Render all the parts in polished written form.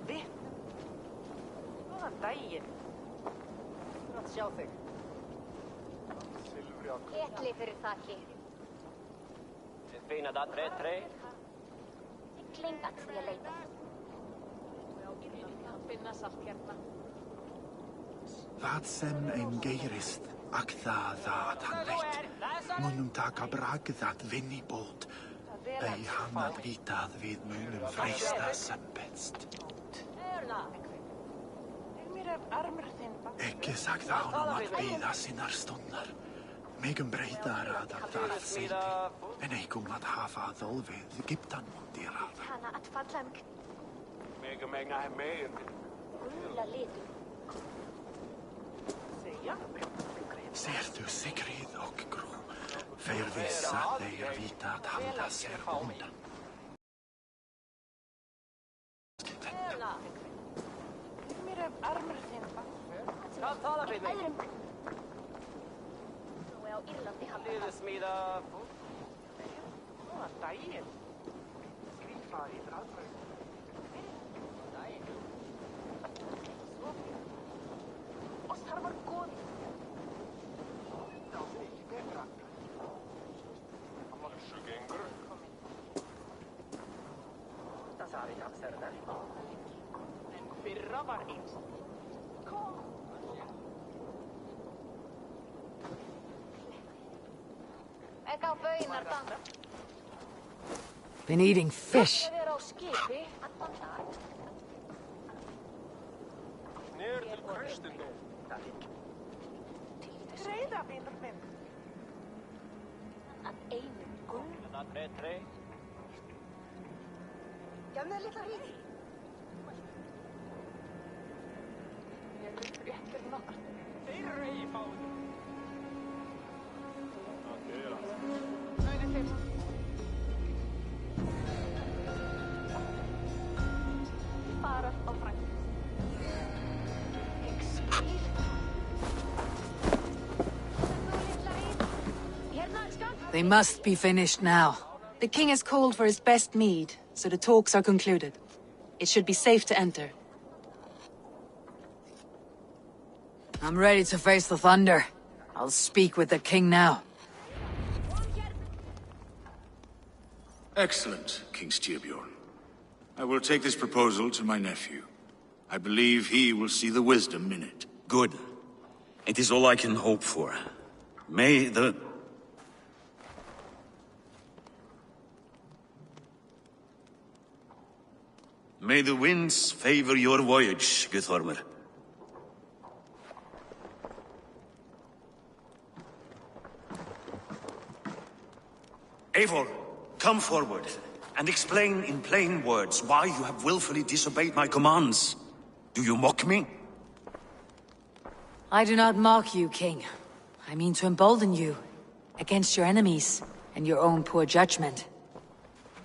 Vi? Góðan daginn. Gott sjá þig. Etli fyrir þakki. Fina da, 3-3. Klingat því að leita. Finna salt hérna. Það sem ein gerist, ak það að hann veit. Munum taka bragð að vinni bót. Ei hann að vita að við munum freista sem best. Ekki sagði honum að bíða sinnar stundar. Megum breytar að það sýti, en eigum að hafa þól við Egyptan mundir að. Hana að falla Megum egna hem meir. gula litum. Sérðu Sigrid og Grú, þeir vissa þeir vita að halda sér undan. Tala við mig. Öðrum. Nú á Írlandi halda Liðu það. smíða. Góðan daginn. Skrifa í drafbröð. Og þar var góð. Já, það er ekki betra. Hann var sugengur. Það sagði ég af þér þar. En fyrra var eins. Kom. Ekki á baunar dansa. Been eating fish. Það er á skipi. Allan dag. Nýr til Kristindó. Það er ekki. Reyða, vinur minn. Að einum gul. Da, 3-3. Gef mér litla hríð. Ég er fréttir nokkar. Þeir eru í fáið. Launir þeim. Fara á fræng. Ég skil. Hérna, elskan. They must be finished now. The king has called for his best mead, so the talks are concluded. It should be safe to enter. I'm ready to face the thunder. I'll speak with the king now. Excellent, King Styrbjorn. I will take this proposal to my nephew. I believe he will see the wisdom in it. Good. It is all I can hope for. May the winds favor your voyage, Guthormr. Eivor, come forward and explain in plain words why you have willfully disobeyed my commands. Do you mock me? I do not mock you, king. I mean to embolden you against your enemies and your own poor judgment.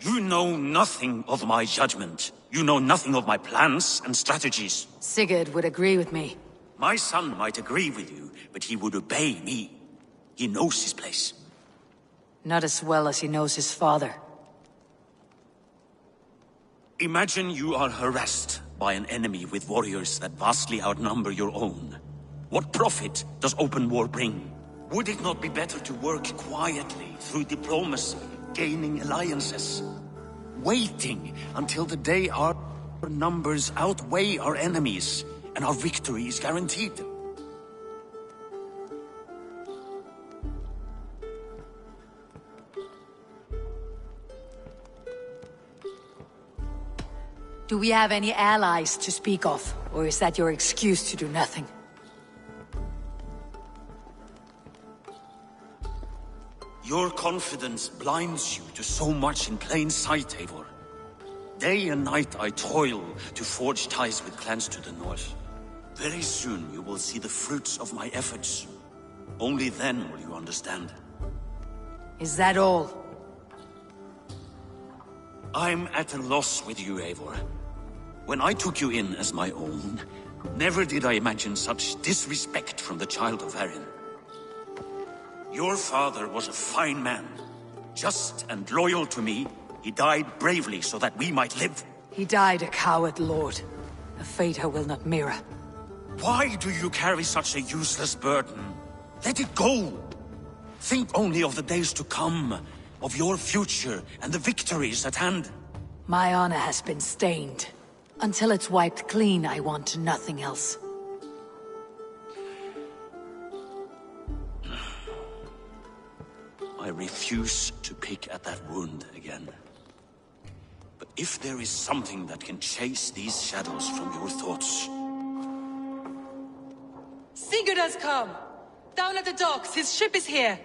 You know nothing of my judgment. You know nothing of my plans and strategies. Sigurd would agree with me. My son might agree with you, but he would obey me. He knows his place. Not as well as he knows his father. Imagine you are harassed by an enemy with warriors that vastly outnumber your own. What profit does open war bring? Would it not be better to work quietly through diplomacy, gaining alliances? Waiting until the day our numbers outweigh our enemies and our victory is guaranteed. Do we have any allies to speak of? Or is that your excuse to do nothing? Your confidence blinds you to so much in plain sight, Eivor. Day and night I toil to forge ties with clans to the north. Very soon you will see the fruits of my efforts. Only then will you understand. Is that all? I'm at a loss with you, Eivor. When I took you in as my own, never did I imagine such disrespect from the child of Varin. Your father was a fine man. Just and loyal to me, he died bravely so that we might live. He died a coward, Lord. A fate I will not mirror. Why do you carry such a useless burden? Let it go! Think only of the days to come, of your future and the victories at hand. My honor has been stained. Until it's wiped clean, I want nothing else. I refuse to pick at that wound again. But if there is something that can chase these shadows from your thoughts... Sigurd has come! Down at the docks, his ship is here!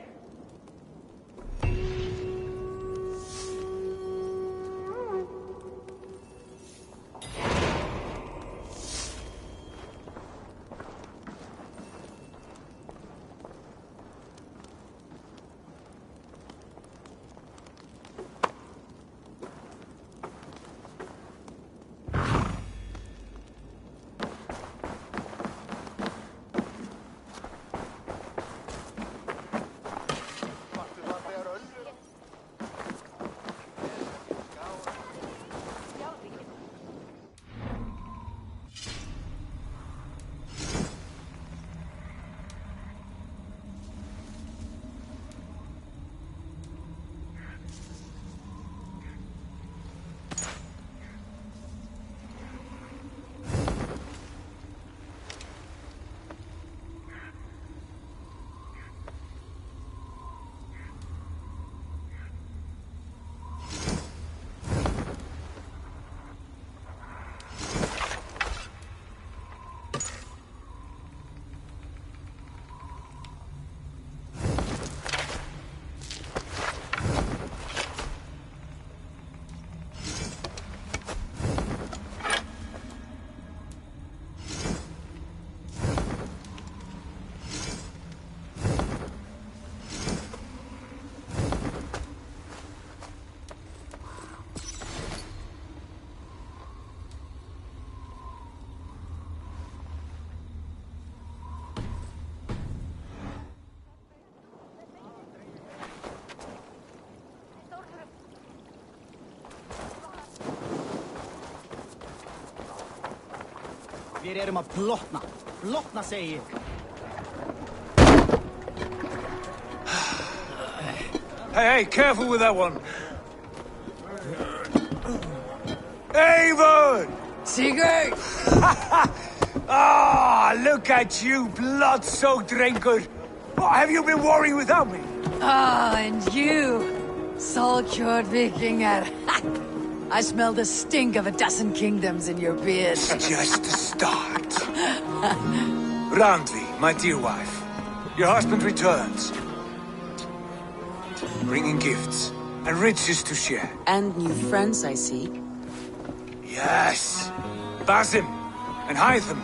Við erum að blotna. Blotna, segi ég. Hey, careful with that one. Avon! Sigurd! Ah, look at you, blood-soaked drinker. What have you been worrying without me? Ah, and you, soul-cured Vikinger. I smell the stink of a dozen kingdoms in your beard. Just the start. Randvi, my dear wife, your husband returns. Bringing gifts and riches to share. And new friends, I see. Yes. Basim and Hytham.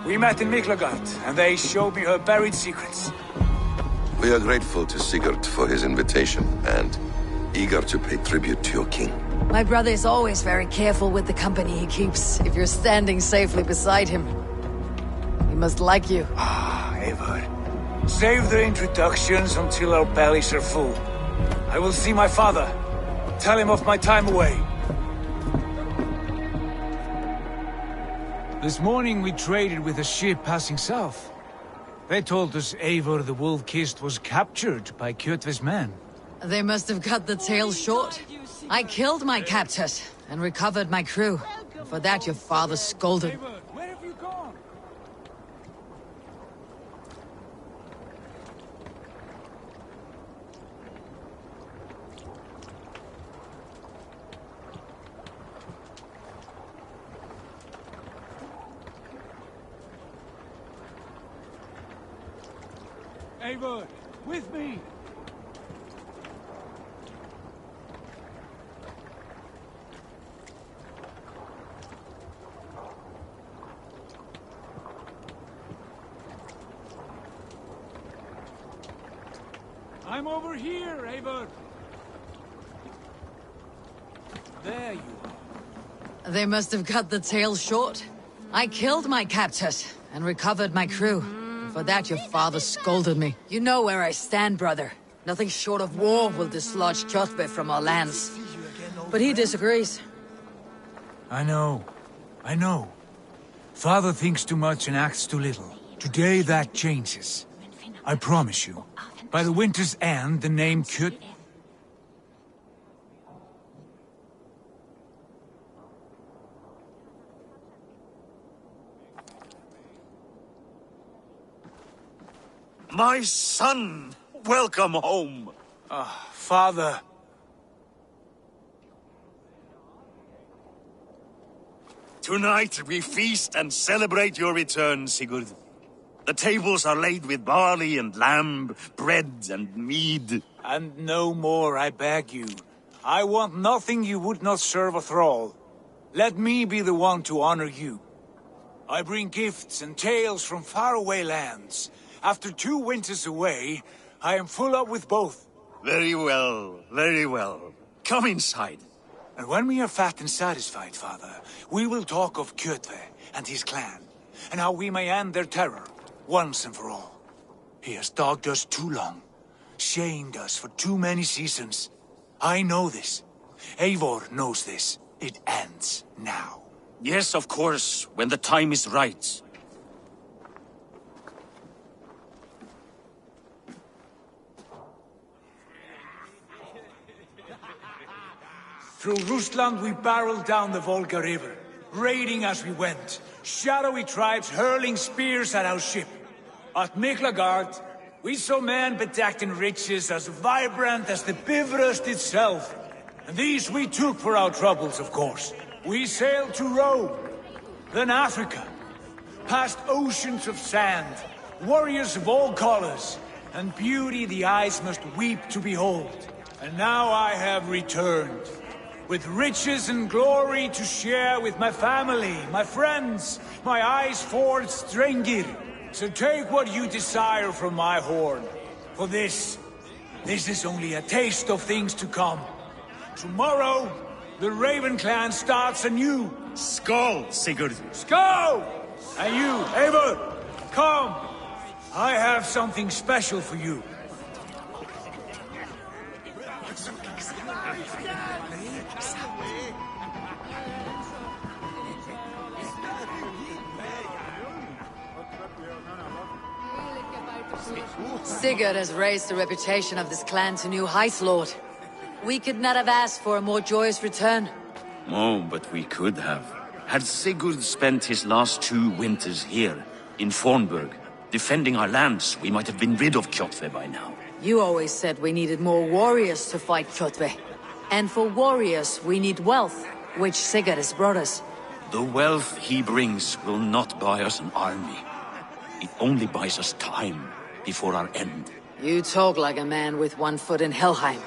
We met in Miklagard, and they showed me her buried secrets. We are grateful to Sigurd for his invitation, and eager to pay tribute to your king. My brother is always very careful with the company he keeps, if you're standing safely beside him. He must like you. Ah, Eivor. Save the introductions until our bellies are full. I will see my father. Tell him of my time away. This morning we traded with a ship passing south. They told us Eivor the Wolf-Kissed was captured by Kjotve's men. They must have cut the tail short. I killed my captors and recovered my crew. For that your father scolded. Where have you gone? Eivor, with me! I'm over here, Eivor! There you are. They must have cut the tail short. I killed my captors and recovered my crew. For that your father scolded me. You know where I stand, brother. Nothing short of war will dislodge Kjotve from our lands. But he disagrees. I know. I know. Father thinks too much and acts too little. Today that changes. I promise you. By the winter's end, the name Kjot... My son! Welcome home! Father... Tonight we feast and celebrate your return, Sigurd. The tables are laid with barley and lamb, bread and mead. And no more, I beg you. I want nothing you would not serve a thrall. Let me be the one to honor you. I bring gifts and tales from faraway lands. After 2 winters away, I am full up with both. Very well, very well. Come inside. And when we are fat and satisfied, Father, we will talk of Kjotve and his clan, and how we may end their terror, once and for all. He has dogged us too long, shamed us for too many seasons. I know this. Eivor knows this. It ends now. Yes, of course, when the time is right. Through Rusland we barreled down the Volga River, raiding as we went, shadowy tribes hurling spears at our ship. At Miklagard, we saw men bedecked in riches as vibrant as the Bifrost itself. And these we took for our troubles, of course. We sailed to Rome, then Africa, past oceans of sand, warriors of all colors, and beauty the eyes must weep to behold. And now I have returned, with riches and glory to share with my family, my friends, my eyes-forged Strengir. So take what you desire from my horn. For this is only a taste of things to come. Tomorrow, the Raven clan starts anew. Skål, Sigurd. Skål! And you, Eivor, come. I have something special for you. Sigurd has raised the reputation of this clan to new heights, Lord. We could not have asked for a more joyous return. Oh, but we could have. Had Sigurd spent his last 2 winters here, in Fornburg, defending our lands, we might have been rid of Kjotve by now. You always said we needed more warriors to fight Kjotve. And for warriors, we need wealth, which Sigurd has brought us. The wealth he brings will not buy us an army. It only buys us time before our end. You talk like a man with 1 foot in Helheim.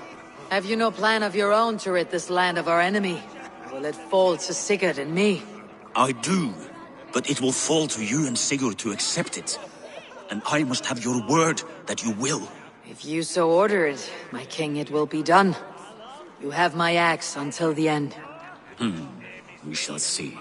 Have you no plan of your own to rid this land of our enemy? Will it fall to Sigurd and me? I do, but it will fall to you and Sigurd to accept it. And I must have your word that you will. If you so order it, my king, it will be done. You have my axe until the end. We shall see.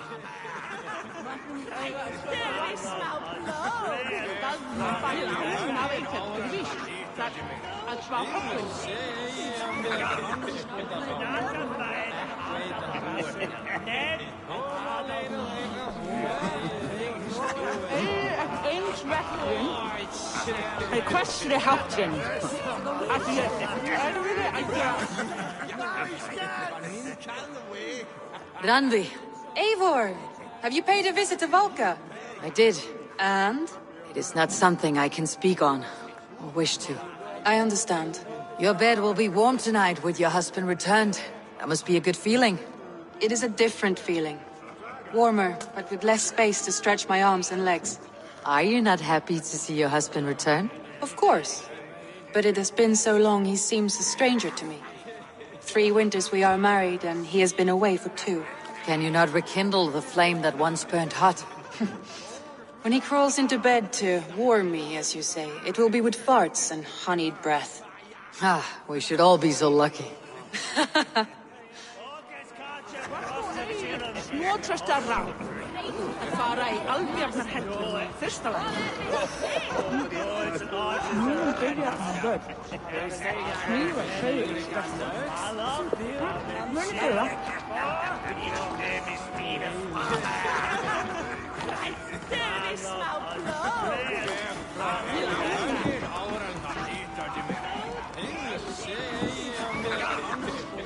Randvi. Eivor! Have you paid a visit to Valka? I did. And? It is not something I can speak on, or wish to. I understand. Your bed will be warm tonight with your husband returned. That must be a good feeling. It is a different feeling. Warmer, but with less space to stretch my arms and legs. Are you not happy to see your husband return? Of course. But it has been so long he seems a stranger to me. 3 winters we are married and he has been away for 2. Can you not rekindle the flame that once burnt hot? When he crawls into bed to warm me, as you say, it will be with farts and honeyed breath. Ah, we should all be so lucky.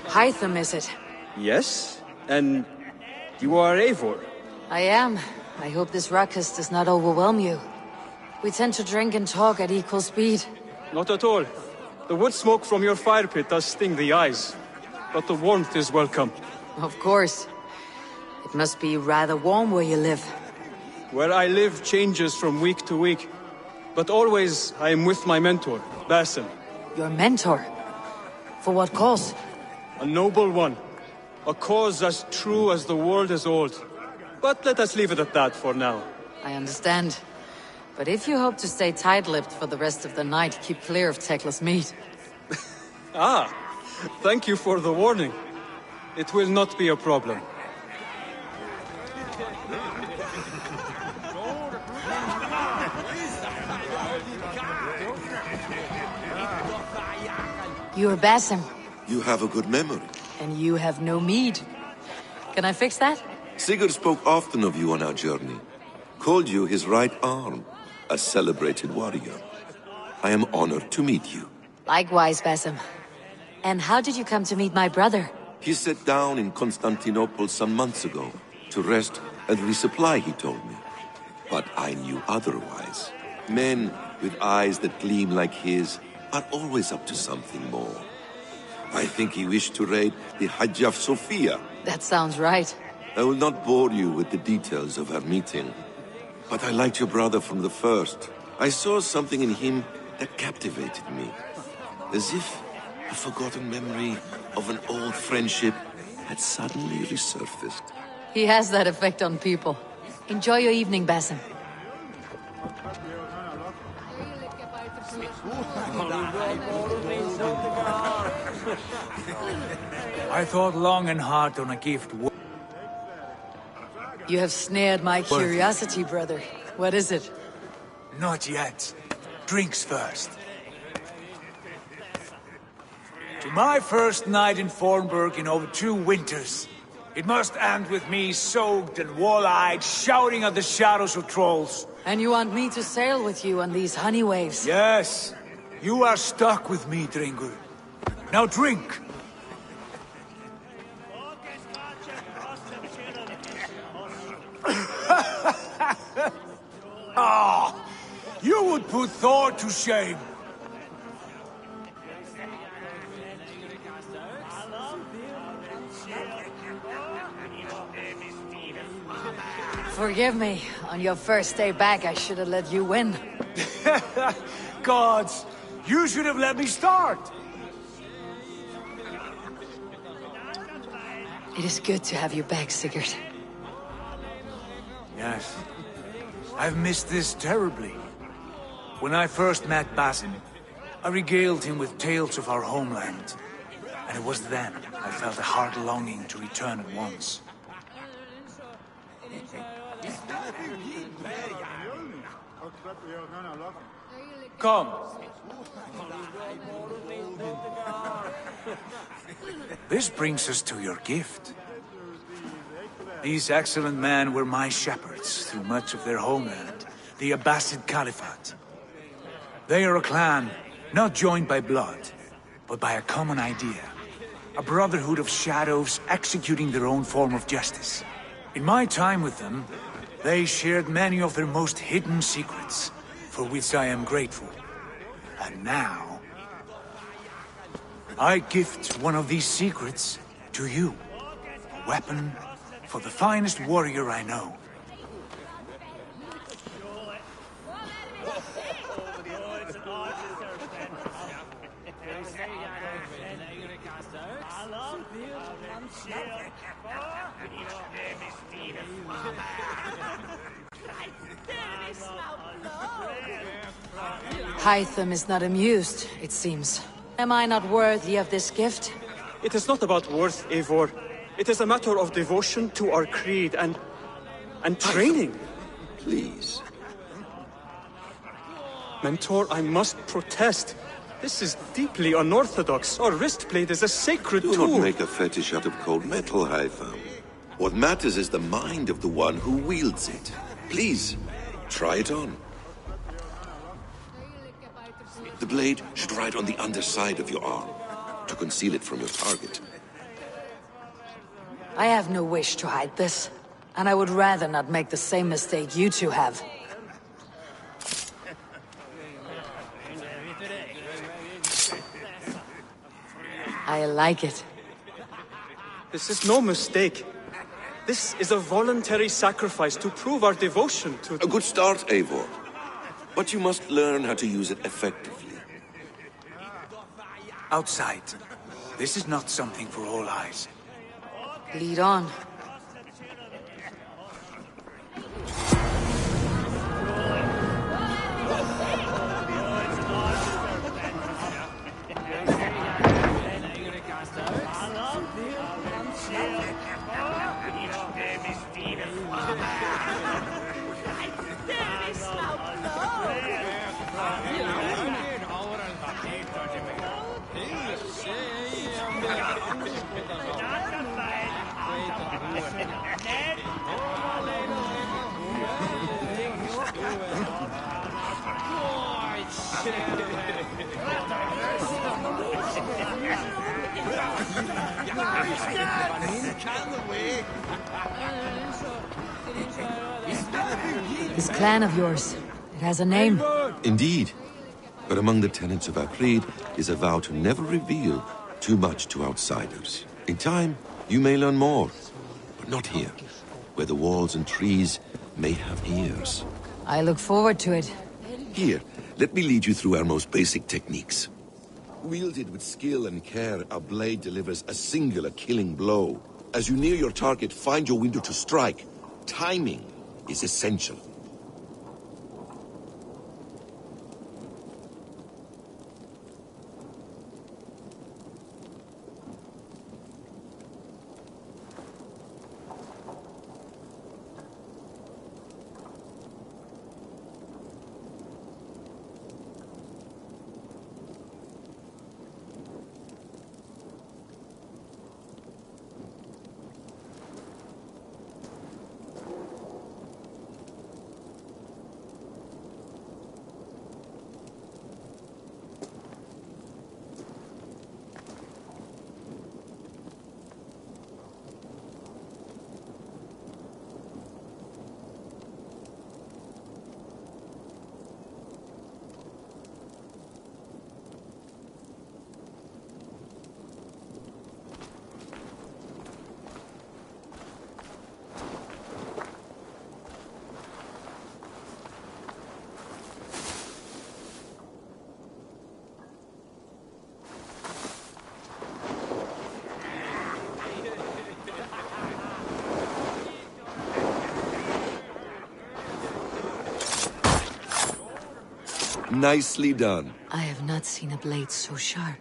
Hytham, is it? Yes? And you are Eivor? I am. I hope this ruckus does not overwhelm you. We tend to drink and talk at equal speed. Not at all. The wood smoke from your fire pit does sting the eyes. But the warmth is welcome. Of course. It must be rather warm where you live. Where I live changes from week to week. But always I am with my mentor, Basim. Your mentor? For what cause? A noble one. A cause as true as the world is old. But let us leave it at that for now. I understand. But if you hope to stay tight-lipped for the rest of the night, keep clear of Tekla's meat. Ah, thank you for the warning. It will not be a problem. You're Basim. You have a good memory. And you have no mead. Can I fix that? Sigurd spoke often of you on our journey. Called you his right arm, a celebrated warrior. I am honored to meet you. Likewise, Basim. And how did you come to meet my brother? He sat down in Constantinople some months ago to rest and resupply, he told me. But I knew otherwise. Men with eyes that gleam like his are always up to something more. I think he wished to raid the Hagia Sophia. That sounds right. I will not bore you with the details of our meeting. But I liked your brother from the first. I saw something in him that captivated me. As if a forgotten memory of an old friendship had suddenly resurfaced. He has that effect on people. Enjoy your evening, Basim. I thought long and hard on a gift. You have snared my curiosity, brother. What is it? Not yet. Drinks first. To my first night in Fornburg in over 2 winters. It must end with me soaked and wall-eyed, shouting at the shadows of trolls. And you want me to sail with you on these honey waves? Yes. You are stuck with me, Dringur. Now drink! Ah, you would put Thor to shame. Forgive me. On your first day back, I should have let you win. Gods, you should have let me start. It is good to have you back, Sigurd. Yes. I've missed this terribly. When I first met Basim, I regaled him with tales of our homeland. And it was then I felt a heart longing to return at once. Come. This brings us to your gift. These excellent men were my shepherds through much of their homeland, the Abbasid Caliphate. They are a clan, not joined by blood, but by a common idea. A brotherhood of shadows executing their own form of justice. In my time with them, they shared many of their most hidden secrets, for which I am grateful. And now, I gift one of these secrets to you. A weapon for the finest warrior I know. Hytham is not amused, it seems. Am I not worthy of this gift? It is not about worth, Eivor. It is a matter of devotion to our creed and training. Please. Mentor, I must protest. This is deeply unorthodox. Our wrist blade is a sacred Do tool. not make a fetish out of cold metal, Haitham. What matters is the mind of the one who wields it. Please, try it on. The blade should ride on the underside of your arm, to conceal it from your target. I have no wish to hide this, and I would rather not make the same mistake you two have. I like it. This is no mistake. This is a voluntary sacrifice to prove our devotion to... A good start, Eivor. But you must learn how to use it effectively. Outside. This is not something for all eyes. Lead on. This clan of yours, it has a name. Indeed. But among the tenets of our creed is a vow to never reveal too much to outsiders. In time, you may learn more, but not here, where the walls and trees may have ears. I look forward to it. Here, let me lead you through our most basic techniques. Wielded with skill and care, our blade delivers a singular killing blow. As you near your target, find your window to strike. Timing is essential. Nicely done. I have not seen a blade so sharp.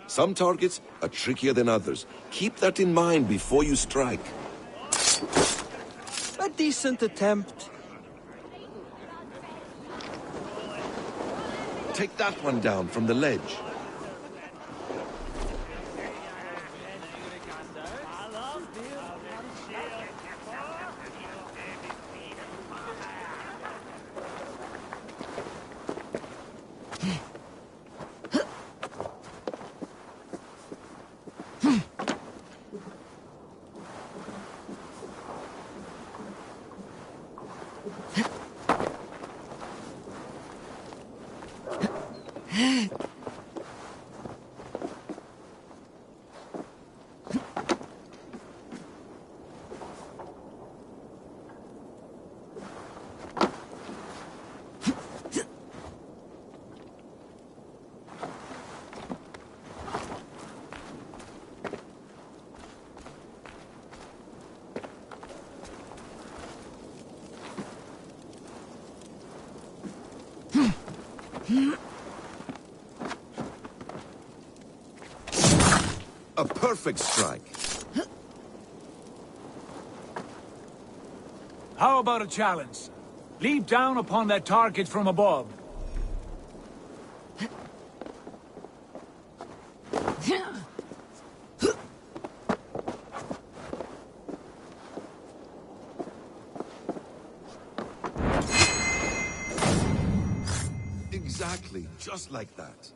Some targets are trickier than others. Keep that in mind before you strike. A decent attempt. Take that one down from the ledge. A perfect strike. How about a challenge? Leap down upon that target from above. Exactly, just like that.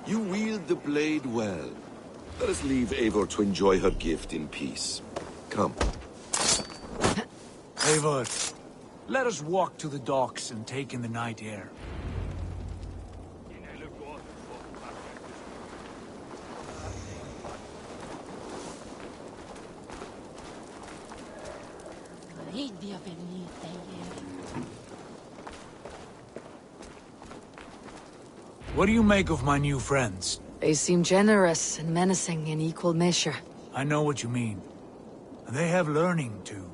You wield the blade well. Let us leave Eivor to enjoy her gift in peace. Come. Eivor, let us walk to the docks and take in the night air. What do you make of my new friends? They seem generous and menacing in equal measure. I know what you mean. And they have learning, too.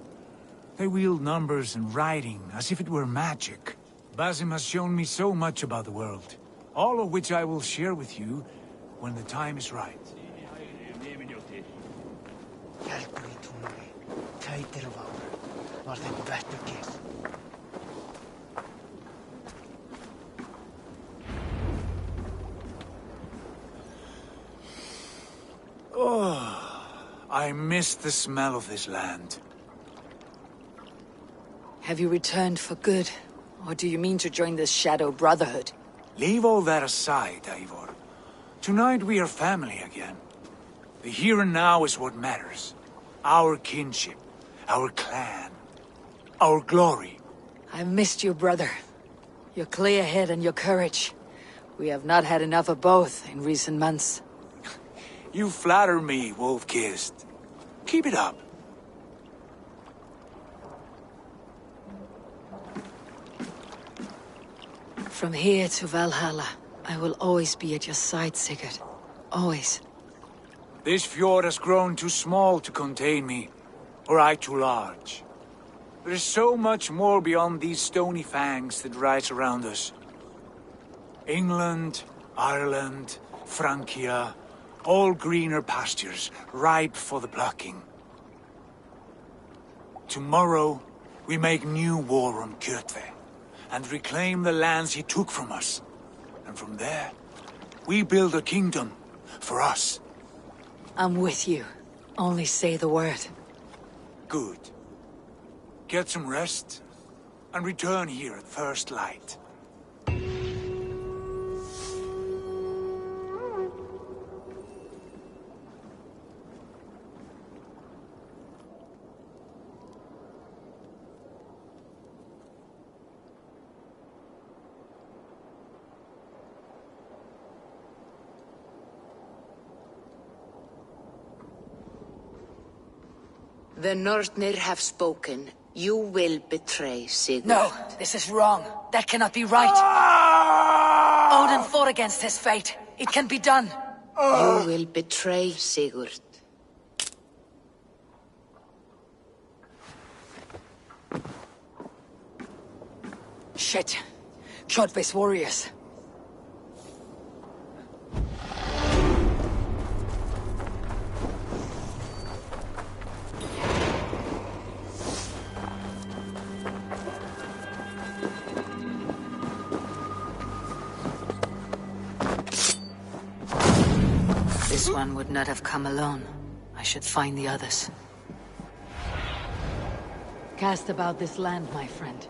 They wield numbers and writing as if it were magic. Basim has shown me so much about the world, all of which I will share with you when the time is right. Oh, I miss the smell of this land. Have you returned for good? Or do you mean to join the Shadow Brotherhood? Leave all that aside, Eivor. Tonight we are family again. The here and now is what matters. Our kinship, our clan, our glory. I've missed you, brother. Your clear head and your courage. We have not had enough of both in recent months. You flatter me, Wolf-Kissed. Keep it up. From here to Valhalla, I will always be at your side, Sigurd. Always. This fjord has grown too small to contain me, or I too large. There is so much more beyond these stony fangs that rise around us. England, Ireland, Francia, all greener pastures, ripe for the plucking. Tomorrow, we make new war on Kjotve, and reclaim the lands he took from us. And from there, we build a kingdom for us. I'm with you. Only say the word. Good. Get some rest, and return here at first light. The Nornir have spoken. You will betray Sigurd. No, this is wrong. That cannot be right. Odin fought against his fate. It can be done. You will betray Sigurd. Shit. Kjotve's warriors. This one would not have come alone. I should find the others. Cast about this land, my friend.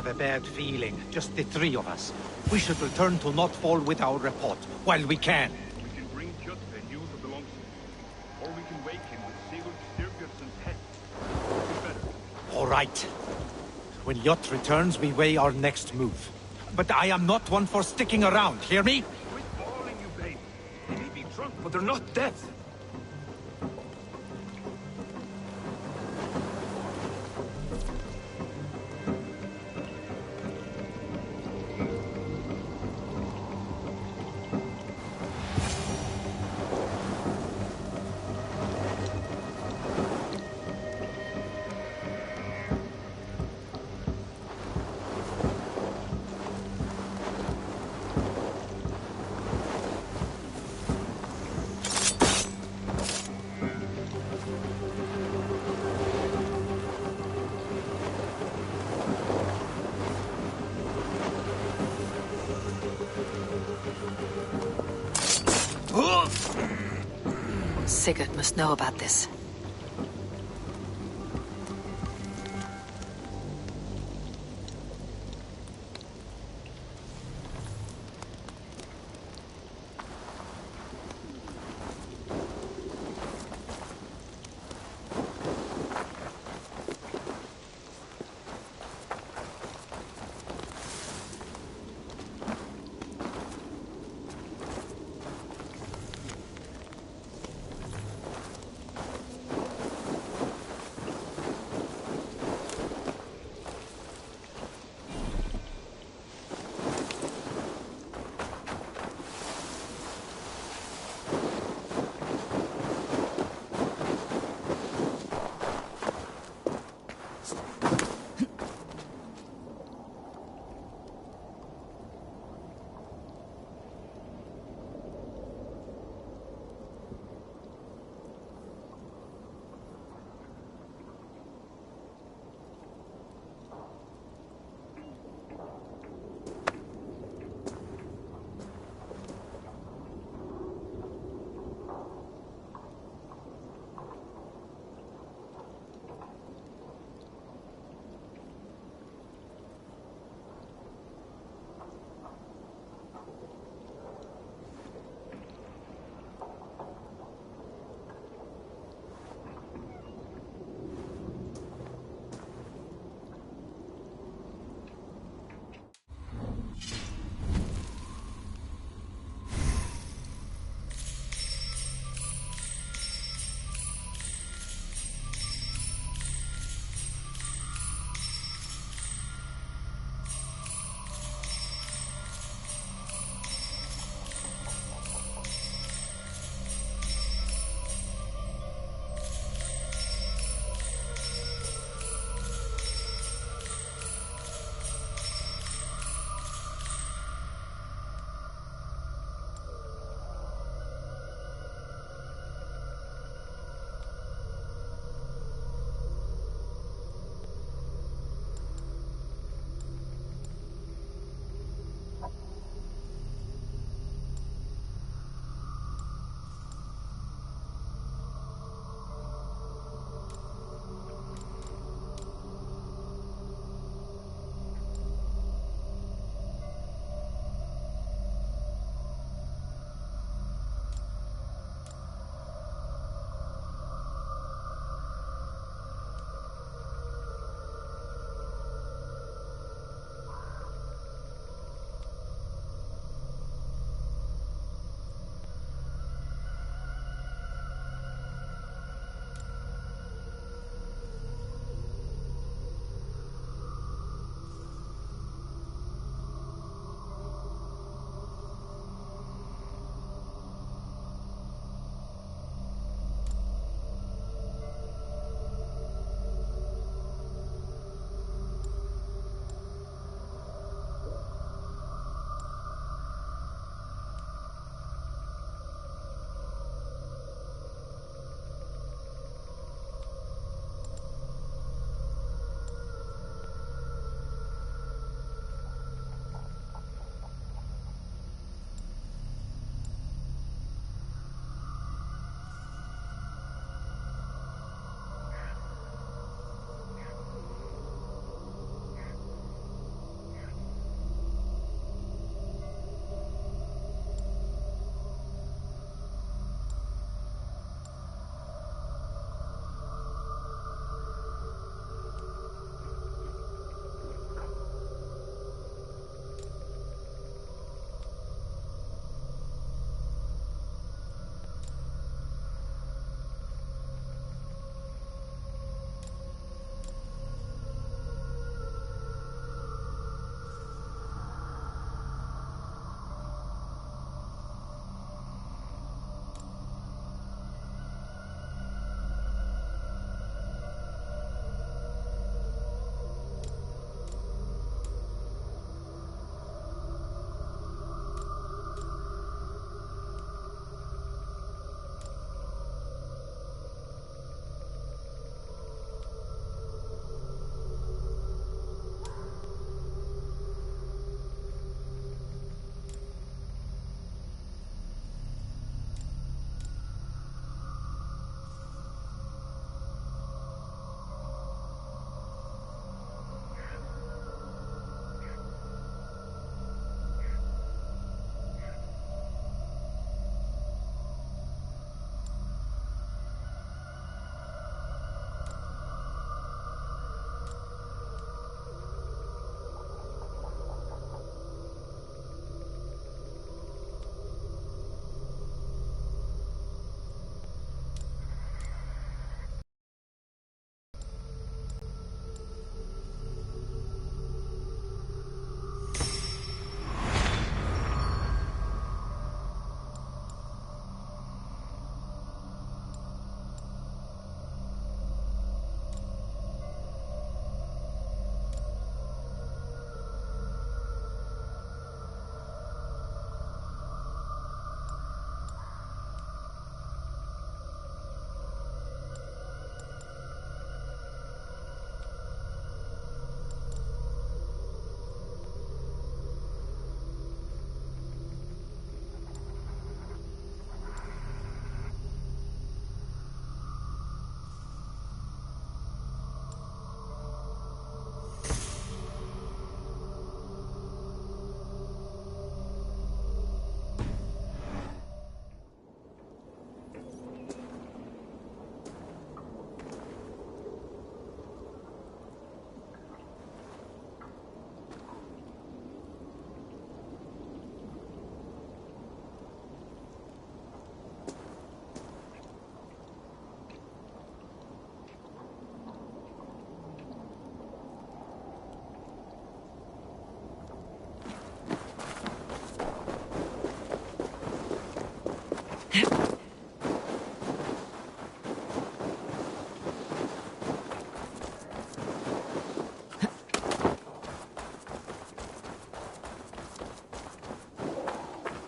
have a bad feeling. Just the three of us. We should return to Notfall with our report, while we can. We can bring Kjot the news of the longsword. Or we can wake him with Sigurd Styrgjusson's head. All right. When Jot returns, we weigh our next move. But I am not one for sticking around, hear me? Quit bawling, you babe. They may be drunk, but they're not dead. Sigurd must know about this.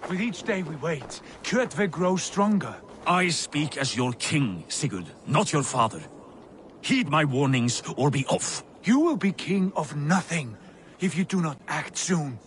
With each day we wait, Kjotve grows stronger. I speak as your king, Sigurd, not your father. Heed my warnings, or be off. You will be king of nothing, if you do not act soon.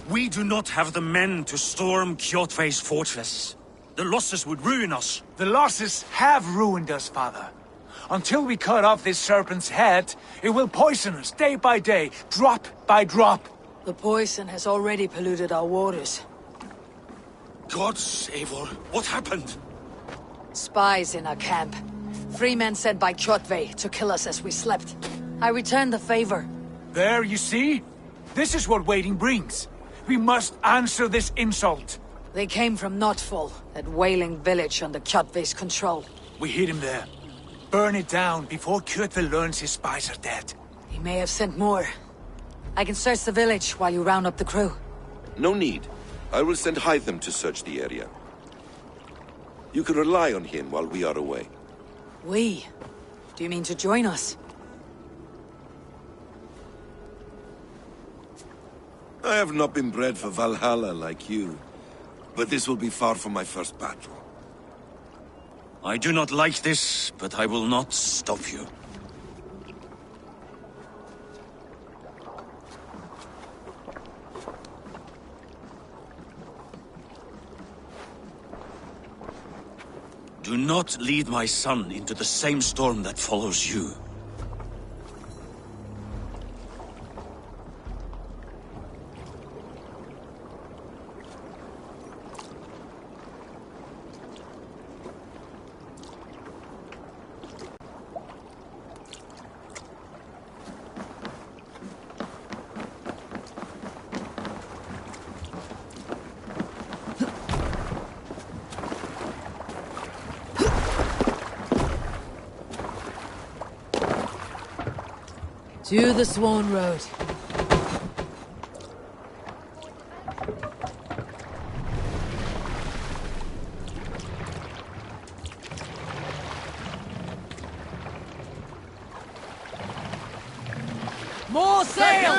We do not have the men to storm Kjotve's fortress. The losses would ruin us. The losses have ruined us, father. Until we cut off this serpent's head, it will poison us day by day, drop by drop. The poison has already polluted our waters. God save her. What happened? Spies in our camp. 3 men sent by Kjotve to kill us as we slept. I returned the favor. There, you see? This is what waiting brings. We must answer this insult. They came from Notfall, that whaling village under Kjotve's control. We hid him there. Burn it down before Kjotve learns his spies are dead. He may have sent more. I can search the village while you round up the crew. No need. I will send Hytham to search the area. You can rely on him while we are away. We? Do you mean to join us? I have not been bred for Valhalla like you, but this will be far from my first battle. I do not like this, but I will not stop you. Do not lead my son into the same storm that follows you. To the Swan Road. More sail!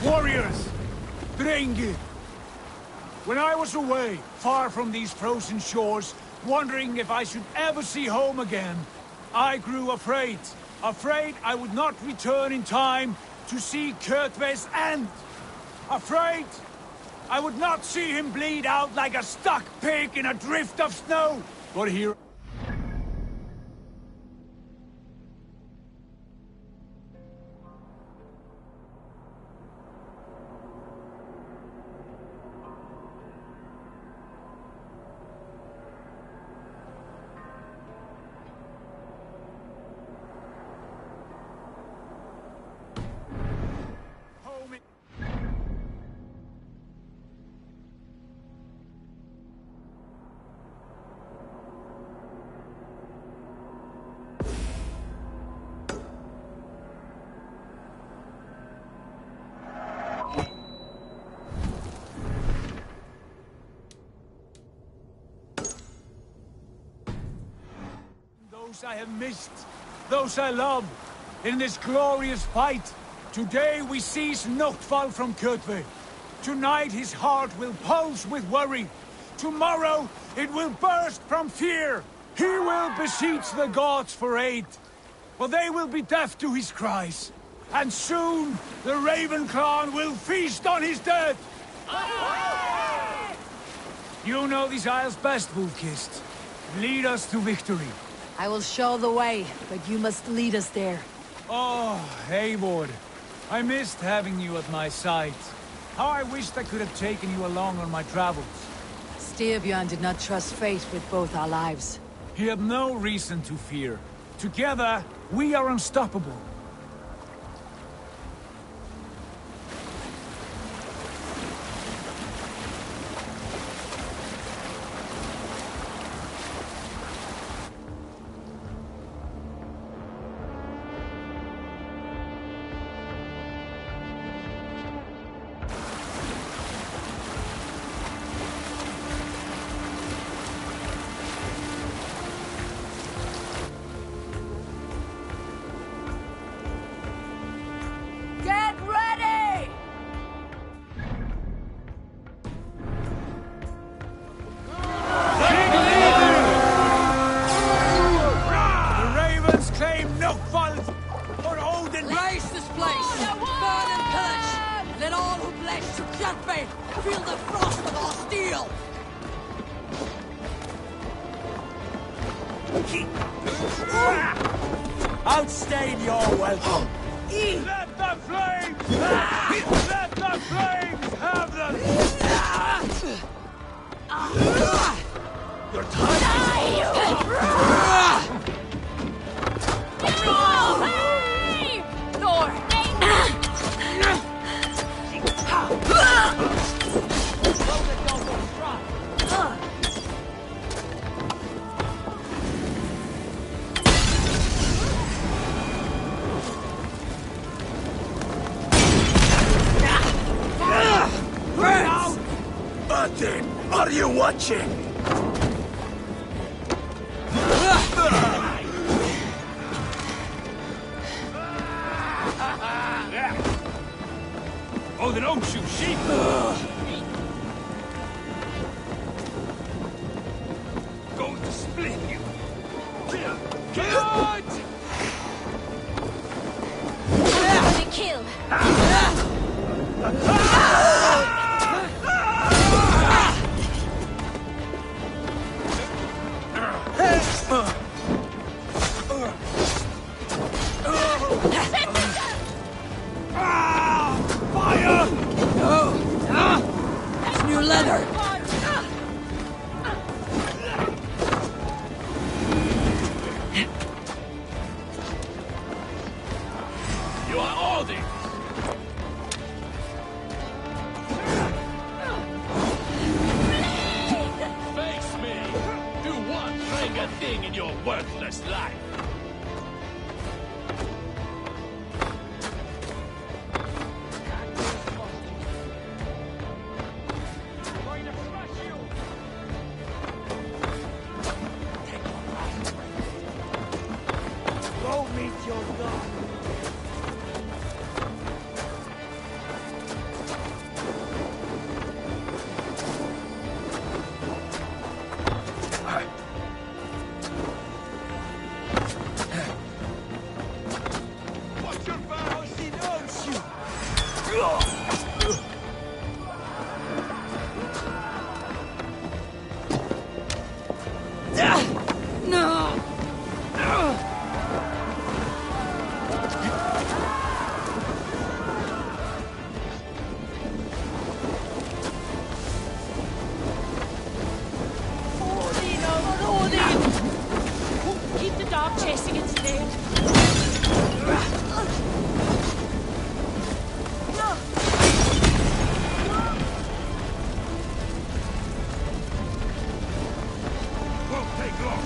Warriors! Drengi! When I was away, far from these frozen shores, wondering if I should ever see home again, I grew afraid. Afraid I would not return in time to see Kjotve's end. Afraid I would not see him bleed out like a stuck pig in a drift of snow. But here... Those I have missed, those I love, in this glorious fight. Today we seize Notfall from Kjotve. Tonight his heart will pulse with worry. Tomorrow it will burst from fear. He will beseech the gods for aid, but they will be deaf to his cries. And soon the Raven clan will feast on his dead. You know these isles best, Wolfkist. Lead us to victory. I will show the way, but you must lead us there. Oh, Eivor. I missed having you at my side. How I wished I could have taken you along on my travels. Styrbjörn did not trust fate with both our lives. He had no reason to fear. Together, We are unstoppable. Get ready! The Ravens claim no fault for Odin. Raise this place! Burn and pillage! Let all who pledge to Judgment feel the frost of our steel! Outstayed your welcome. Let the flames! Let the flames have them! Your time Odin, are you watching? Odin don't shoot sheep. Going to split you. Get out! Enemy killed. Fire! It's new leather! You are Odin! Face me! Do one trigger thing in your worthless life! Go meet your god. Watch your back! He knows you. No! Keep the dog chasing instead. Won't take long.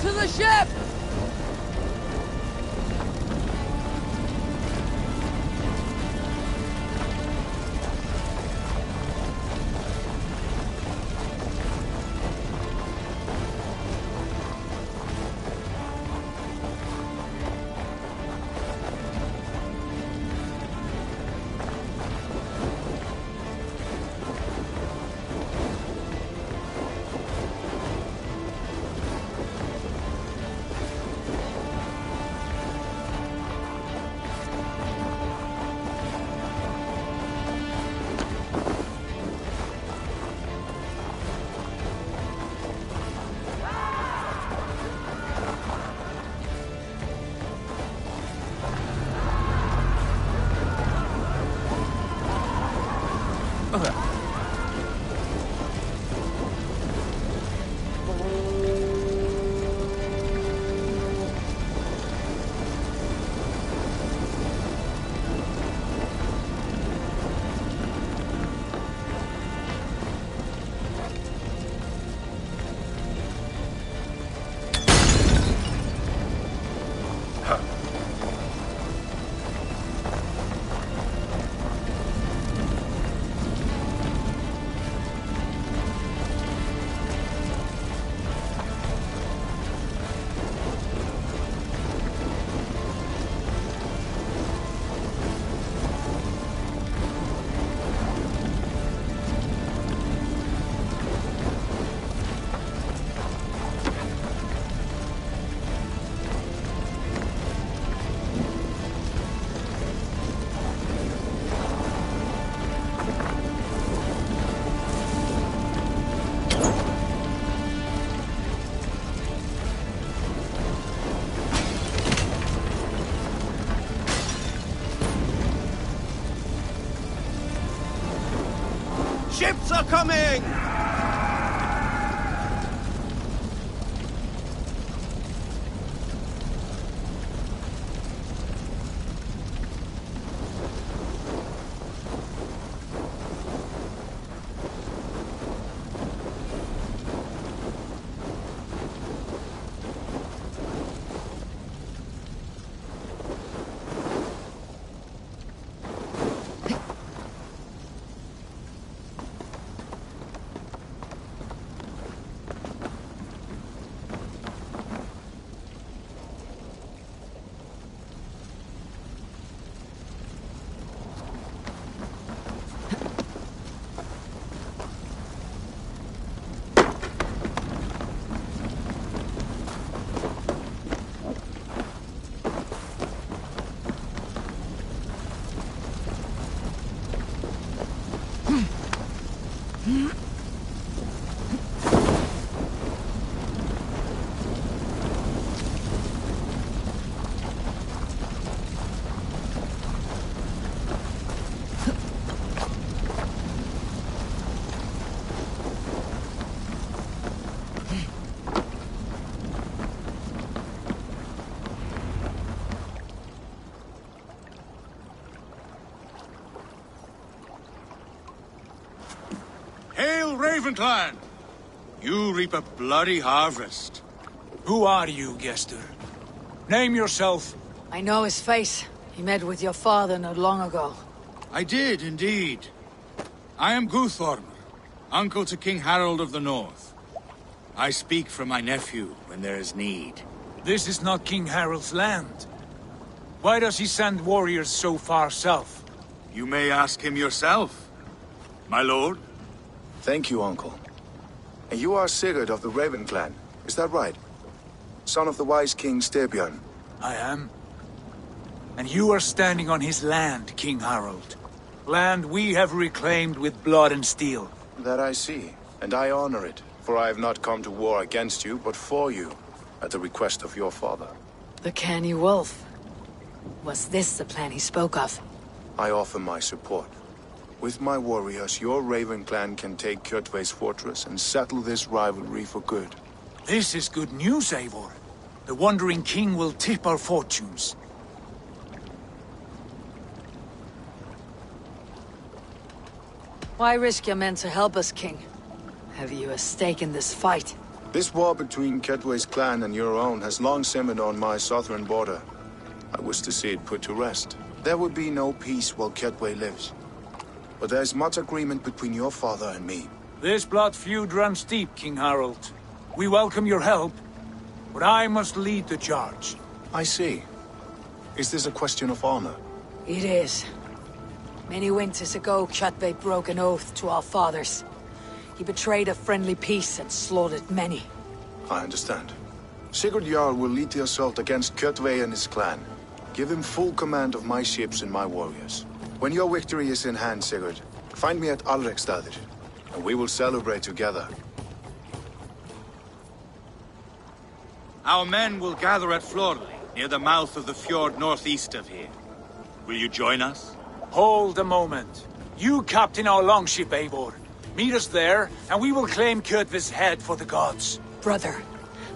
to the ship! Ships are coming! Hail, Ravenclan! You reap a bloody harvest. Who are you, Gester? Name yourself. I know his face. He met with your father not long ago. I did, indeed. I am Guthorm, uncle to King Harold of the North. I speak for my nephew when there is need. This is not King Harold's land. Why does he send warriors so far south? You may ask him yourself, my lord. Thank you, uncle. And you are Sigurd of the Raven clan, is that right? Son of the wise King Styrbjörn. I am. And you are standing on his land, King Harold. Land we have reclaimed with blood and steel. That I see, and I honor it, for I have not come to war against you, but for you, at the request of your father. The canny wolf. Was this the plan he spoke of? I offer my support. With my warriors, your Raven clan can take Kjotve's fortress and settle this rivalry for good. This is good news, Eivor. The Wandering King will tip our fortunes. Why risk your men to help us, King? Have you a stake in this fight? This war between Kedway's clan and your own has long simmered on my southern border. I wish to see it put to rest. There will be no peace while Kedway lives. But there is much agreement between your father and me. This blood feud runs deep, King Harold. We welcome your help, but I must lead the charge. I see. Is this a question of honor? It is. Many winters ago, Kedway broke an oath to our fathers. He betrayed a friendly peace and slaughtered many. I understand. Sigurd Jarl will lead the assault against Kedway and his clan. Give him full command of my ships and my warriors. When your victory is in hand, Sigurd, find me at Alrekstadir, and we will celebrate together. Our men will gather at Florley, near the mouth of the fjord northeast of here. Will you join us? Hold a moment. You captain our longship, Eivor. Meet us there, and we will claim Kjotve's head for the gods. Brother,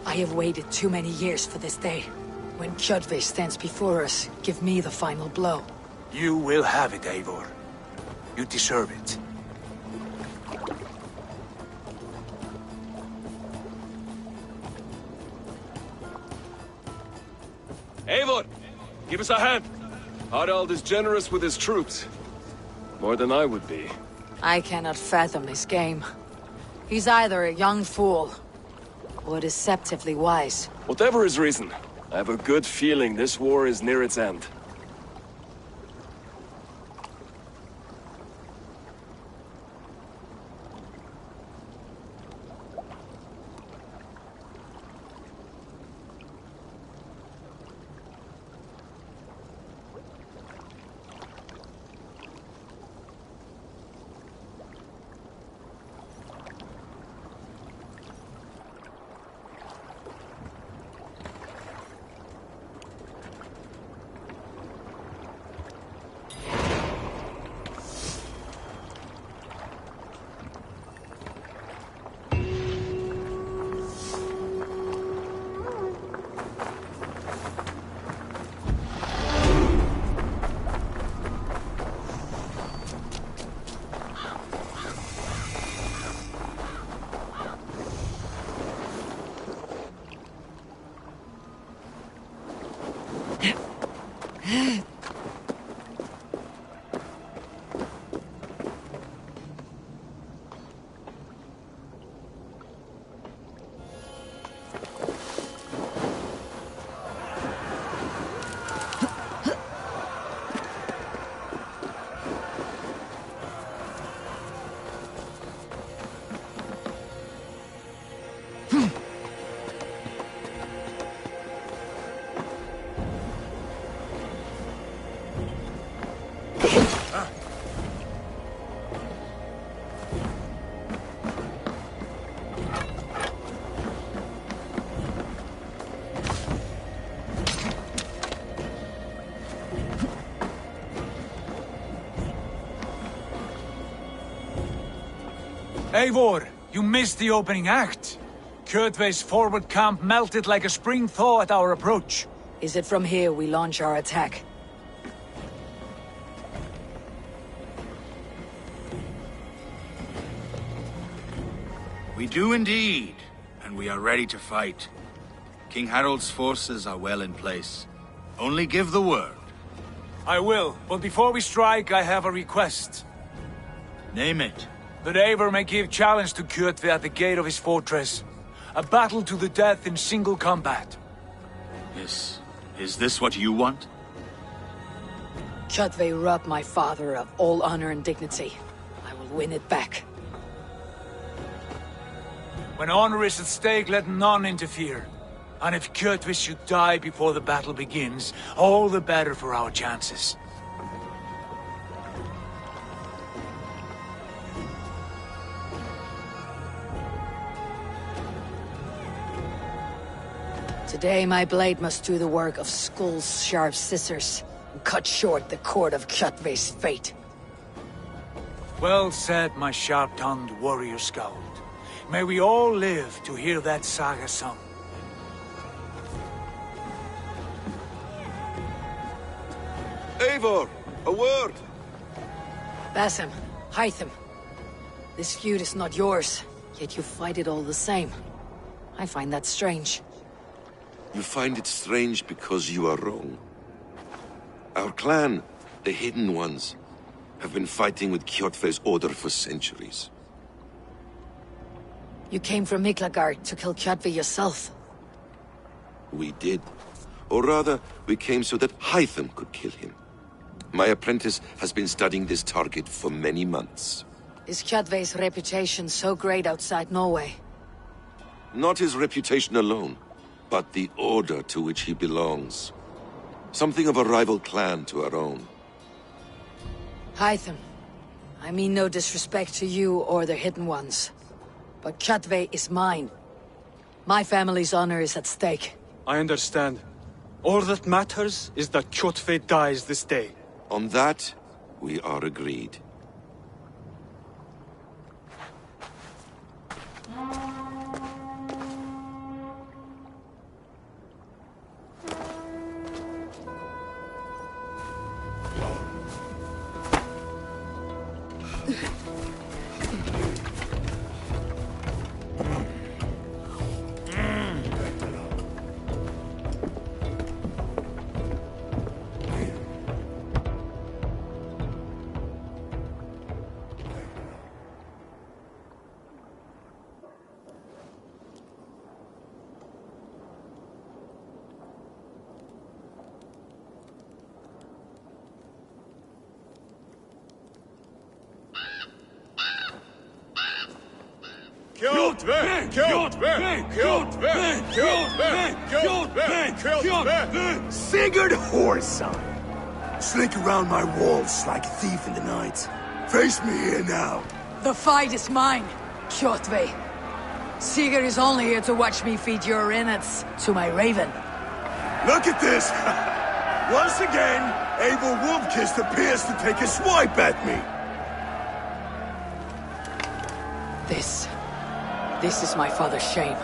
I have waited too many years for this day. When Kjotve stands before us, give me the final blow. You will have it, Eivor. You deserve it. Eivor, give us a hand. Harald is generous with his troops. More than I would be. I cannot fathom his game. He's either a young fool, or deceptively wise. Whatever his reason, I have a good feeling this war is near its end. Eivor, you missed the opening act. Kjotve's forward camp melted like a spring thaw at our approach. Is it from here we launch our attack? We do indeed, and we are ready to fight. King Harold's forces are well in place. Only give the word. I will, but before we strike, I have a request. Name it. That Eivor may give challenge to Kjotve at the gate of his fortress. A battle to the death in single combat. Is this what you want? Kjotve robbed my father of all honor and dignity. I will win it back. When honor is at stake, let none interfere. And if Kjotve should die before the battle begins, all the better for our chances. Today my blade must do the work of Skull's sharp scissors, and cut short the cord of Kjotve's fate. Well said, my sharp-tongued warrior skald. May we all live to hear that saga sung. Eivor, a word! Basim, Hytham. This feud is not yours, yet you fight it all the same. I find that strange. You find it strange because you are wrong. Our clan, the Hidden Ones, have been fighting with Kjotve's order for centuries. You came from Miklagard to kill Kjotve yourself. We did. Or rather, we came so that Hytham could kill him. My apprentice has been studying this target for many months. Is Kjotve's reputation so great outside Norway? Not his reputation alone, but the order to which he belongs. Something of a rival clan to our own. Hytham, I mean no disrespect to you or the Hidden Ones, but Kjotve is mine. My family's honor is at stake. I understand. All that matters is that Kjotve dies this day. On that, we are agreed. Sigurd Whoreson! Slink around my walls like a thief in the night. Face me here now. The fight is mine, Kjotve. Sigurd is only here to watch me feed your innards to my raven. Look at this! Once again, Abel Wolfkist appears to take a swipe at me. This is my father's shame.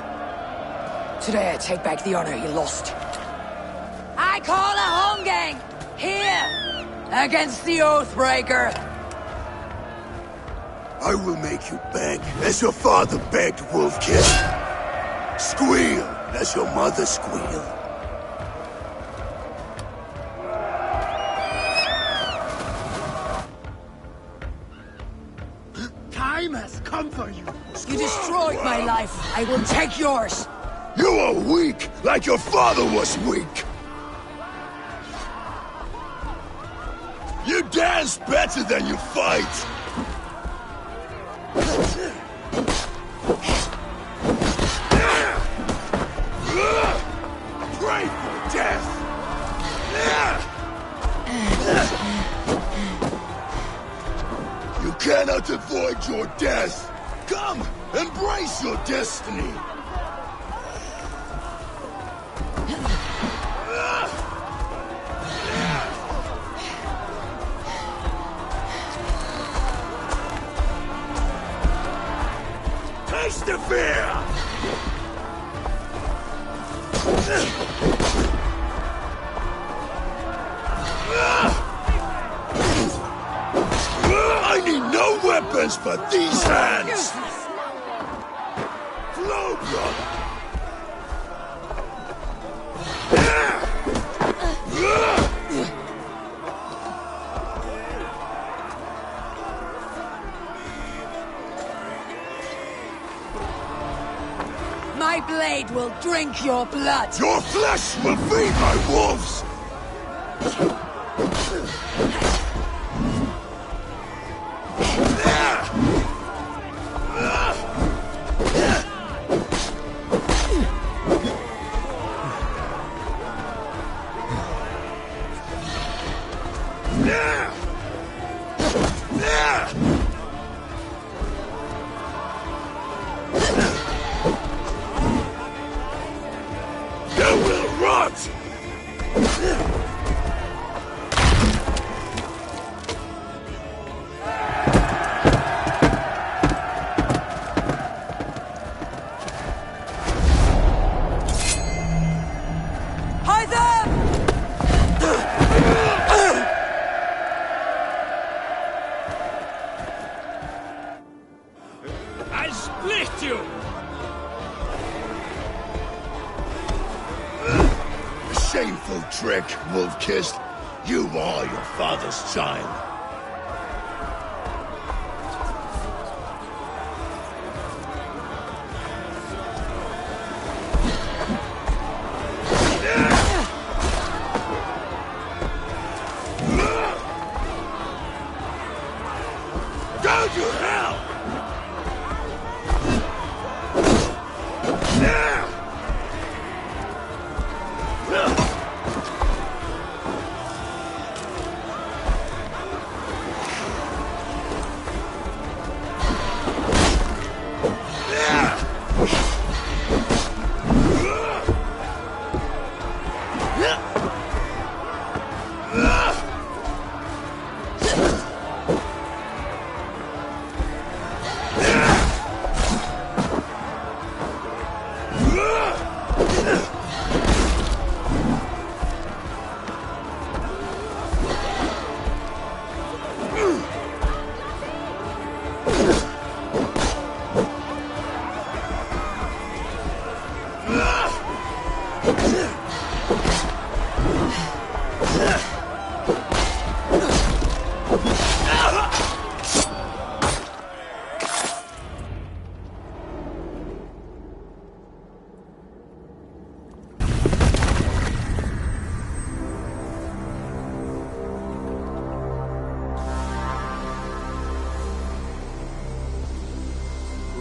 Today I take back the honor he lost. I call a home gang! Here! Against the Oathbreaker! I will make you beg, as your father begged, Wolfkist. Squeal, as your mother squealed. Time has come for you. You destroyed my life. I will take yours. You are weak, like your father was weak. You dance better than you fight. Pray for death. You cannot avoid your death. Come, embrace your destiny. Taste the fear! I need no weapons but these hands! Flow, brother! My blade will drink your blood! Your flesh will feed my wolves! wolf-kissed. You are your father's child. Go to hell!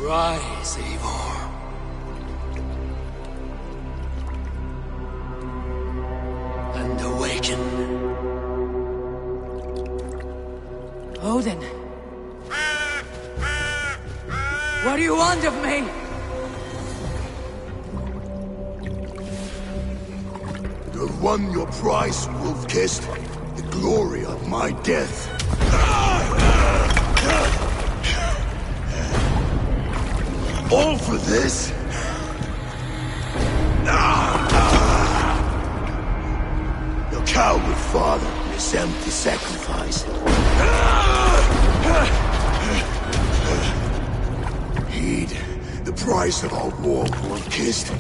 Rise, Eivor. And awaken. Odin. What do you want of me? You have won your prize, wolf-kissed. The glory of my death. All for this? Your coward father and his empty sacrifice. Heed the price of our war, wolf-kissed.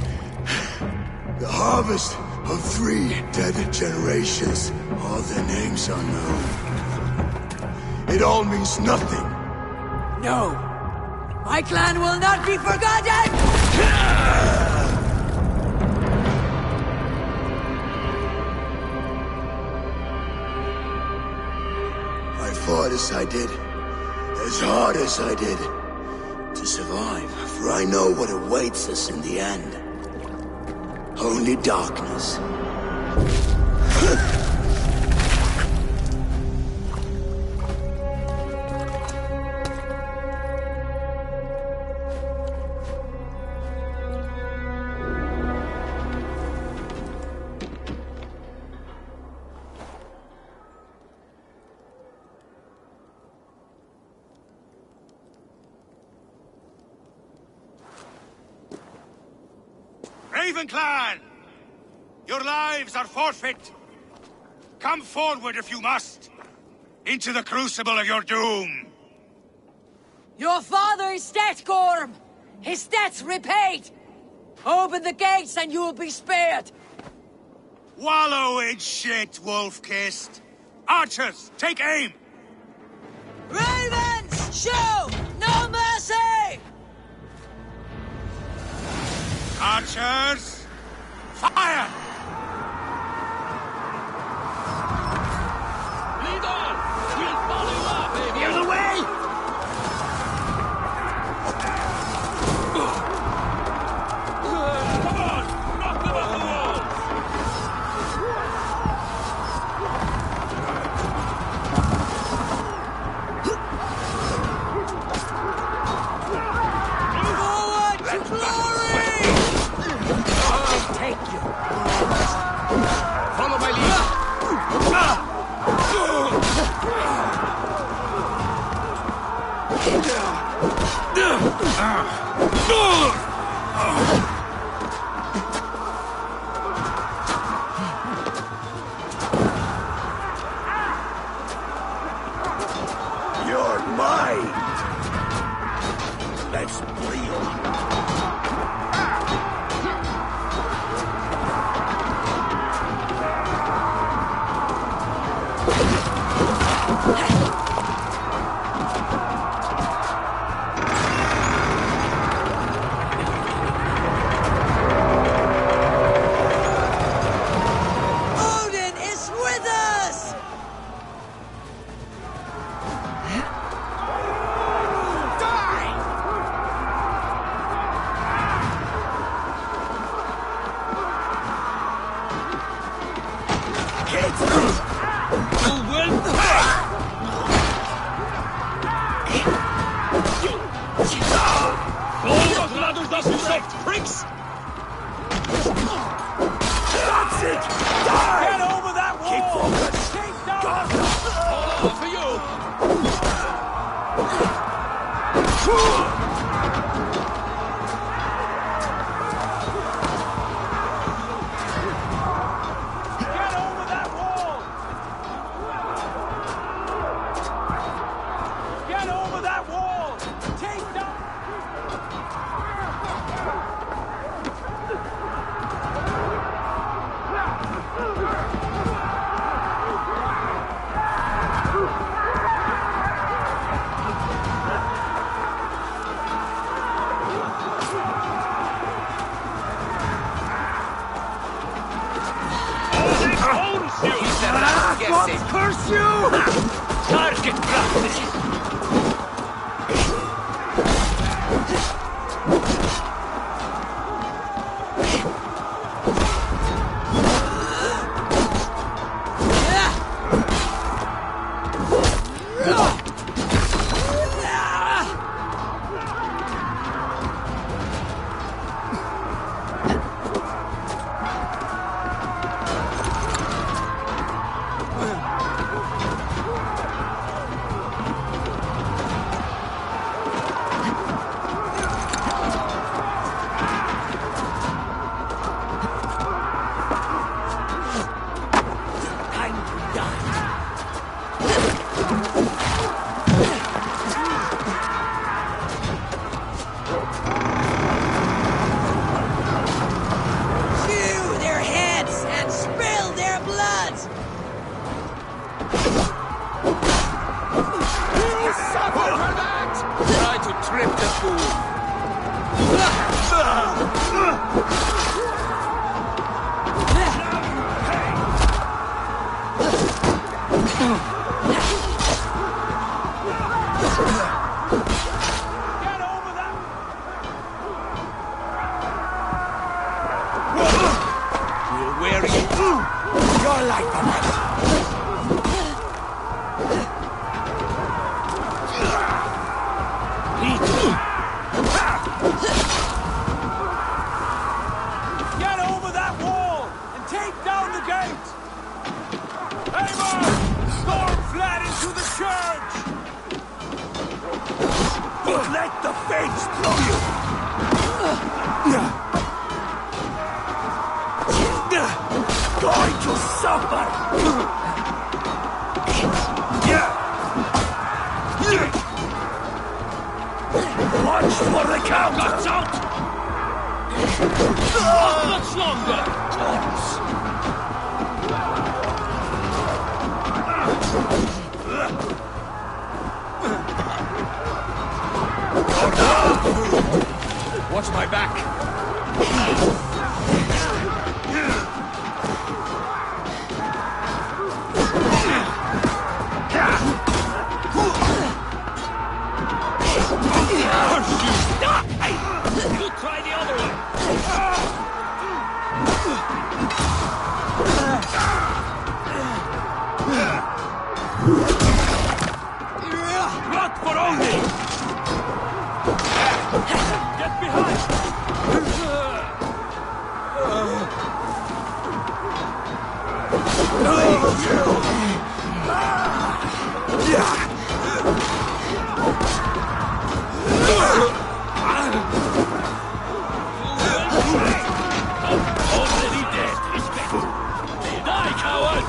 The harvest of 3 dead generations. All their names unknown. It all means nothing. No. My clan will not be forgotten! I fought as I did, as hard as I did, to survive, for I know what awaits us in the end. Only darkness. Raven Clan! Your lives are forfeit! Come forward if you must! Into the crucible of your doom! Your father is dead, Gorm! His debt's repaid! Open the gates and you will be spared! Wallow in shit, wolf-kissed! Archers, take aim! Ravens, show no mercy! Archers, fire! Lead on! We'll follow you up, baby! Clear the way! Come on! Knock them off the wall! Forward to glory! I'll take you. Odin is with us! Pricks! That's it! Die! Get over that wall! Keep focused! Take down! All over for you! Get over that wall! Get over that wall! Take down! God curse you! Target practice! Watch my back! You try the other one! Blood for only! Get behind! Already dead. Die, coward!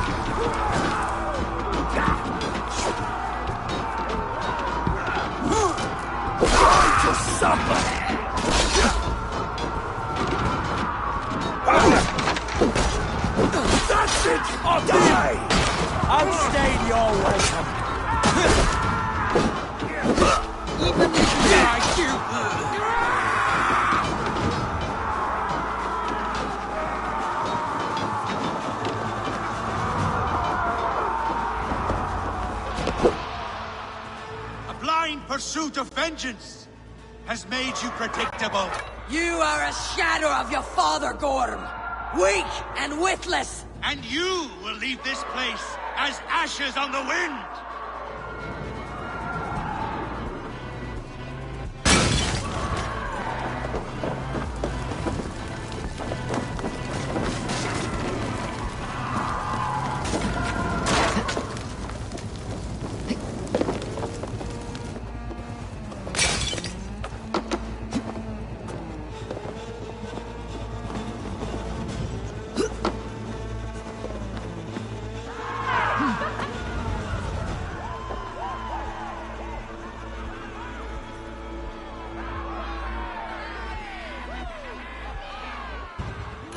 Going to suffer! That's it! Die! Outstayed your welcome. pursuit of vengeance has made you predictable. You are a shadow of your father, Gorm. Weak and witless. And you will leave this place as ashes on the wind.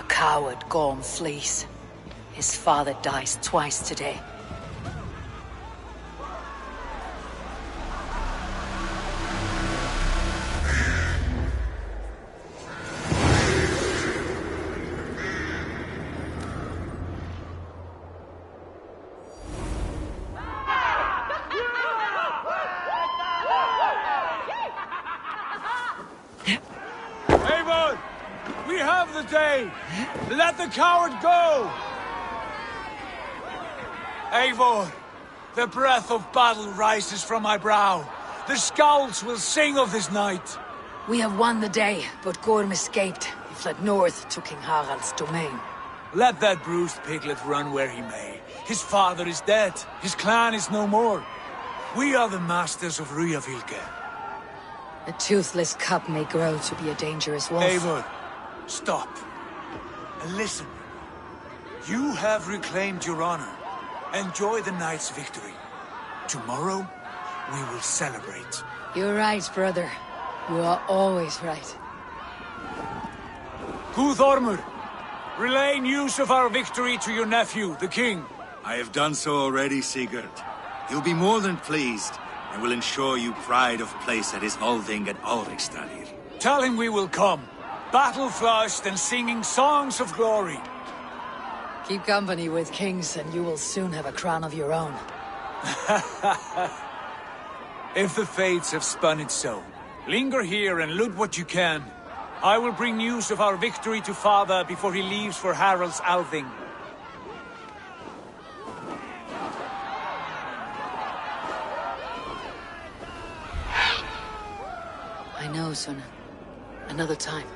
Coward Gorm flees. His father dies twice today. Eivor! We have the day! Let the coward go! Eivor, the breath of battle rises from my brow. The scouts will sing of this night. We have won the day, but Gorm escaped. He fled north to King Harald's domain. Let that bruised piglet run where he may. His father is dead. His clan is no more. We are the masters of Ryjavilke. A toothless cub may grow to be a dangerous wolf. Eivor, stop. And listen. You have reclaimed your honor. Enjoy the night's victory. Tomorrow, we will celebrate. You're right, brother. You are always right. Guthormur, relay news of our victory to your nephew, the king. I have done so already, Sigurd. He'll be more than pleased, and will ensure you pride of place at his Althing at Ulrichstadir. Tell him we will come, battle-flushed and singing songs of glory. Keep company with kings, and you will soon have a crown of your own. If the fates have spun it so, linger here and loot what you can. I will bring news of our victory to father before he leaves for Harald's Althing. I know, Suna. Another time.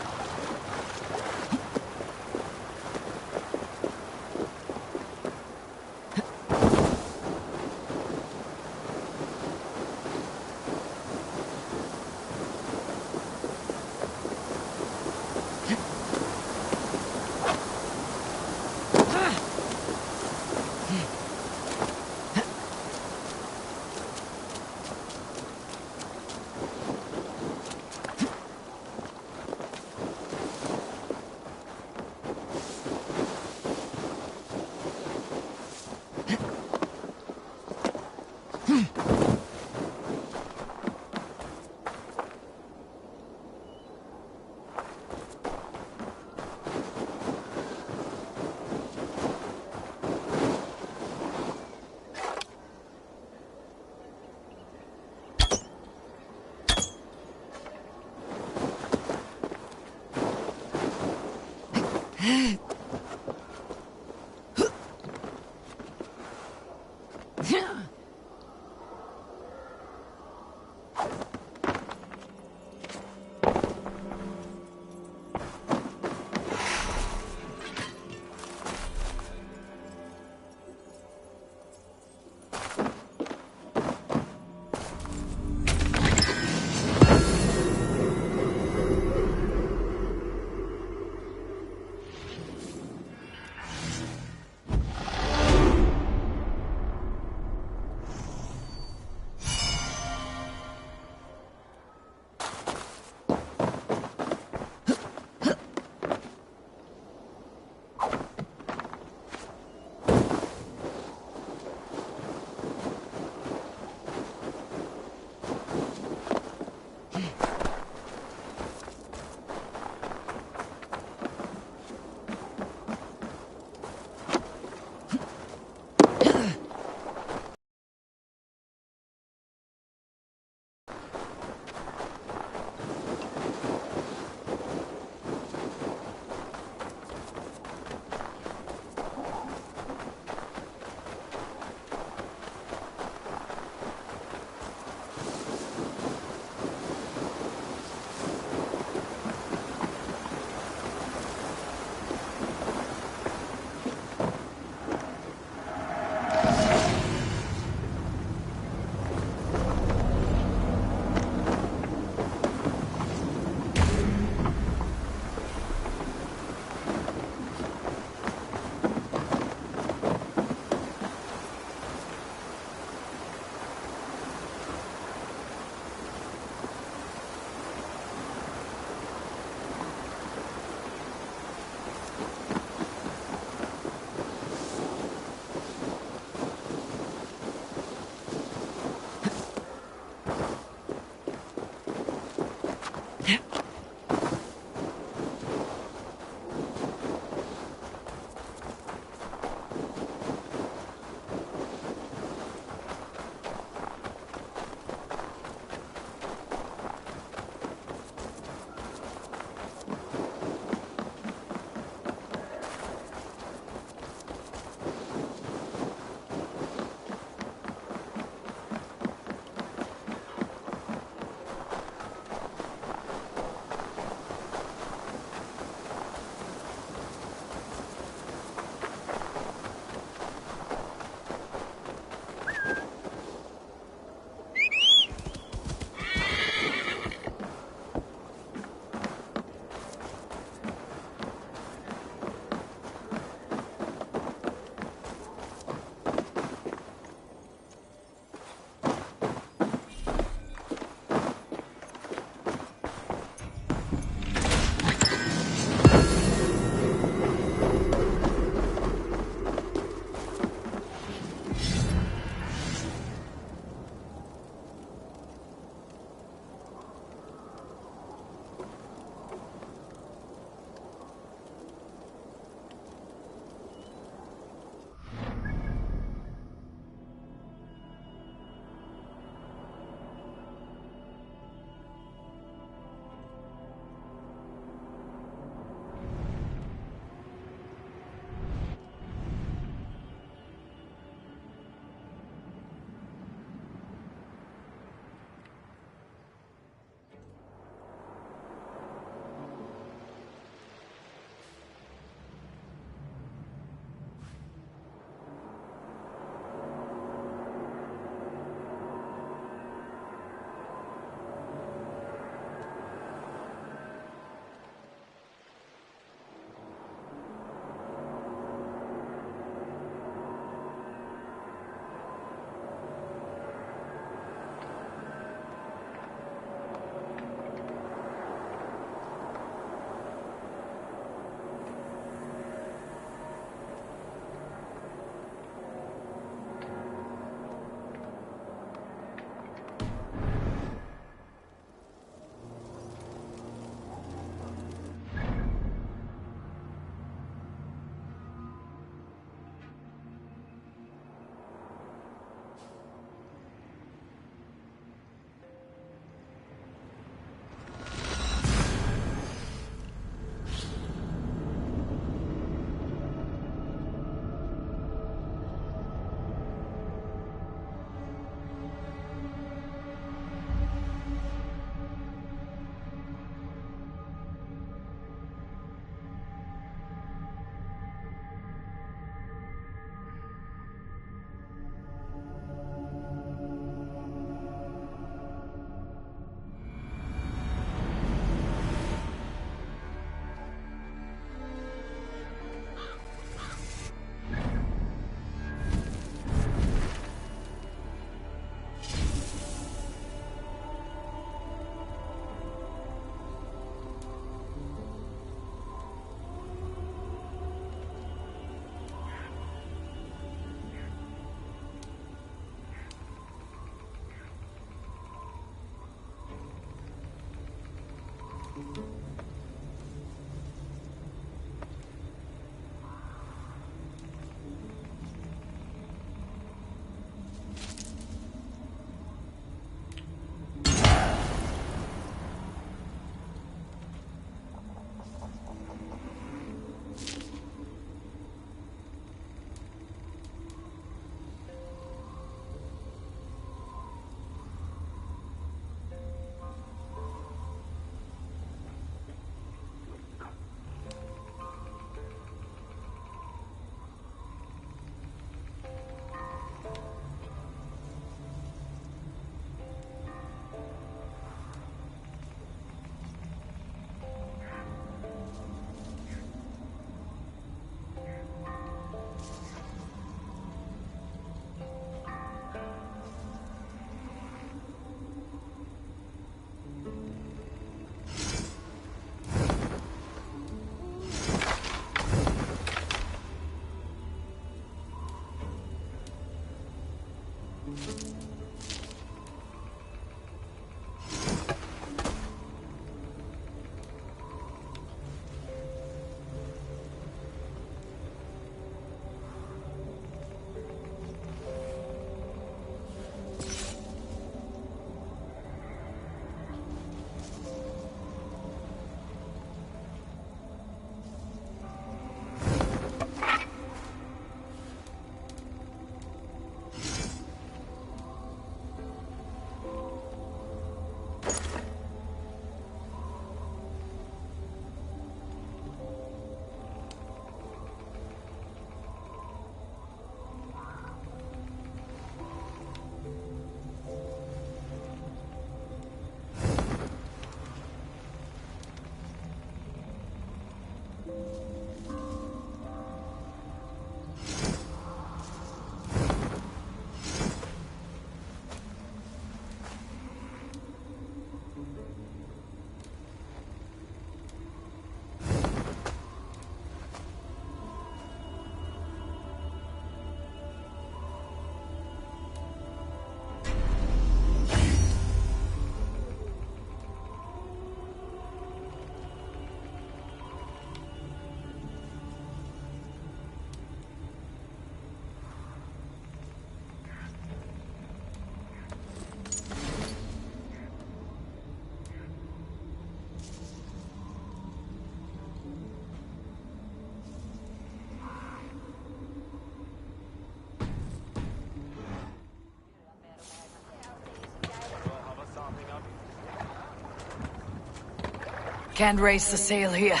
Can't raise the sail here.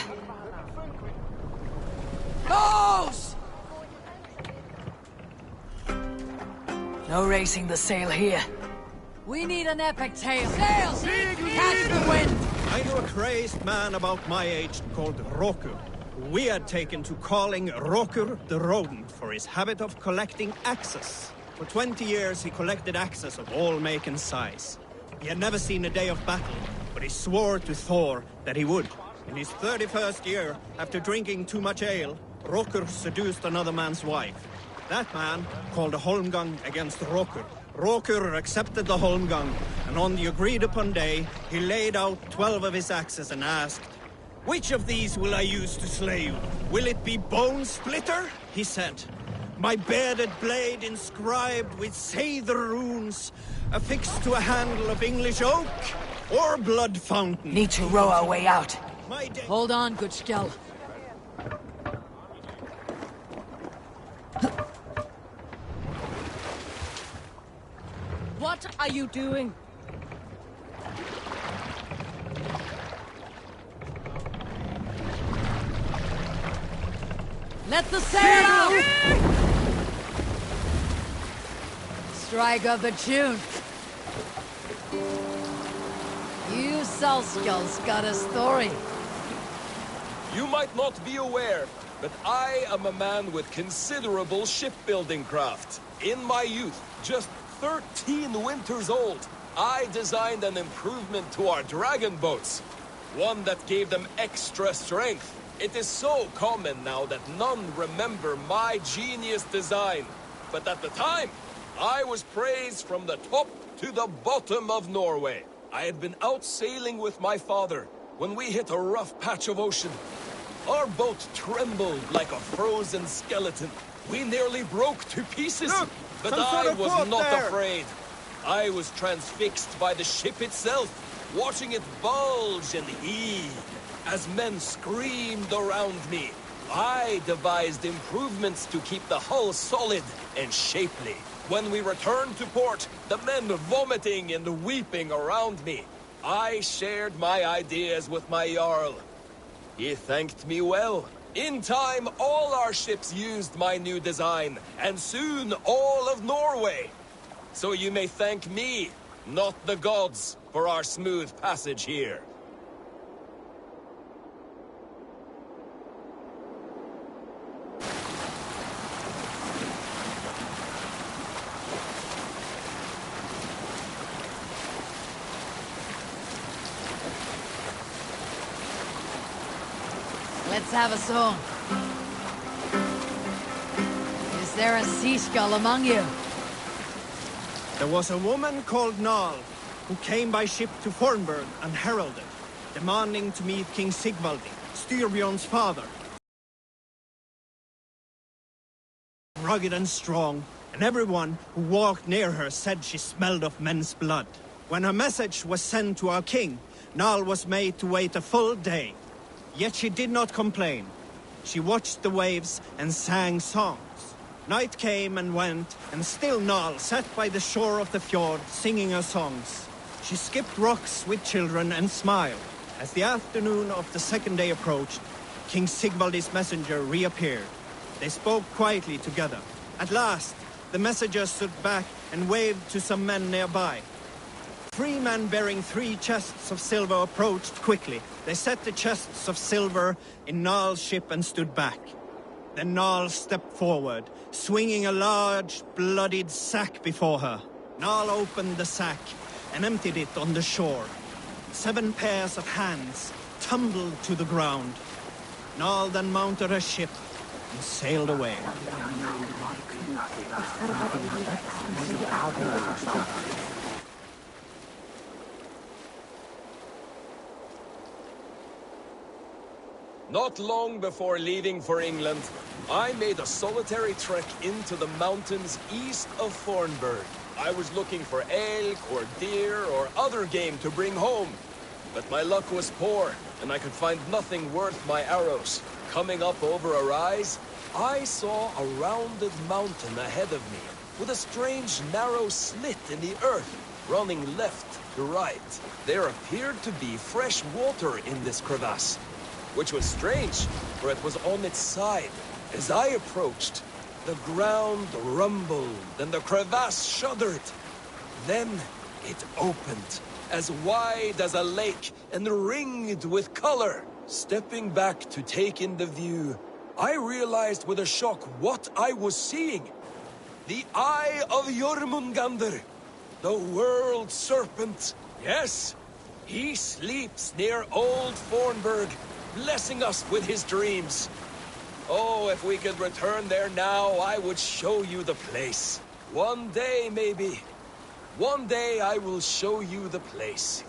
Nose! No raising the sail here. We need an epic tale. Sails! Catch the wind! I knew a crazed man about my age called Rokur. We had taken to calling Rokur the Rodent for his habit of collecting axes. For 20 years he collected axes of all make and size. He had never seen a day of battle, but he swore to Thor that he would. In his 31st year, after drinking too much ale, Rokur seduced another man's wife. That man called a holmgang against Rokur. Rokur accepted the holmgang, and on the agreed-upon day, he laid out 12 of his axes and asked, "Which of these will I use to slay you? Will it be Bone Splitter?" He said. "My bearded blade inscribed with Seidr runes, affixed to a handle of English oak, or Blood Fountain." Need to row our way out. Hold on, good Skell. What are you doing? Let the sail out! Strike up a tune. You Salskulls got a story. You might not be aware, but I am a man with considerable shipbuilding craft. In my youth, just 13 winters old, I designed an improvement to our dragon boats. One that gave them extra strength. It is so common now that none remember my genius design. But at the time, I was praised from the top to the bottom of Norway. I had been out sailing with my father when we hit a rough patch of ocean. Our boat trembled like a frozen skeleton. We nearly broke to pieces. Look, but I was not afraid. I was transfixed by the ship itself, watching it bulge and heave. As men screamed around me, I devised improvements to keep the hull solid and shapely. When we returned to port, the men vomiting and weeping around me, I shared my ideas with my Jarl. He thanked me well. In time, all our ships used my new design, and soon all of Norway. So you may thank me, not the gods, for our smooth passage here. Let's have a song. Is there a sea skull among you? There was a woman called Nal, who came by ship to Fornburg unheralded, demanding to meet King Sigvaldi, Styrbjorn's father. Rugged and strong, and everyone who walked near her said she smelled of men's blood. When her message was sent to our king, Nal was made to wait a full day. Yet she did not complain. She watched the waves and sang songs. Night came and went, and still Nal sat by the shore of the fjord singing her songs. She skipped rocks with children and smiled. As the afternoon of the second day approached, King Sigvaldi's messenger reappeared. They spoke quietly together. At last, the messenger stood back and waved to some men nearby. 3 men bearing 3 chests of silver approached quickly. They set the chests of silver in Nal's ship and stood back. Then Nal stepped forward, swinging a large, bloodied sack before her. Nal opened the sack and emptied it on the shore. 7 pairs of hands tumbled to the ground. Nal then mounted her ship and sailed away. Not long before leaving for England, I made a solitary trek into the mountains east of Fornburg. I was looking for elk or deer or other game to bring home. But my luck was poor, and I could find nothing worth my arrows. Coming up over a rise, I saw a rounded mountain ahead of me, with a strange narrow slit in the earth, running left to right. There appeared to be fresh water in this crevasse, which was strange, for it was on its side. As I approached, the ground rumbled and the crevasse shuddered. Then it opened, as wide as a lake and ringed with color. Stepping back to take in the view, I realized with a shock what I was seeing. The Eye of Jormungandr, the world serpent. Yes, he sleeps near Old Fornburg, blessing us with his dreams. Oh, if we could return there now, I would show you the place. One day, maybe. One day I will show you the place.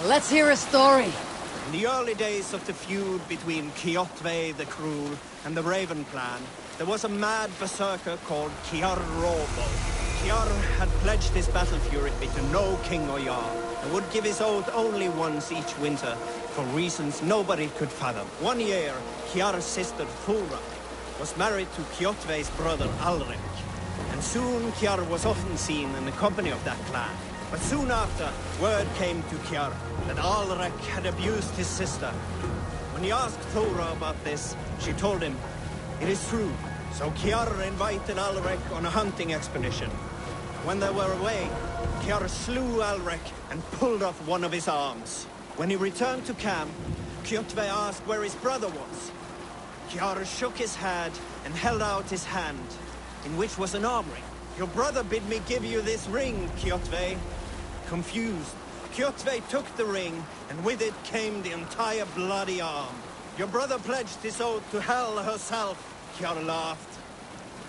Let's hear a story. In the early days of the feud between Kjotve the Cruel and the Raven clan, there was a mad berserker called Kiar Robo. Kiar had pledged his battle fury to no king or jarl, and would give his oath only once each winter, for reasons nobody could fathom. One year, Kiar's sister Thora was married to Kjotve's brother Alrik, and soon Kiar was often seen in the company of that clan. But soon after, word came to Kiar that Alrik had abused his sister. When he asked Thora about this, she told him, "It is true." So Kiar invited Alrik on a hunting expedition. When they were away, Kiar slew Alrik and pulled off one of his arms. When he returned to camp, Kjotve asked where his brother was. Kiar shook his head and held out his hand, in which was an arm ring. "Your brother bid me give you this ring, Kjotve." Confused, Kjotve took the ring, and with it came the entire bloody arm. "Your brother pledged his oath to Hel herself," Kiar laughed.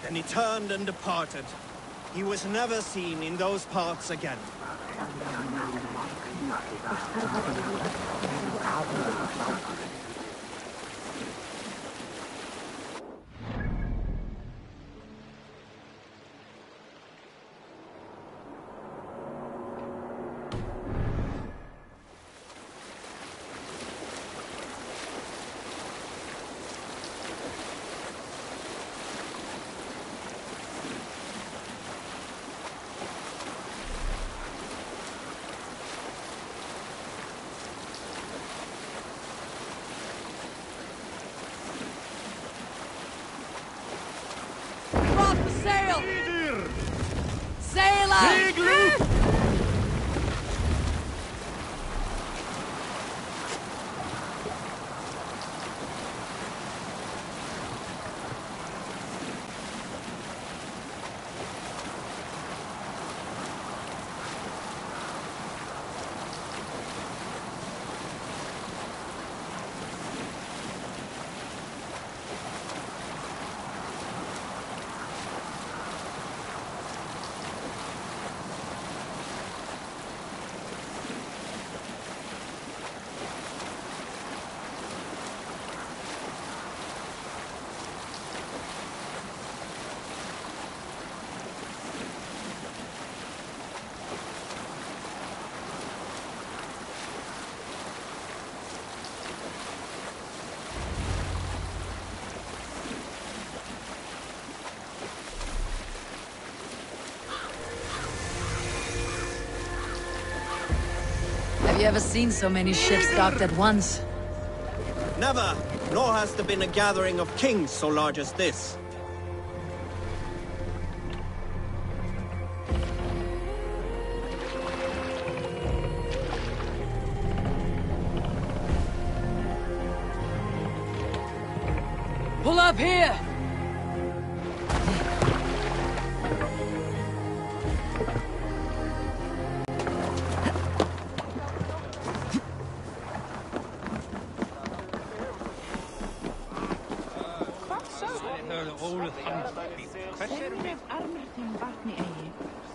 Then he turned and departed. He was never seen in those parts again. you ever seen so many ships docked at once? Never, nor has there been a gathering of kings so large as this. Pull up here!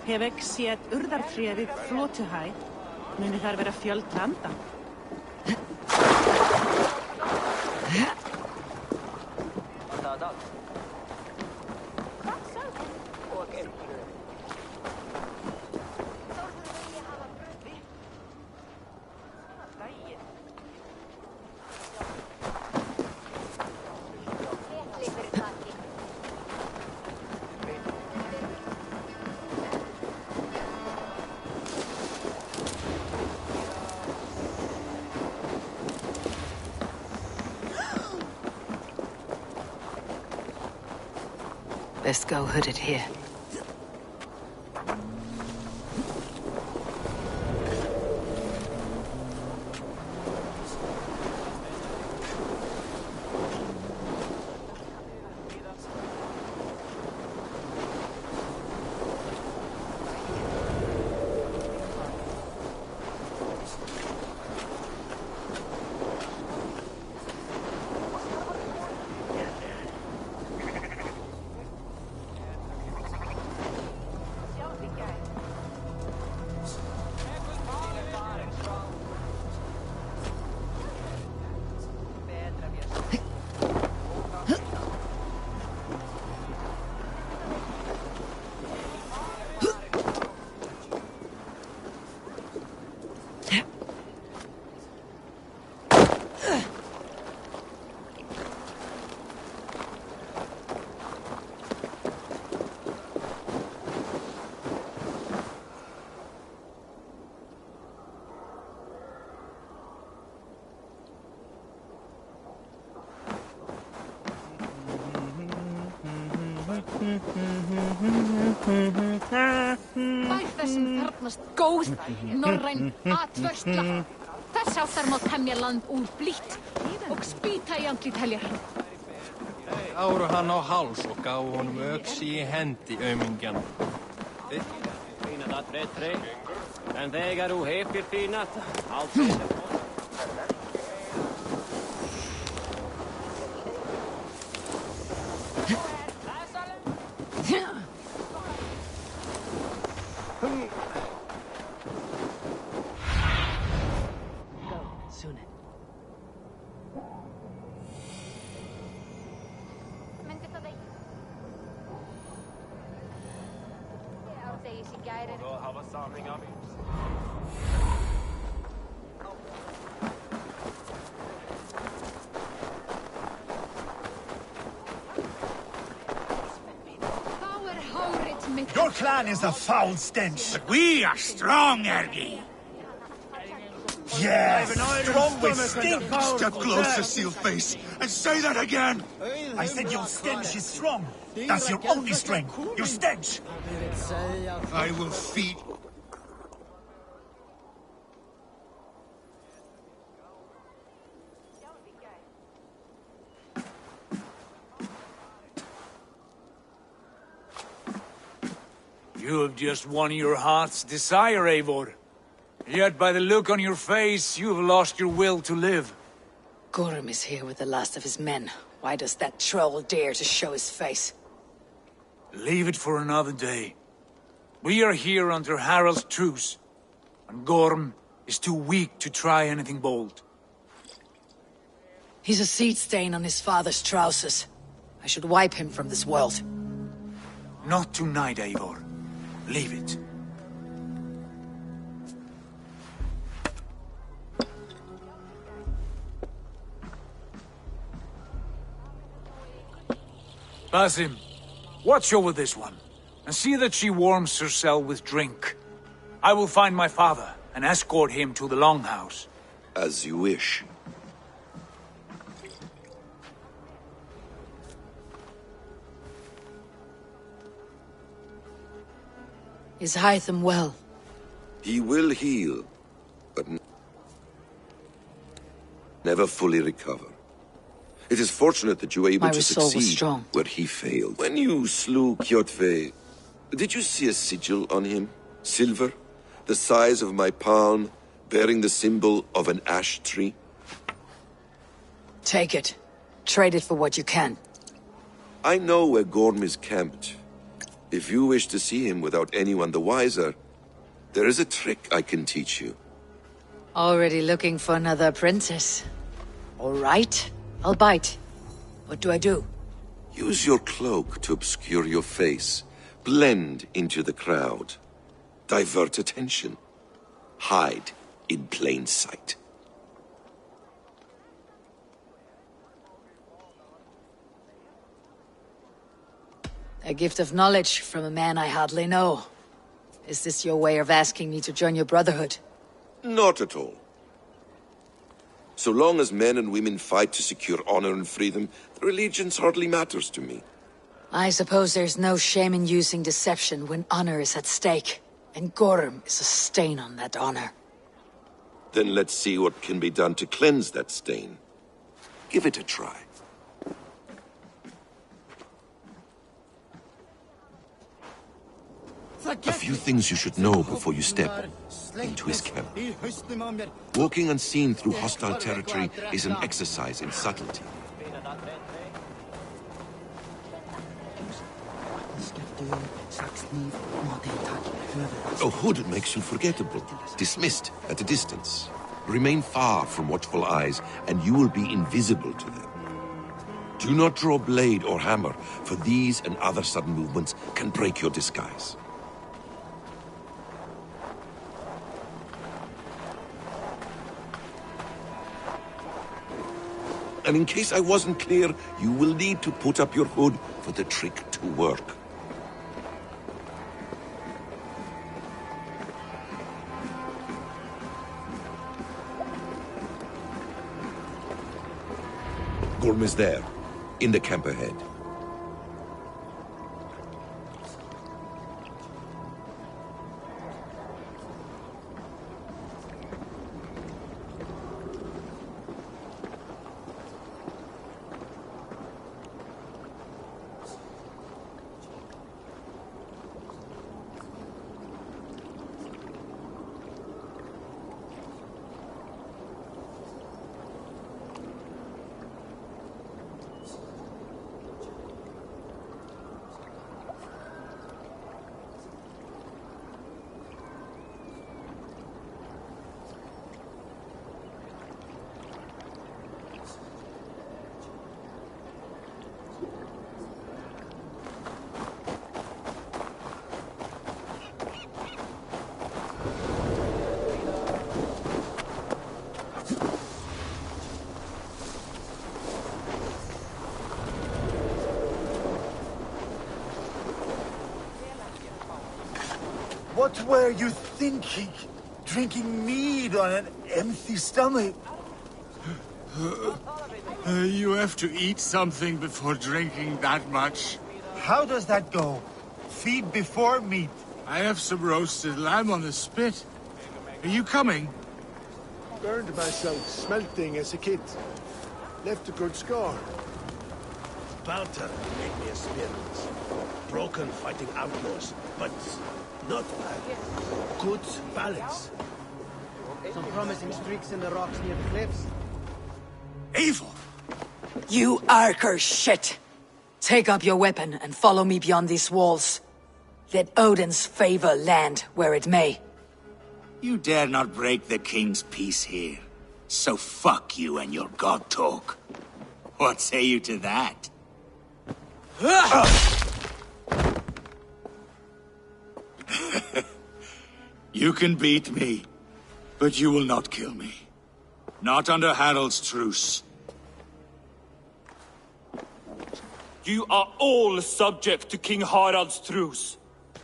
Hef ekki séð urðartréð við flótuhæð, muni þar vera fjöldranda. Best go hooded here. Bær þessum þarnast góð, norræn atvörsla. Þess áttar má temja land úr blít og spýta í andlit heljar. Áru hann á háls og gáfu honum öxi í hendi aumingjan. Fina það tre, en þegar þú hefir fina það, Your clan is a foul stench. But we are strong, Ergi. Yes, strong with stink. Step closer, Sealface, and say that again. I said your stench is strong. That's your only strength. Your stench. I will feed. You have just won your heart's desire, Eivor. Yet by the look on your face, you have lost your will to live. Gorm is here with the last of his men. Why does that troll dare to show his face? Leave it for another day. We are here under Harald's truce, and Gorm is too weak to try anything bold. He's a seed stain on his father's trousers. I should wipe him from this world. Not tonight, Eivor. Leave it. Basim, watch over this one, and see that she warms herself with drink. I will find my father and escort him to the Longhouse. As you wish. Is Hytham well? He will heal, but never fully recover. It is fortunate that you were able My to resolve was succeed strong. where he failed. When you slew Kjotve, did you see a sigil on him? Silver, the size of my palm, bearing the symbol of an ash tree? Take it. Trade it for what you can. I know where Gorm is camped. If you wish to see him without anyone the wiser, there is a trick I can teach you. Already looking for another apprentice. All right, I'll bite. What do I do? Use your cloak to obscure your face. Blend into the crowd. Divert attention. Hide in plain sight. A gift of knowledge from a man I hardly know. Is this your way of asking me to join your brotherhood? Not at all. So long as men and women fight to secure honor and freedom, their allegiance hardly matters to me. I suppose there's no shame in using deception when honor is at stake. And Gorm is a stain on that honor. Then let's see what can be done to cleanse that stain. Give it a try. A few things you should know before you step into his camp. Walking unseen through hostile territory is an exercise in subtlety. A hood makes you forgettable, dismissed at a distance. Remain far from watchful eyes, and you will be invisible to them. Do not draw blade or hammer, for these and other sudden movements can break your disguise. And in case I wasn't clear, you will need to put up your hood for the trick to work. Gorm is there, in the camp ahead. What were you thinking? Drinking mead on an empty stomach? You have to eat something before drinking that much. How does that go? Feed before meat. I have some roasted lamb on the spit. Are you coming? Burned myself smelting as a kid. Left a good scar. Balta made me a spirit. Broken fighting outlaws, but not bad. Good balance. Some promising streaks in the rocks near the cliffs. Evil! You Arker shit! Take up your weapon and follow me beyond these walls. Let Odin's favor land where it may. You dare not break the king's peace here. So fuck you and your god talk. What say you to that? You can beat me, but you will not kill me. Not under Harald's truce. You are all subject to King Harald's truce.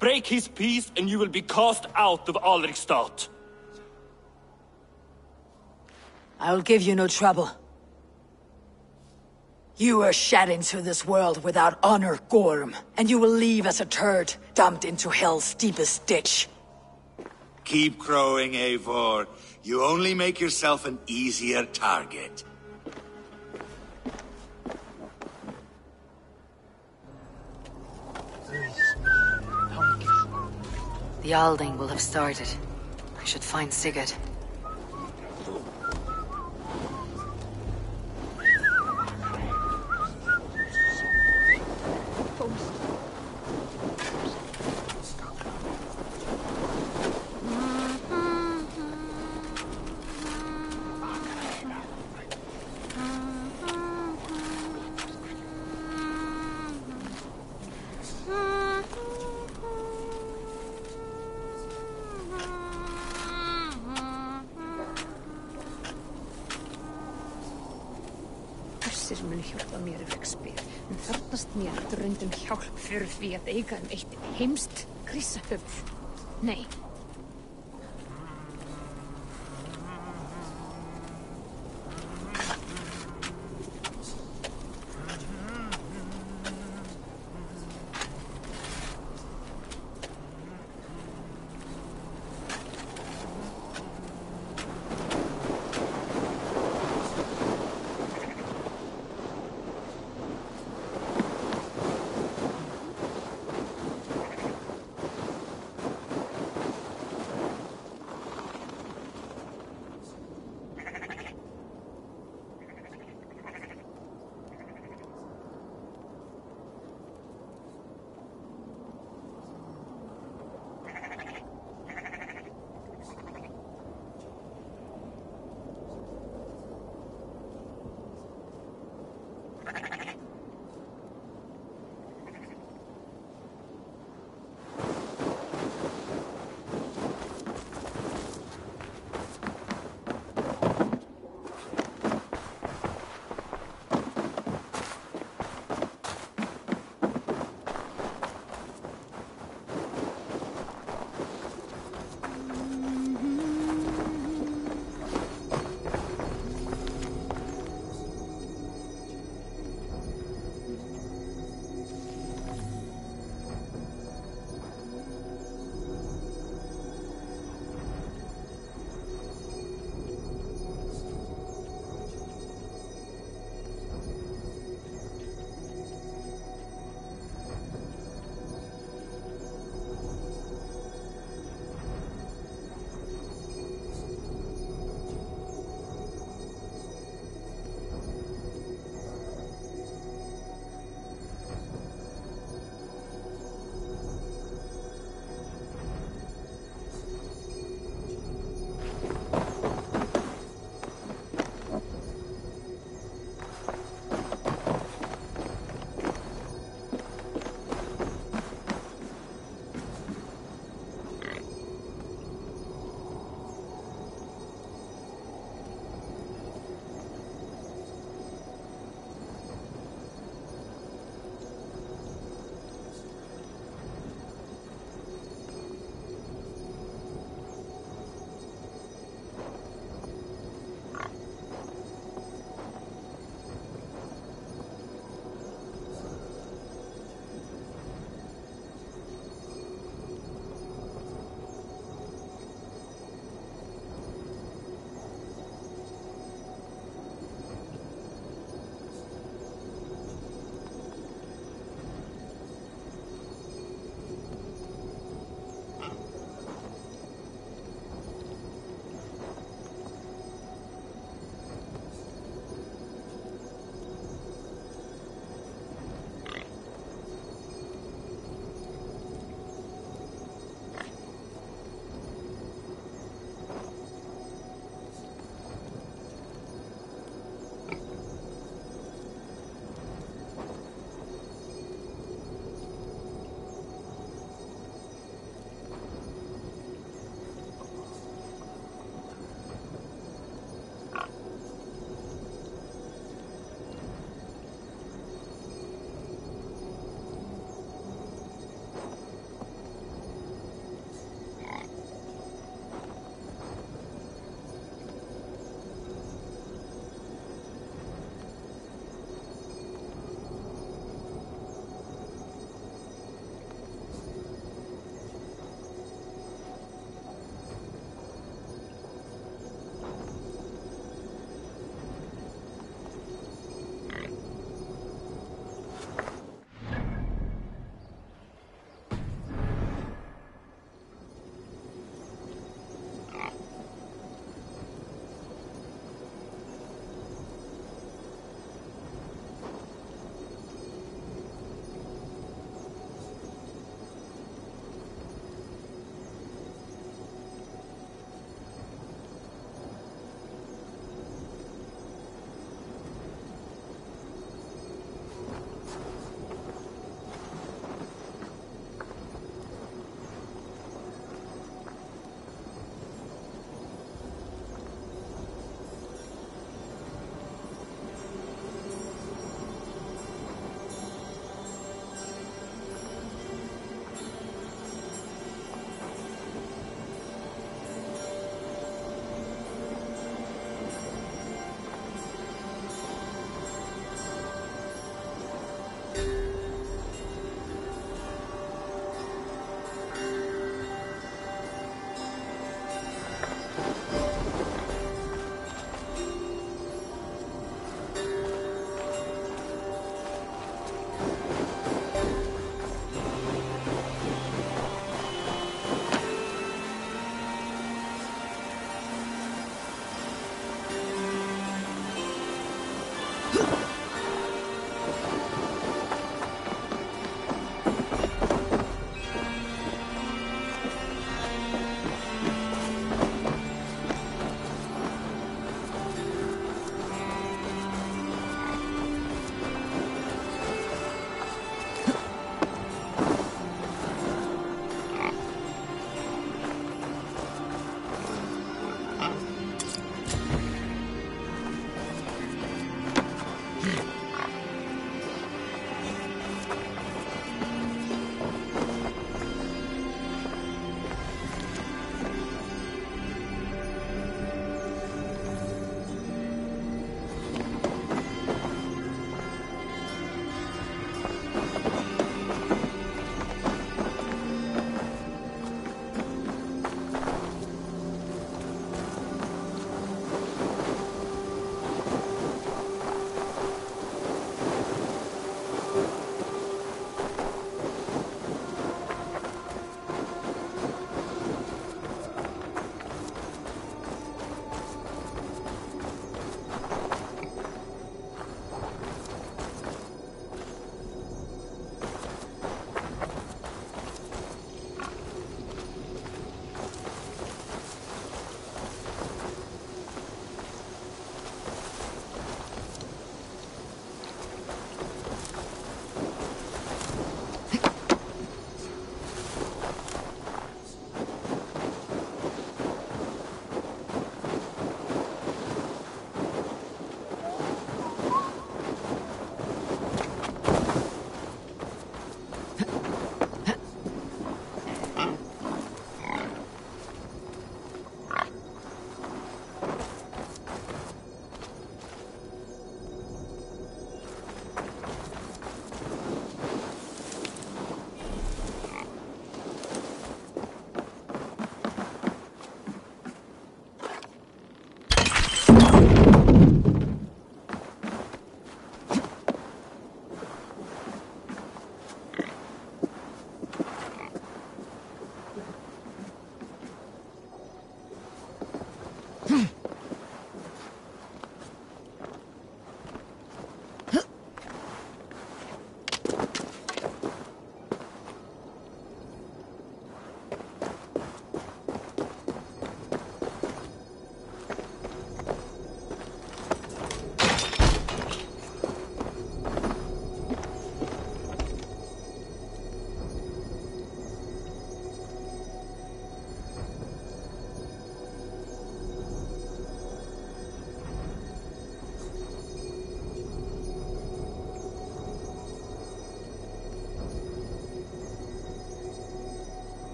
Break his peace and you will be cast out of Alrikstad. I'll give you no trouble. You were shed into this world without honor, Gorm, and you will leave as a turd, dumped into hell's deepest ditch. Keep crowing, Eivor. You only make yourself an easier target. The Alding will have started. I should find Sigurd. Mun hjálpa mér ef ég spyr, en þarfnast mér dröndum hjálp fyrir því að eiga eitt heimst grísahöfuð. Nei.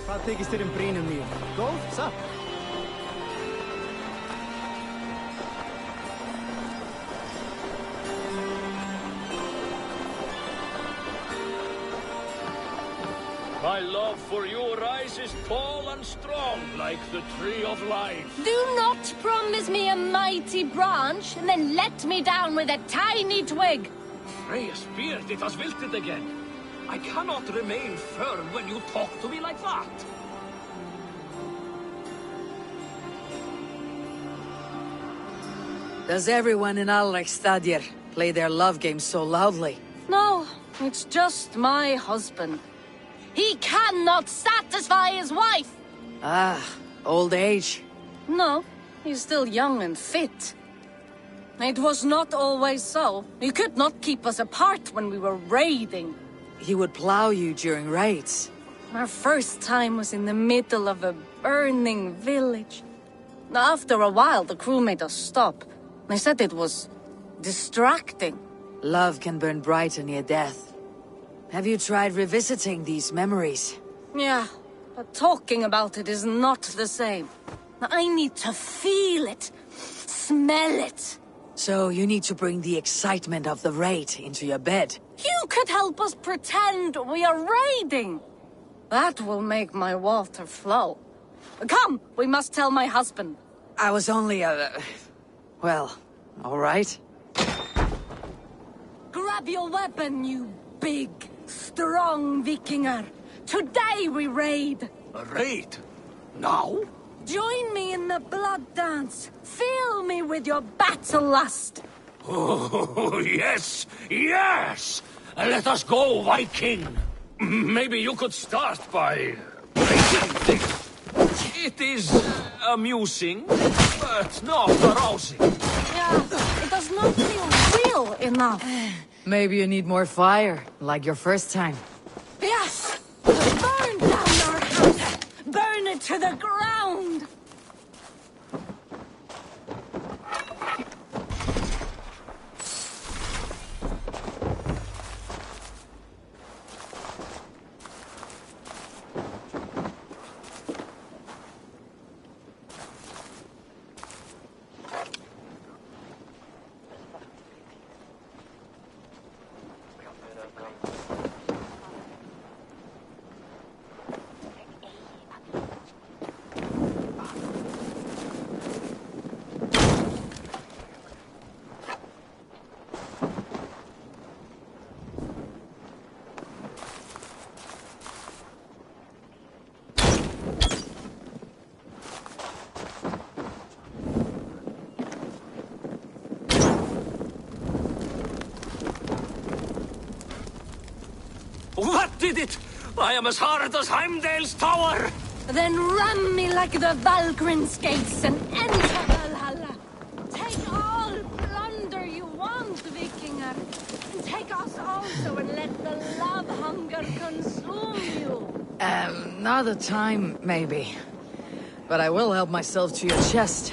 Hvað þykist þér brýnum mín? Góð, satt? My love for you rises tall and strong like the tree of life. Do not promise me a mighty branch and then let me down with a tiny twig. Freya's beard, it has wilted again. I cannot remain firm when you talk to me like that. Does everyone in Alrekstadir play their love game so loudly? No, it's just my husband. He cannot satisfy his wife! Ah, old age. No, he's still young and fit. It was not always so. He could not keep us apart when we were raiding. He would plow you during raids. Our first time was in the middle of a burning village. After a while, the crew made us stop. They said it was distracting. Love can burn brighter near death. Have you tried revisiting these memories? Yeah, but talking about it is not the same. I need to feel it, smell it. So you need to bring the excitement of the raid into your bed. You could help us pretend we are raiding. That will make my water flow. Come, we must tell my husband. I was only well, all right. Grab your weapon, you big Strong Vikinger. Today we raid. A raid? Now? Join me in the blood dance. Fill me with your battle lust. Oh, yes, yes! Let us go, Viking! Maybe you could start by breaking things. It is amusing, but not arousing. Yeah, it does not feel real enough. Maybe you need more fire, like your first time. Yes! Burn down your house! Burn it to the ground! What did it? I am as hard as Heimdall's tower! Then ram me like the Valgrin's gates and enter Valhalla. Take all plunder you want, Vikinger. And take us also and let the love hunger consume you. Another time, maybe. But I will help myself to your chest.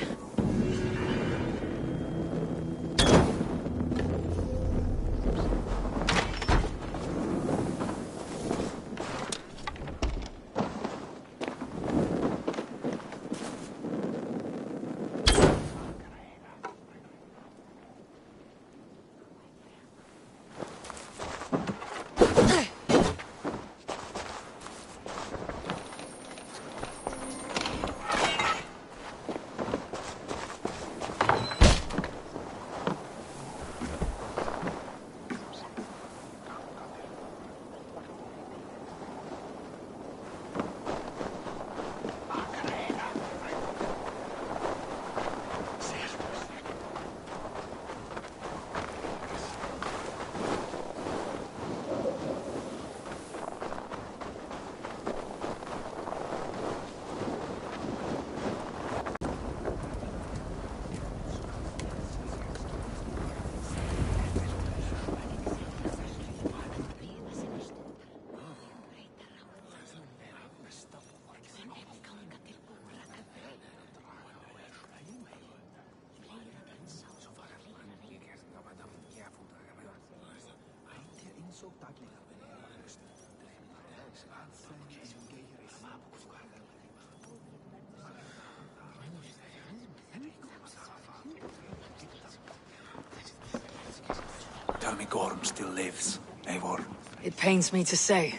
Tell me Gorm still lives, Eivor. It pains me to say.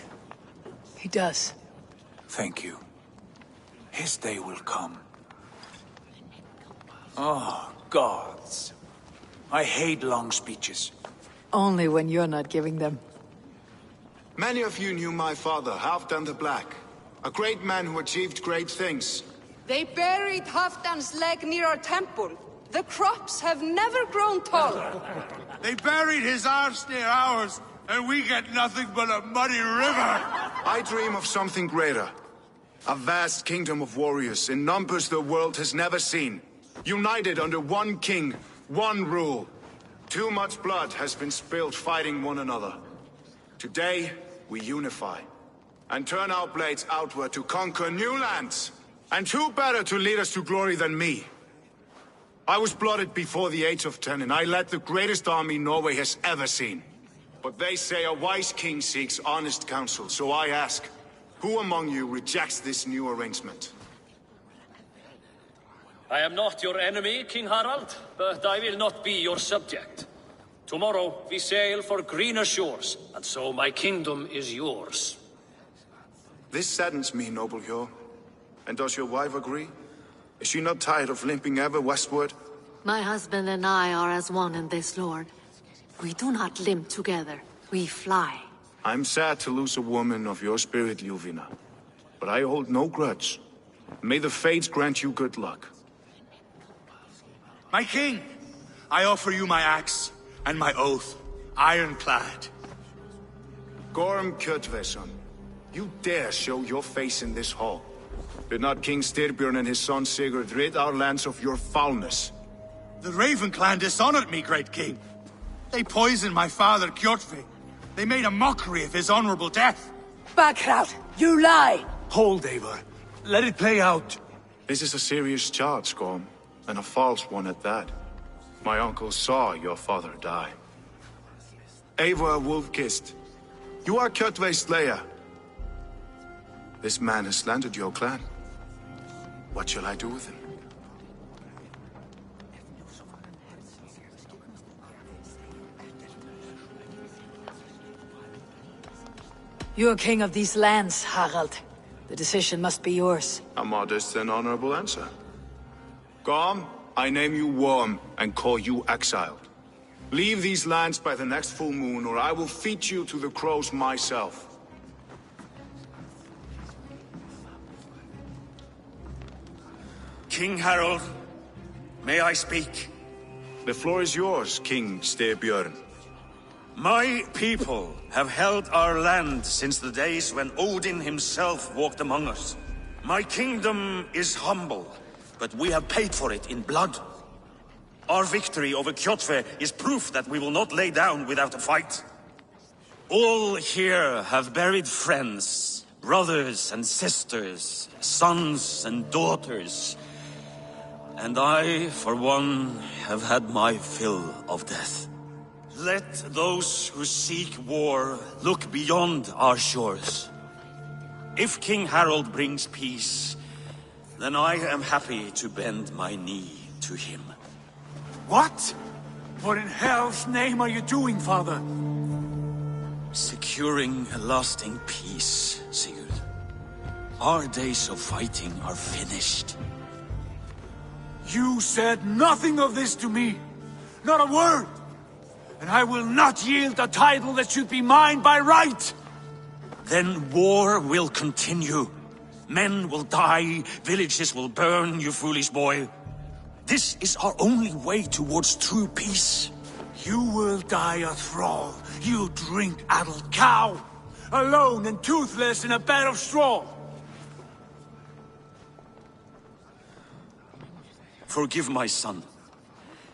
He does. Thank you. His day will come. Oh, gods. I hate long speeches. Only when you're not giving them. Many of you knew my father, Halfdan the Black. A great man who achieved great things. They buried Halfdan's leg near our temple. The crops have never grown tall. They buried his arse near ours, and we get nothing but a muddy river. I dream of something greater. A vast kingdom of warriors in numbers the world has never seen. United under one king, one rule. Too much blood has been spilled fighting one another. Today, we unify. And turn our blades outward to conquer new lands. And who better to lead us to glory than me? I was blooded before the age of 10, and I led the greatest army Norway has ever seen. But they say a wise king seeks honest counsel, so I ask, who among you rejects this new arrangement? I am not your enemy, King Harald, but I will not be your subject. Tomorrow we sail for greener shores, and so my kingdom is yours. This saddens me, noble Hjor. And does your wife agree? Is she not tired of limping ever westward? My husband and I are as one in this, Lord. We do not limp together. We fly. I'm sad to lose a woman of your spirit, Ljuvina. But I hold no grudge. May the fates grant you good luck. My king, I offer you my axe and my oath, ironclad. Gorm Kjötveson, you dare show your face in this hall. Did not King Styrbjörn and his son Sigurd rid our lands of your foulness? The Raven clan dishonored me, great king. They poisoned my father, Kjotve. They made a mockery of his honorable death. Backrout, you lie! Hold, Eivor. Let it play out. This is a serious charge, Gorm, and a false one at that. My uncle saw your father die. Eivor Wolf-Kissed, you are Kjotve's slayer. This man has slandered your clan. What shall I do with him? You are king of these lands, Harald. The decision must be yours. A modest and honorable answer. Gorm, I name you Worm and call you exiled. Leave these lands by the next full moon, or I will feed you to the crows myself. King Harold, may I speak? The floor is yours, King Styrbjörn. My people have held our land since the days when Odin himself walked among us. My kingdom is humble, but we have paid for it in blood. Our victory over Kjotve is proof that we will not lay down without a fight. All here have buried friends, brothers and sisters, sons and daughters. And I, for one, have had my fill of death. Let those who seek war look beyond our shores. If King Harold brings peace, then I am happy to bend my knee to him. What? What in hell's name are you doing, father? Securing a lasting peace, Sigurd. Our days of fighting are finished. You said nothing of this to me. Not a word. And I will not yield a title that should be mine by right! Then war will continue. Men will die, villages will burn, you foolish boy. This is our only way towards true peace. You will die a thrall, you drink-addled cow! Alone and toothless in a bed of straw! Forgive my son.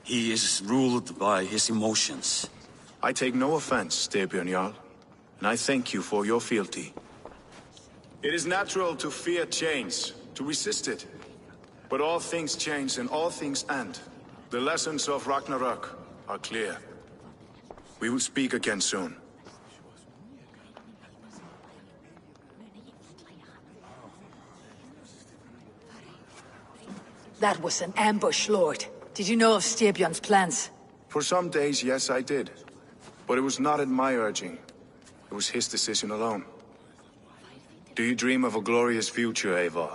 He is ruled by his emotions. I take no offense, Styrbjörn Jarl, and I thank you for your fealty. It is natural to fear change, to resist it. But all things change and all things end. The lessons of Ragnarok are clear. We will speak again soon. That was an ambush, Lord. Did you know of Styrbjörn's plans? For some days, yes, I did. But it was not at my urging. It was his decision alone. Do you dream of a glorious future, Eivor?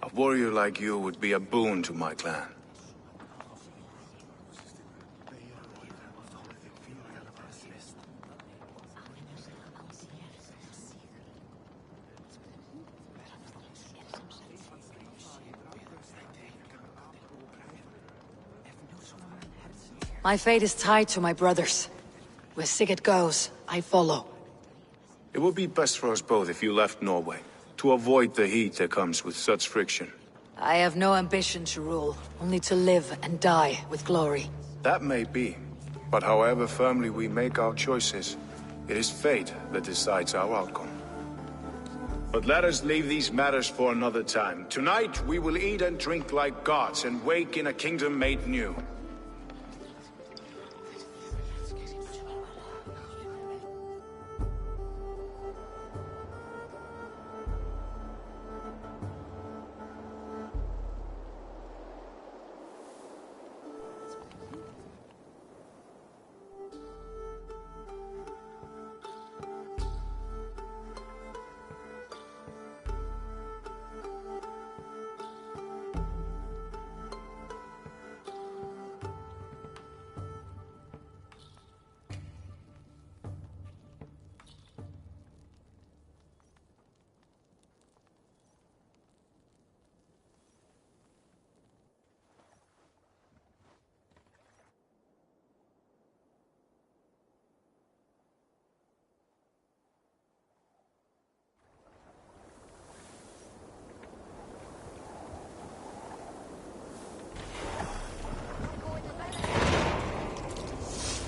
A warrior like you would be a boon to my clan. My fate is tied to my brothers. Where Sigurd goes, I follow. It would be best for us both if you left Norway, to avoid the heat that comes with such friction. I have no ambition to rule, only to live and die with glory. That may be, but however firmly we make our choices, it is fate that decides our outcome. But let us leave these matters for another time. Tonight, we will eat and drink like gods and wake in a kingdom made new.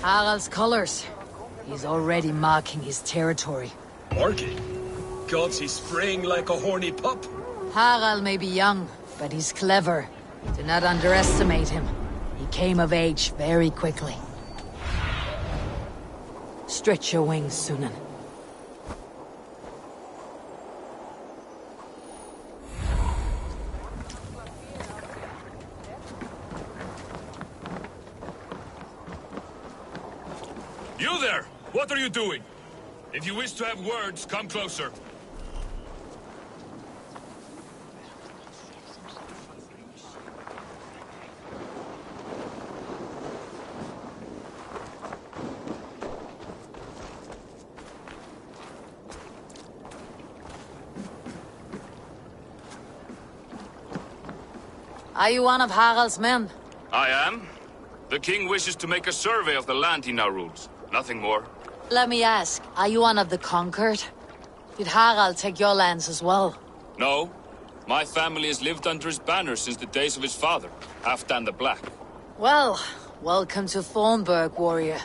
Harald's colors. He's already marking his territory. Marking? Gods, he's spraying like a horny pup. Harald may be young, but he's clever. Do not underestimate him. He came of age very quickly. Stretch your wings, Sunan. You there! What are you doing? If you wish to have words, come closer. Are you one of Harald's men? I am. The king wishes to make a survey of the land he now rules. Nothing more. Let me ask, are you one of the conquered? Did Harald take your lands as well? No. My family has lived under his banner since the days of his father, Halfdan the Black. Well, welcome to Thornburg, warrior.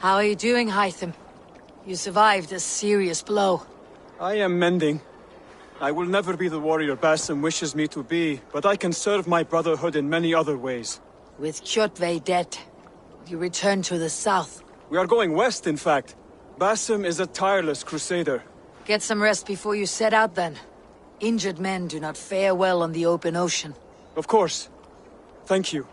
How are you doing, Hytham? You survived a serious blow. I am mending. I will never be the warrior Basim wishes me to be, but I can serve my brotherhood in many other ways. With Kjotve dead, you return to the south. We are going west, in fact. Basim is a tireless crusader. Get some rest before you set out, then. Injured men do not fare well on the open ocean. Of course. Thank you.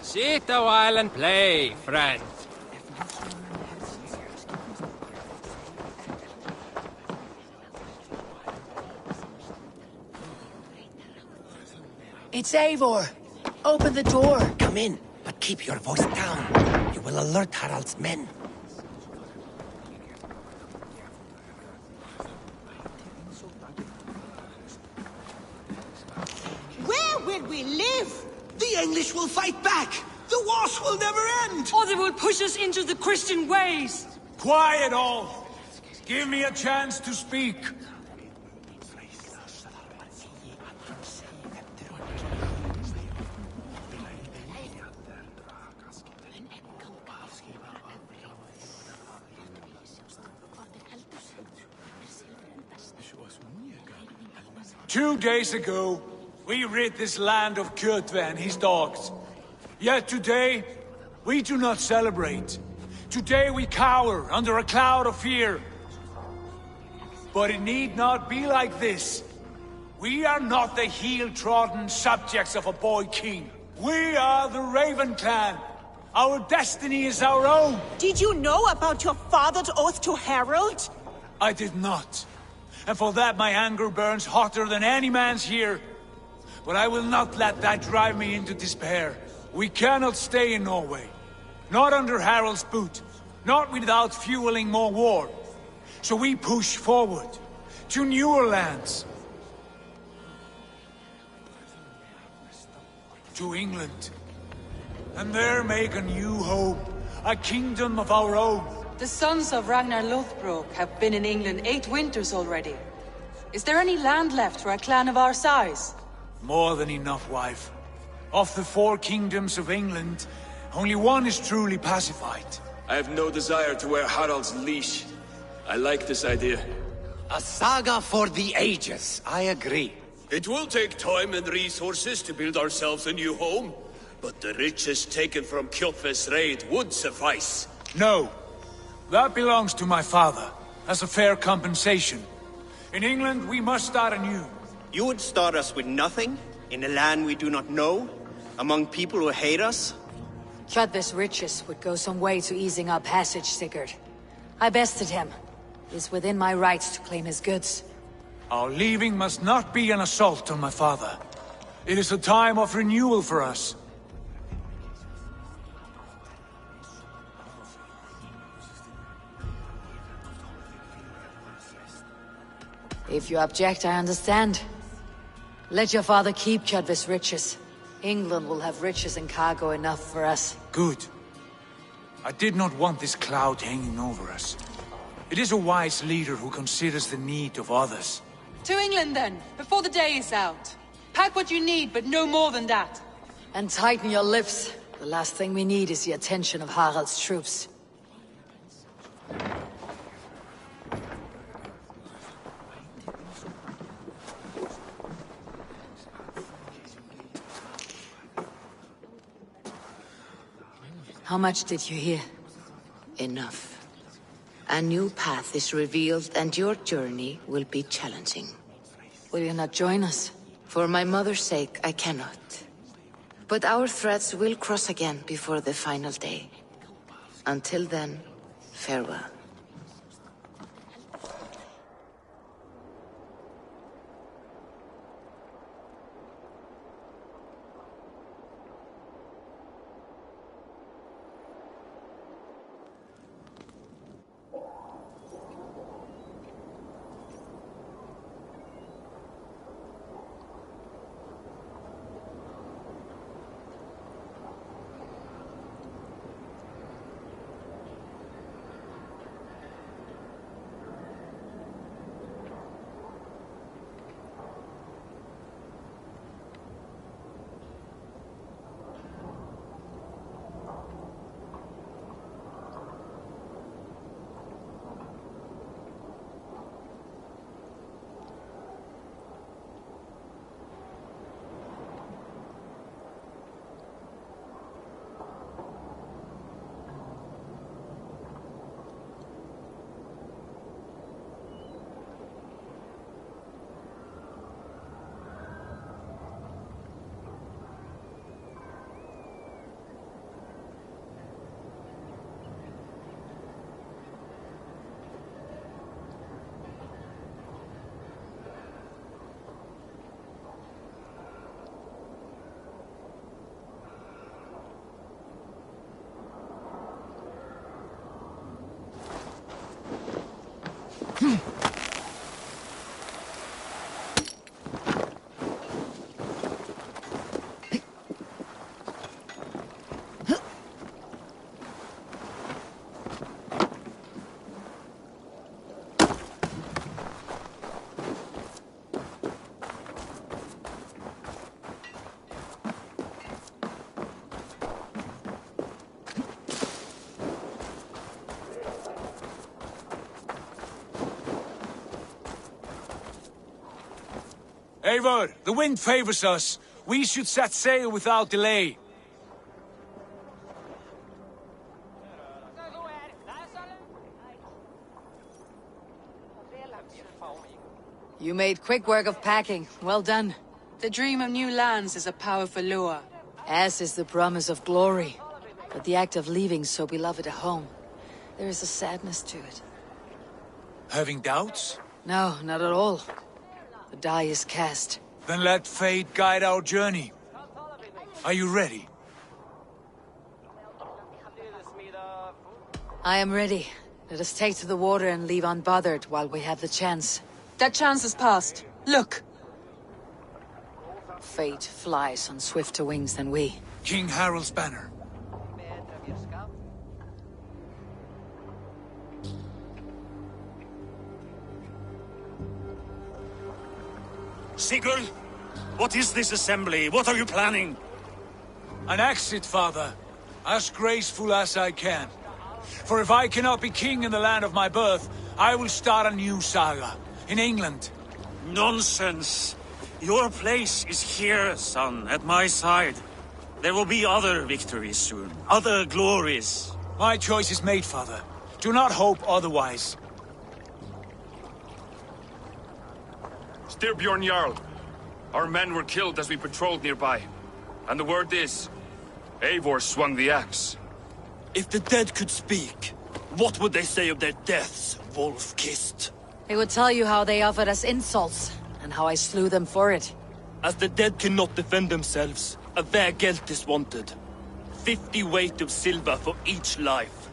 Sit a while and play, friend. It's Eivor. Open the door. Come in, but keep your voice down. You will alert Harald's men. Where will we live? The English will fight back! The wars will never end! Or they will push us into the Christian ways! Quiet all! Give me a chance to speak. Two days ago, we rid this land of Kjotve and his dogs. Yet today, we do not celebrate. Today we cower under a cloud of fear. But it need not be like this. We are not the heel-trodden subjects of a boy king. We are the Raven clan. Our destiny is our own. Did you know about your father's oath to Harald? I did not. And for that my anger burns hotter than any man's here. But I will not let that drive me into despair. We cannot stay in Norway. Not under Harald's boot. Not without fueling more war. So we push forward. To newer lands. To England. And there make a new home. A kingdom of our own. The sons of Ragnar Lothbrok have been in England 8 winters already. Is there any land left for a clan of our size? More than enough, wife. Of the 4 kingdoms of England, only one is truly pacified. I have no desire to wear Harald's leash. I like this idea. A saga for the ages, I agree. It will take time and resources to build ourselves a new home, but the riches taken from Kjotve's raid would suffice. No. That belongs to my father, as a fair compensation. In England, we must start anew. You would start us with nothing? In a land we do not know? Among people who hate us? Kjotve's riches would go some way to easing our passage, Sigurd. I bested him. It is within my rights to claim his goods. Our leaving must not be an assault on my father. It is a time of renewal for us. If you object, I understand. Let your father keep Kjotve's riches. England will have riches and cargo enough for us. Good. I did not want this cloud hanging over us. It is a wise leader who considers the need of others. To England then, before the day is out. Pack what you need, but no more than that. And tighten your lips. The last thing we need is the attention of Harald's troops. How much did you hear? Enough. A new path is revealed and your journey will be challenging. Will you not join us? For my mother's sake, I cannot. But our threads will cross again before the final day. Until then, farewell. Eivor, the wind favors us. We should set sail without delay. You made quick work of packing. Well done. The dream of new lands is a powerful lure. As is the promise of glory. But the act of leaving so beloved a home, there is a sadness to it. Having doubts? No, not at all. The die is cast. Then let fate guide our journey. Are you ready? I am ready. Let us take to the water and leave unbothered while we have the chance. That chance is past. Look! Fate flies on swifter wings than we. King Harald's banner. Sigurd, what is this assembly? What are you planning? An exit, father. As graceful as I can. For if I cannot be king in the land of my birth, I will start a new saga. In England. Nonsense. Your place is here, son, at my side. There will be other victories soon. Other glories. My choice is made, father. Do not hope otherwise. Styrbjorn Jarl. Our men were killed as we patrolled nearby. And the word is, Eivor swung the axe. If the dead could speak, what would they say of their deaths, wolf-kissed? They would tell you how they offered us insults, and how I slew them for it. As the dead cannot defend themselves, a vergelt is wanted. 50 weight of silver for each life.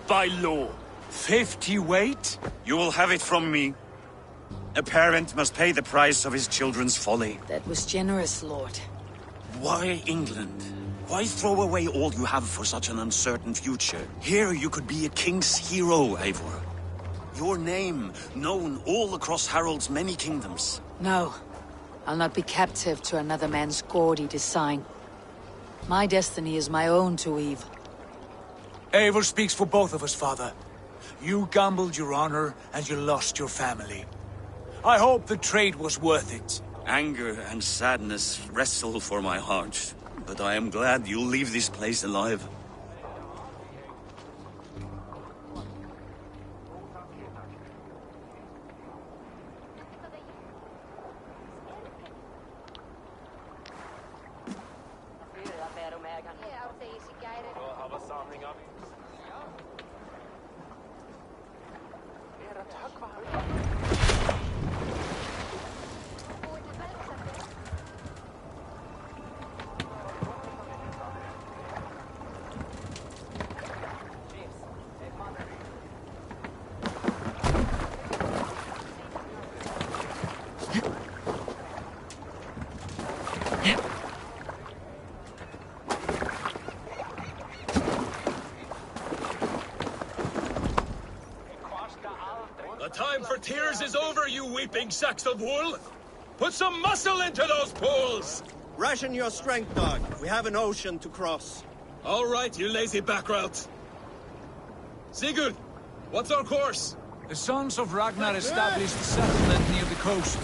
By law. 50 weight? You will have it from me. A parent must pay the price of his children's folly. That was generous, Lord. Why England? Why throw away all you have for such an uncertain future? Here you could be a king's hero, Eivor. Your name known all across Harald's many kingdoms. No. I'll not be captive to another man's gaudy design. My destiny is my own to weave. Eivor speaks for both of us, father. You gambled your honor, and you lost your family. I hope the trade was worth it. Anger and sadness wrestle for my heart, but I am glad you'll leave this place alive. Time for tears is over, you weeping sacks of wool! Put some muscle into those pools! Ration your strength, dog. We have an ocean to cross. All right, you lazy backrout. Sigurd, what's our course? The sons of Ragnar established a settlement near the coast.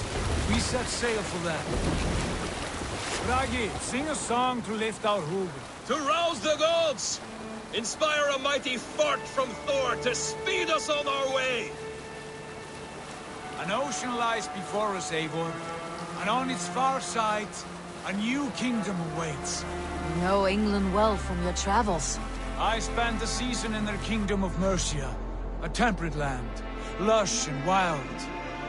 We set sail for that. Bragi, sing a song to lift our hoof. To rouse the gods! Inspire a mighty fart from Thor to speed us on our way! An ocean lies before us, Eivor, and on its far side, a new kingdom awaits. You know England well from your travels. I spent a season in their kingdom of Mercia, a temperate land, lush and wild.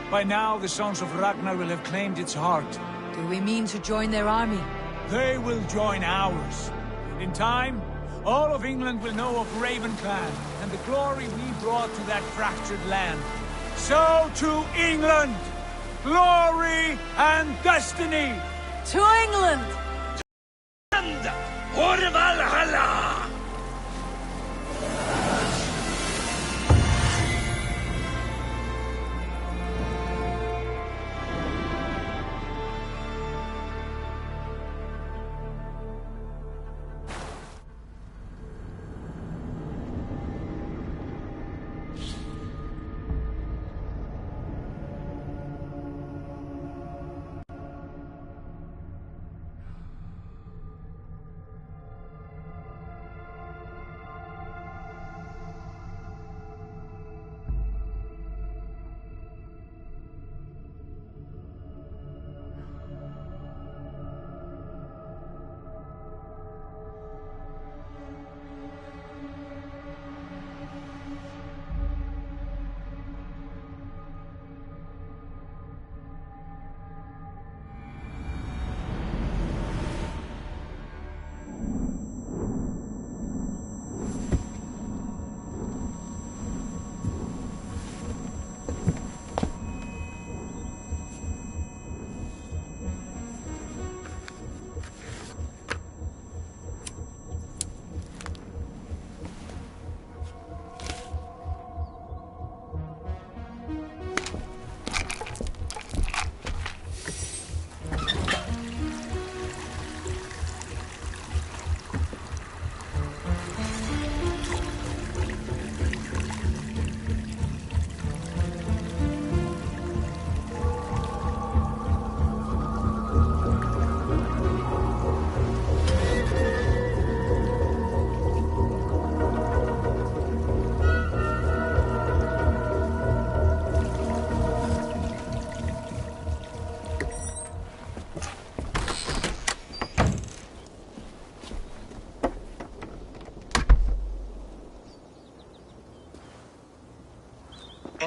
By now, the sons of Ragnar will have claimed its heart. Do we mean to join their army? They will join ours. In time, all of England will know of Raven Clan and the glory we brought to that fractured land. So to England! Glory and destiny! To England! And for Valhalla!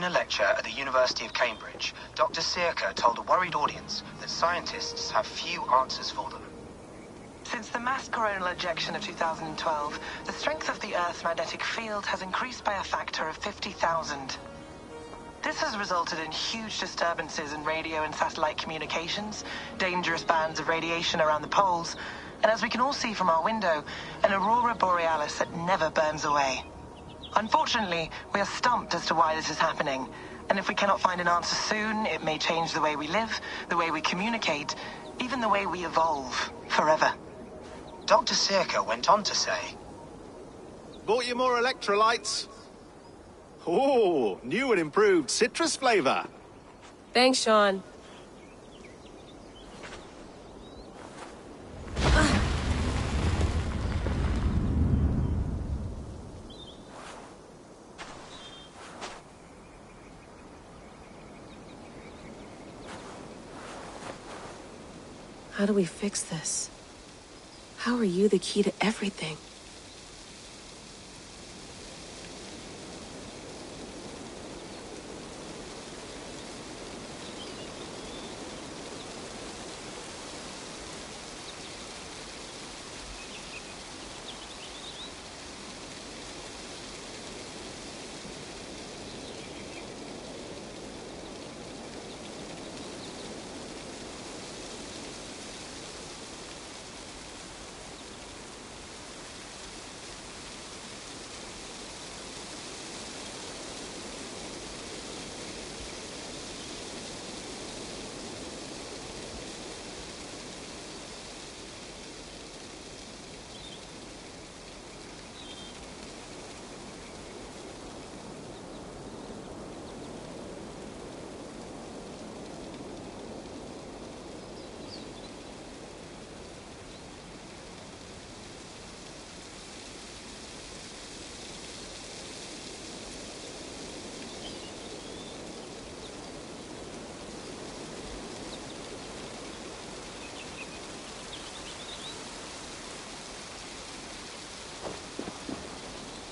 In a lecture at the University of Cambridge, Dr. Sirka told a worried audience that scientists have few answers for them. Since the mass coronal ejection of 2012, the strength of the Earth's magnetic field has increased by a factor of 50,000. This has resulted in huge disturbances in radio and satellite communications, dangerous bands of radiation around the poles, and as we can all see from our window, an aurora borealis that never burns away. Unfortunately, we are stumped as to why this is happening, and if we cannot find an answer soon, it may change the way we live, the way we communicate, even the way we evolve, forever. Dr. Sirka went on to say, Bought you more electrolytes? Oh, new and improved citrus flavor. Thanks, Sean. How do we fix this? How are you the key to everything?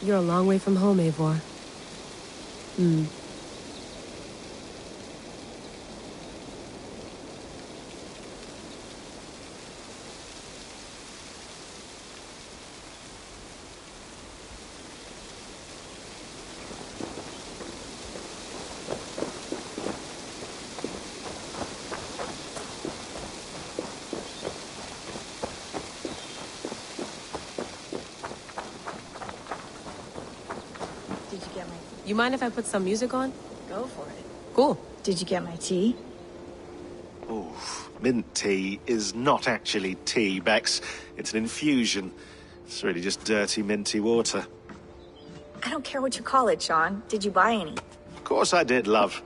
You're a long way from home, Eivor. You mind if I put some music on? Go for it. Cool. Did you get my tea? Oof. Mint tea is not actually tea, Bex. It's an infusion. It's really just dirty, minty water. I don't care what you call it, Sean. Did you buy any? Of course I did, love.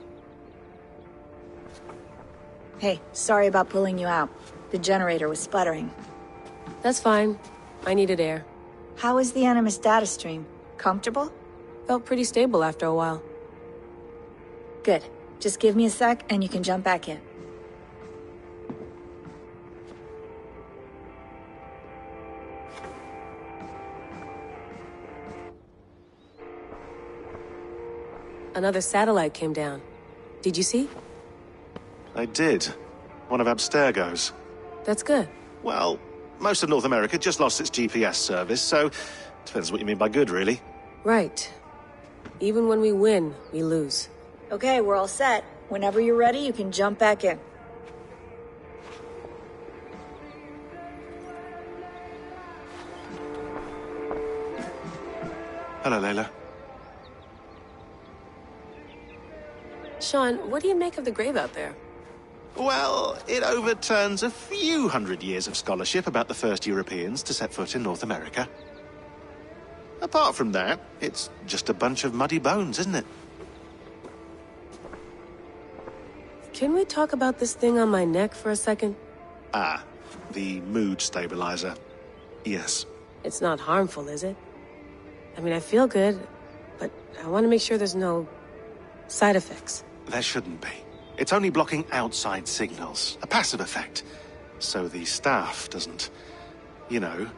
Hey, sorry about pulling you out. The generator was sputtering. That's fine. I needed air. How is the Animus data stream? Comfortable? Felt pretty stable after a while. Good. Just give me a sec and you can jump back in. Another satellite came down. Did you see? I did. One of Abstergo's. That's good. Well, most of North America just lost its GPS service, so depends what you mean by good, really. Right. Even when we win, we lose. Okay, we're all set. Whenever you're ready, you can jump back in. Hello, Layla. Sean, what do you make of the grave out there? Well, it overturns a few hundred years of scholarship about the first Europeans to set foot in North America. Apart from that, it's just a bunch of muddy bones, isn't it? Can we talk about this thing on my neck for a second? Ah, the mood stabilizer. Yes. It's not harmful, is it? I mean, I feel good, but I want to make sure there's no side effects. There shouldn't be. It's only blocking outside signals, a passive effect. So the staff doesn't, you know,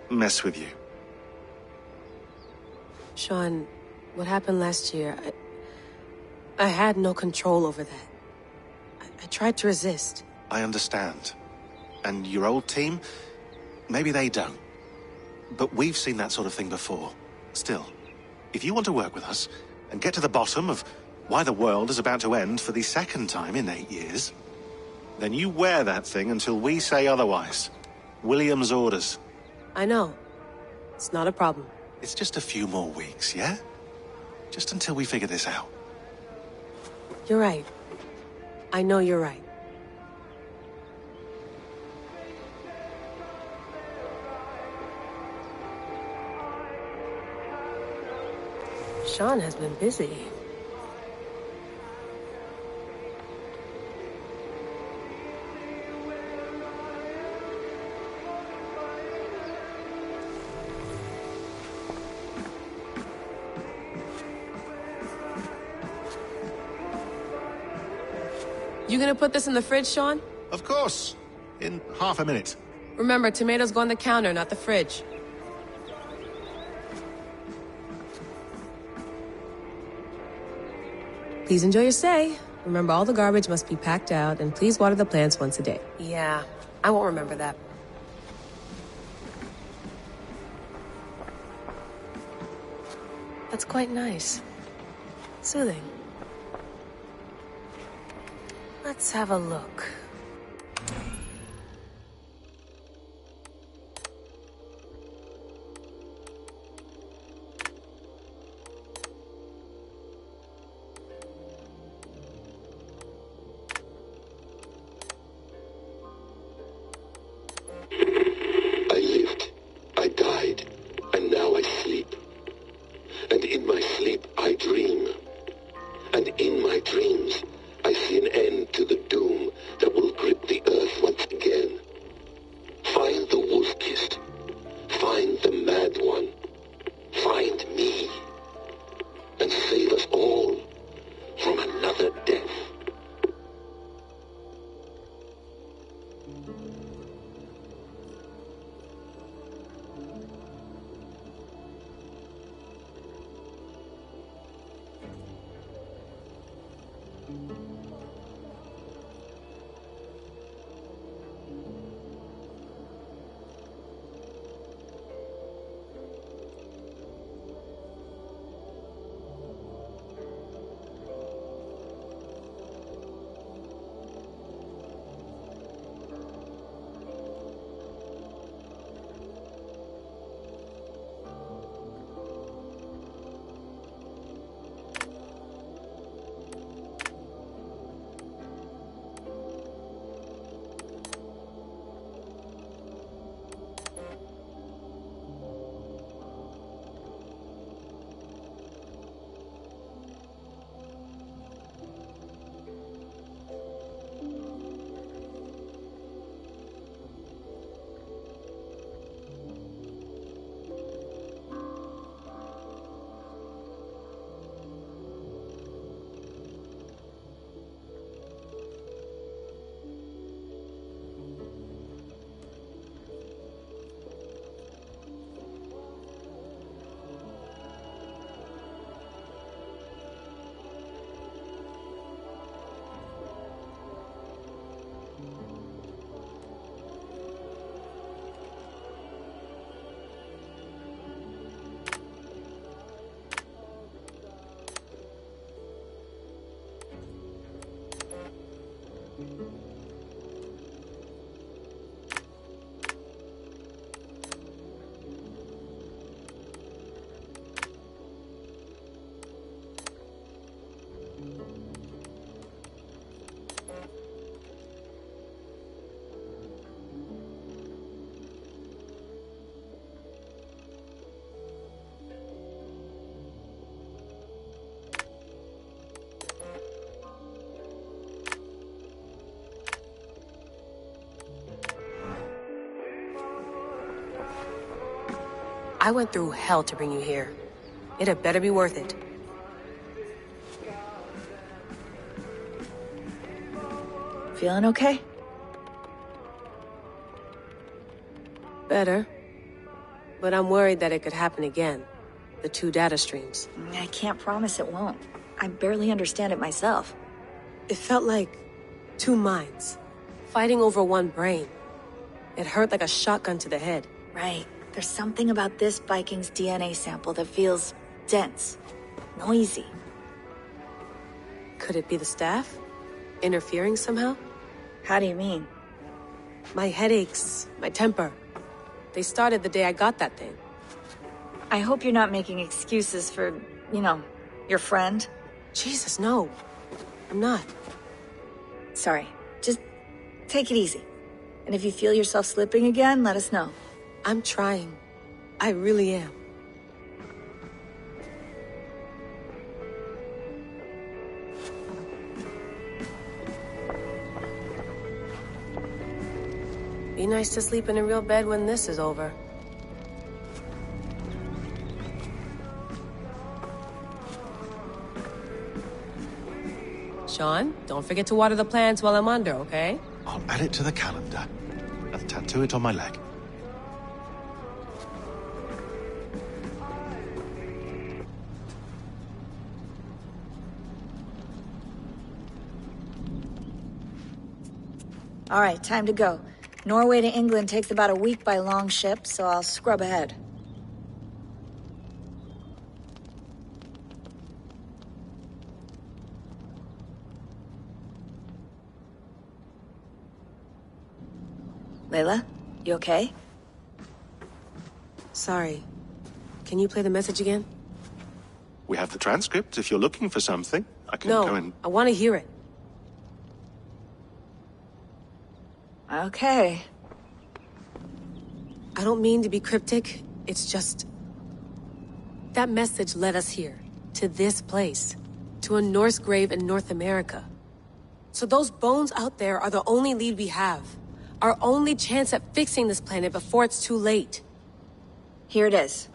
mess with you. Sean, what happened last year, I had no control over that. I tried to resist. I understand. And your old team? Maybe they don't. But we've seen that sort of thing before. Still, if you want to work with us, and get to the bottom of why the world is about to end for the second time in 8 years, then you wear that thing until we say otherwise. William's orders. I know. It's not a problem. It's just a few more weeks, yeah? Just until we figure this out. You're right. I know you're right. Sean has been busy. You gonna put this in the fridge, Sean? Of course. In half a minute. Remember, tomatoes go on the counter, not the fridge. Please enjoy your stay. Remember, all the garbage must be packed out, and please water the plants once a day. Yeah, I won't remember that. That's quite nice. Soothing. Let's have a look. I lived, I died, and now I sleep. And in my sleep I dream. And in my dreams I see an end to the doom that will grip the earth once again. Find the wolf-kissed. Find the mad one. Find me. And save us all from another death. I went through hell to bring you here. It had better be worth it. Feeling okay? Better. But I'm worried that it could happen again. The 2 data streams. I can't promise it won't. I barely understand it myself. It felt like 2 minds, fighting over one brain. It hurt like a shotgun to the head. Right. There's something about this Viking's DNA sample that feels dense, noisy. Could it be the staff? Interfering somehow? How do you mean? My headaches, my temper. They started the day I got that thing. I hope you're not making excuses for, you know, your friend. Jesus, no. I'm not. Sorry. Just take it easy. And if you feel yourself slipping again, let us know. I'm trying. I really am. Be nice to sleep in a real bed when this is over. Sean, don't forget to water the plants while I'm under, okay? I'll add it to the calendar and tattoo it on my leg. All right, time to go. Norway to England takes about a week by long ship, so I'll scrub ahead. Layla, you okay? Sorry. Can you play the message again? We have the transcript. If you're looking for something, I can go and... No, I want to hear it. Okay. I don't mean to be cryptic. It's just... that message led us here. To this place. To a Norse grave in North America. So those bones out there are the only lead we have. Our only chance at fixing this planet before it's too late. Here it is.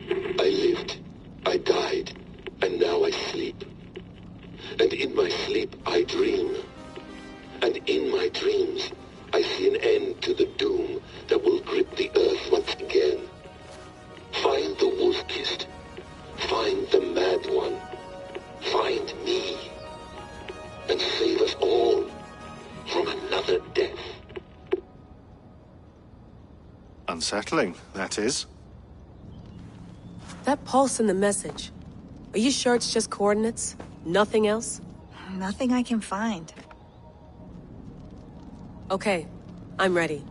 I lived, I died, and now I sleep. And in my sleep I dream. And in my dreams I see an end to the doom that will grip the earth once again. Find the wolf-kissed. Find the mad one. Find me. And save us all from another death. Unsettling, that is. That pulse in the message. Are you sure it's just coordinates? Nothing else? Nothing I can find. Okay, I'm ready.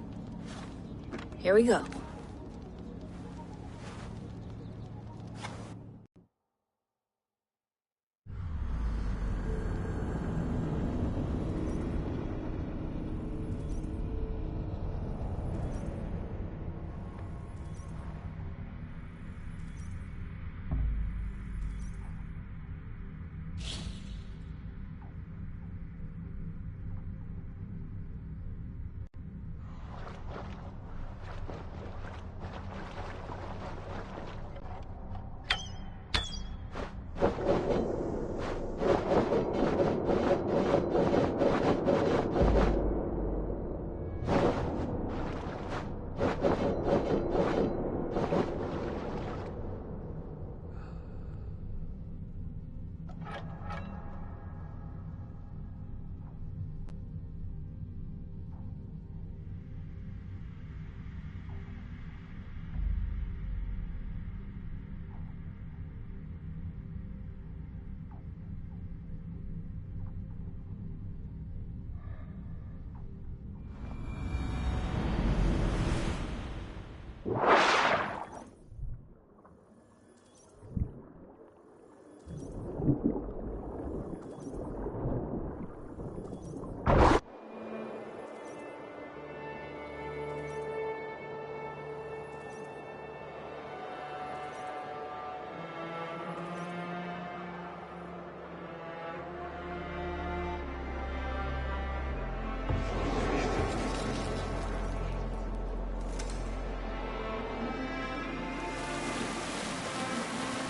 Here we go.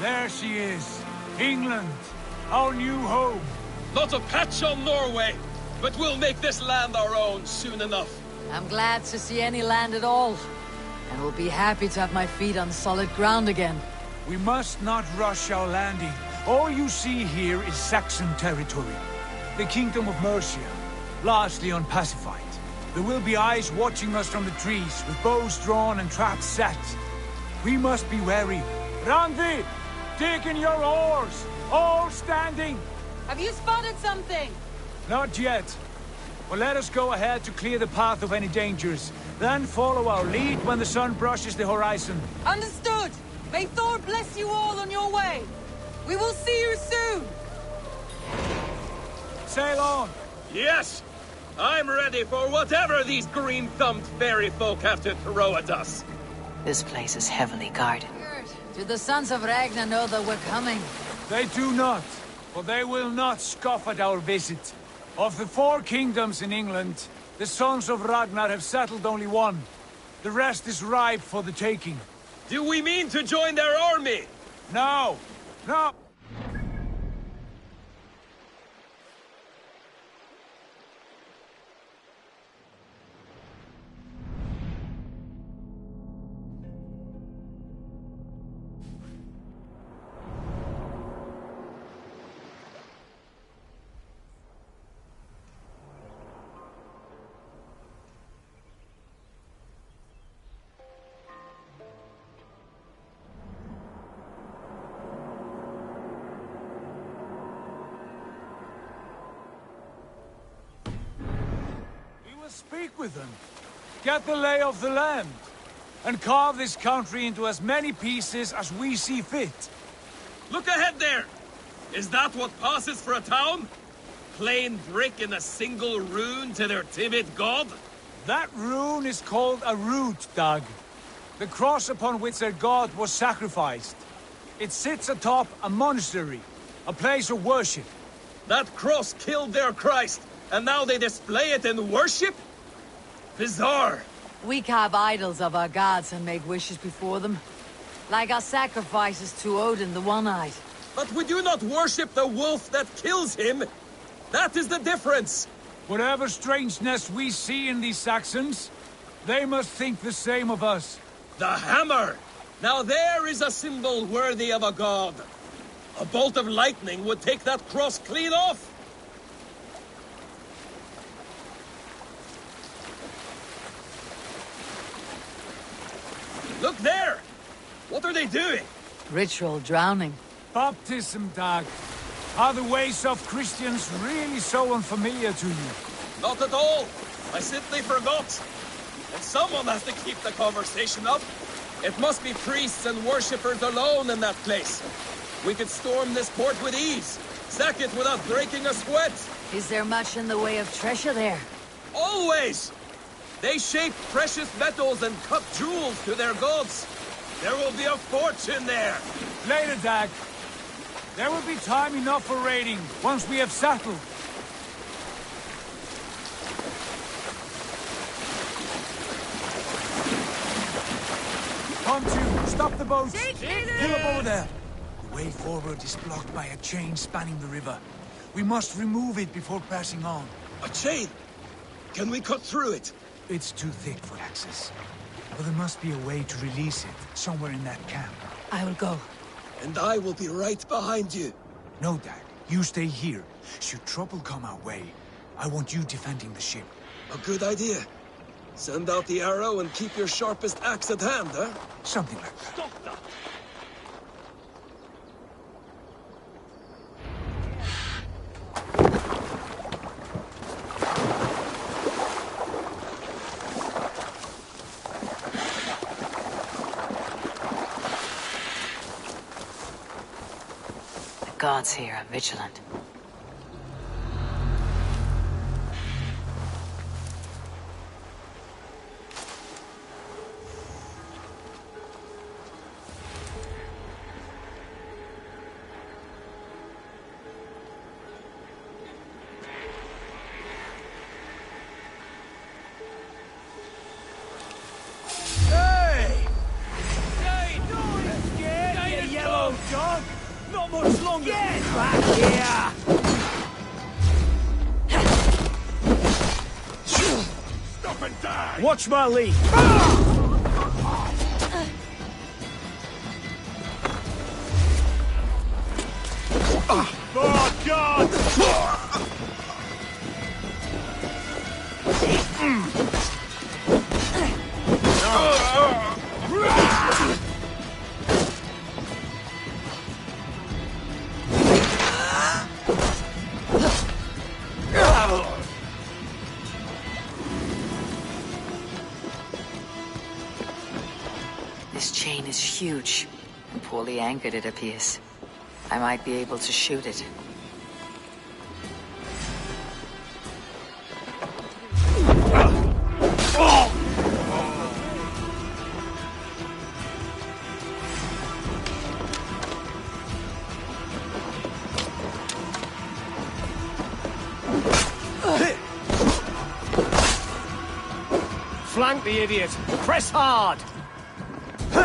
There she is. England. Our new home. Not a patch on Norway, but we'll make this land our own soon enough. I'm glad to see any land at all. And will be happy to have my feet on solid ground again. We must not rush our landing. All you see here is Saxon territory. The Kingdom of Mercia, largely unpacified. There will be eyes watching us from the trees, with bows drawn and traps set. We must be wary. Randi! Dig in your oars! All standing! Have you spotted something? Not yet. But let us go ahead to clear the path of any dangers. Then follow our lead when the sun brushes the horizon. Understood! May Thor bless you all on your way! We will see you soon! Sail on! Yes! I'm ready for whatever these green-thumbed fairy folk have to throw at us. This place is heavily guarded. Do the sons of Ragnar know that we're coming? They do not, but they will not scoff at our visit. Of the 4 kingdoms in England, the sons of Ragnar have settled only one. The rest is ripe for the taking. Do we mean to join their army? No! No! Speak with them. Get the lay of the land. And carve this country into as many pieces as we see fit. Look ahead there! Is that what passes for a town? Plain brick in a single rune to their timid god? That rune is called a root, Dag. The cross upon which their god was sacrificed. It sits atop a monastery, a place of worship. That cross killed their Christ, and now they display it in worship? Bizarre. We carve idols of our gods and make wishes before them. Like our sacrifices to Odin the One-Eyed. But we do not worship the wolf that kills him. That is the difference. Whatever strangeness we see in these Saxons, they must think the same of us. The hammer! Now there is a symbol worthy of a god. A bolt of lightning would take that cross clean off. Look there! What are they doing? Ritual drowning. Baptism, Dag. Are the ways of Christians really so unfamiliar to you? Not at all. I simply forgot. And someone has to keep the conversation up. It must be priests and worshippers alone in that place. We could storm this port with ease. Sack it without breaking a sweat. Is there much in the way of treasure there? Always! They shape precious metals and cut jewels to their gods. There will be a fortune there. Later, Dag. There will be time enough for raiding, once we have settled. Come to, stop the boats! Pull up over there! The way forward is blocked by a chain spanning the river. We must remove it before passing on. A chain? Can we cut through it? It's too thick for access. But there must be a way to release it, somewhere in that camp. I will go. And I will be right behind you. No, Dag. You stay here. Should trouble come our way, I want you defending the ship. A good idea. Send out the arrow and keep your sharpest axe at hand, huh? Something like that. Stop that! The gods here are vigilant. Watch my lead! This chain is huge, and poorly anchored it appears. I might be able to shoot it. Flank the idiot! Press hard! The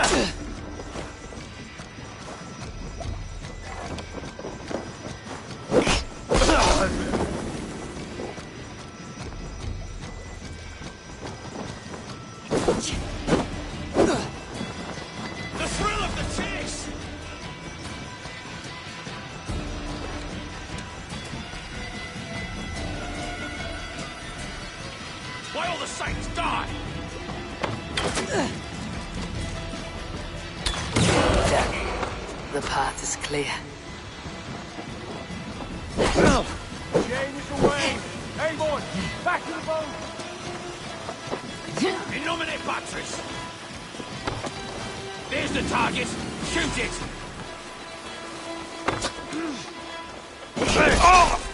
thrill of the chase! Why all the saints die? The path is clear. Chain is away! Hey, boy! Back to the boat! In nomine Patris! There's the target! Shoot it! Oh!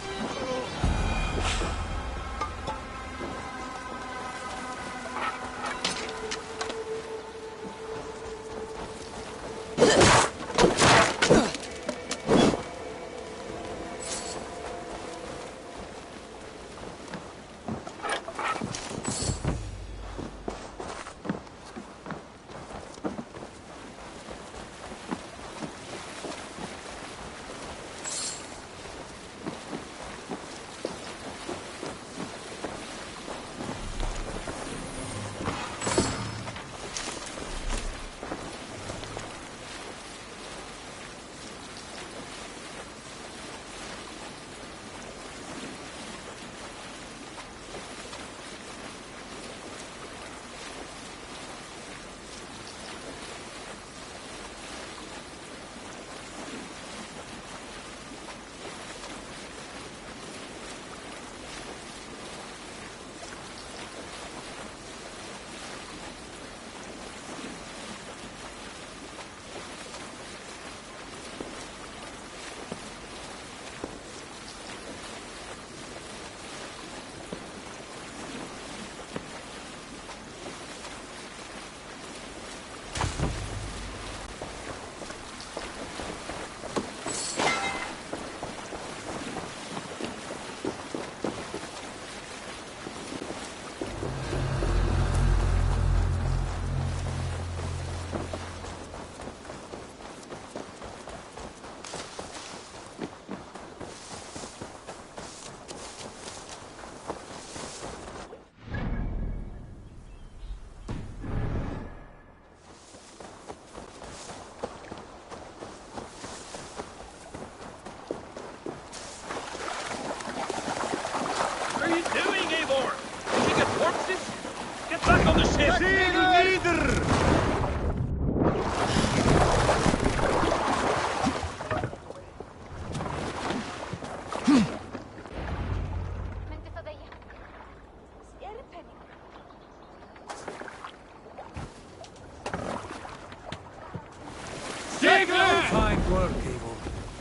Fine work, Abel.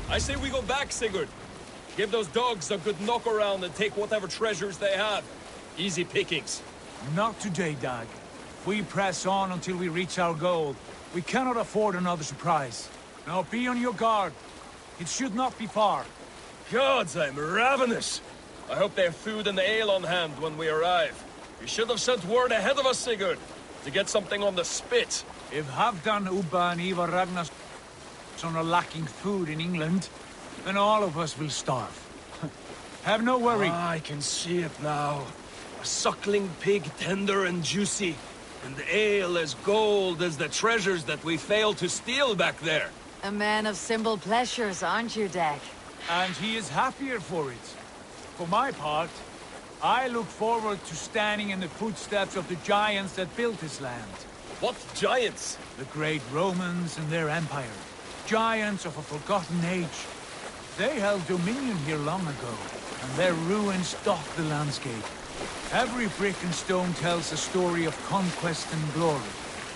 I say we go back, Sigurd. Give those dogs a good knock around and take whatever treasures they have. Easy pickings. Not today, Dag. We press on until we reach our goal. We cannot afford another surprise. Now be on your guard. It should not be far. Gods, I'm ravenous. I hope they have food and ale on hand when we arrive. You should have sent word ahead of us, Sigurd, to get something on the spit. If Halfdan, Ubba and Ivar Ragnarsson are lacking food in England, then all of us will starve. Have no worry. I can see it now. A suckling pig, tender and juicy. And ale as gold as the treasures that we failed to steal back there. A man of simple pleasures, aren't you, Dag? And he is happier for it. For my part, I look forward to standing in the footsteps of the giants that built this land. What giants? The great Romans and their empire. Giants of a forgotten age. They held dominion here long ago, and their ruins dot the landscape. Every brick and stone tells a story of conquest and glory.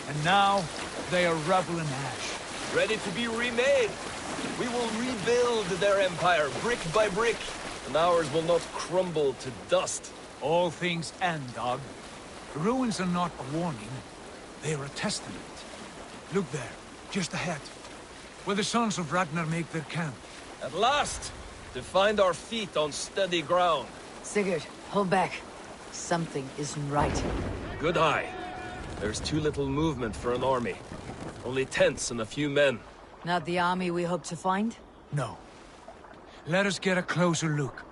And now, They are rubble and ash. Ready to be remade. We will rebuild their empire brick by brick, and ours will not crumble to dust. All things end, dog. The ruins are not a warning. They are a testament. Look there, just ahead, where the sons of Ragnar make their camp. At last, to find our feet on steady ground. Sigurd, hold back. Something isn't right. Good eye. There's too little movement for an army. Only tents and a few men. Not the army we hope to find? No. Let us get a closer look.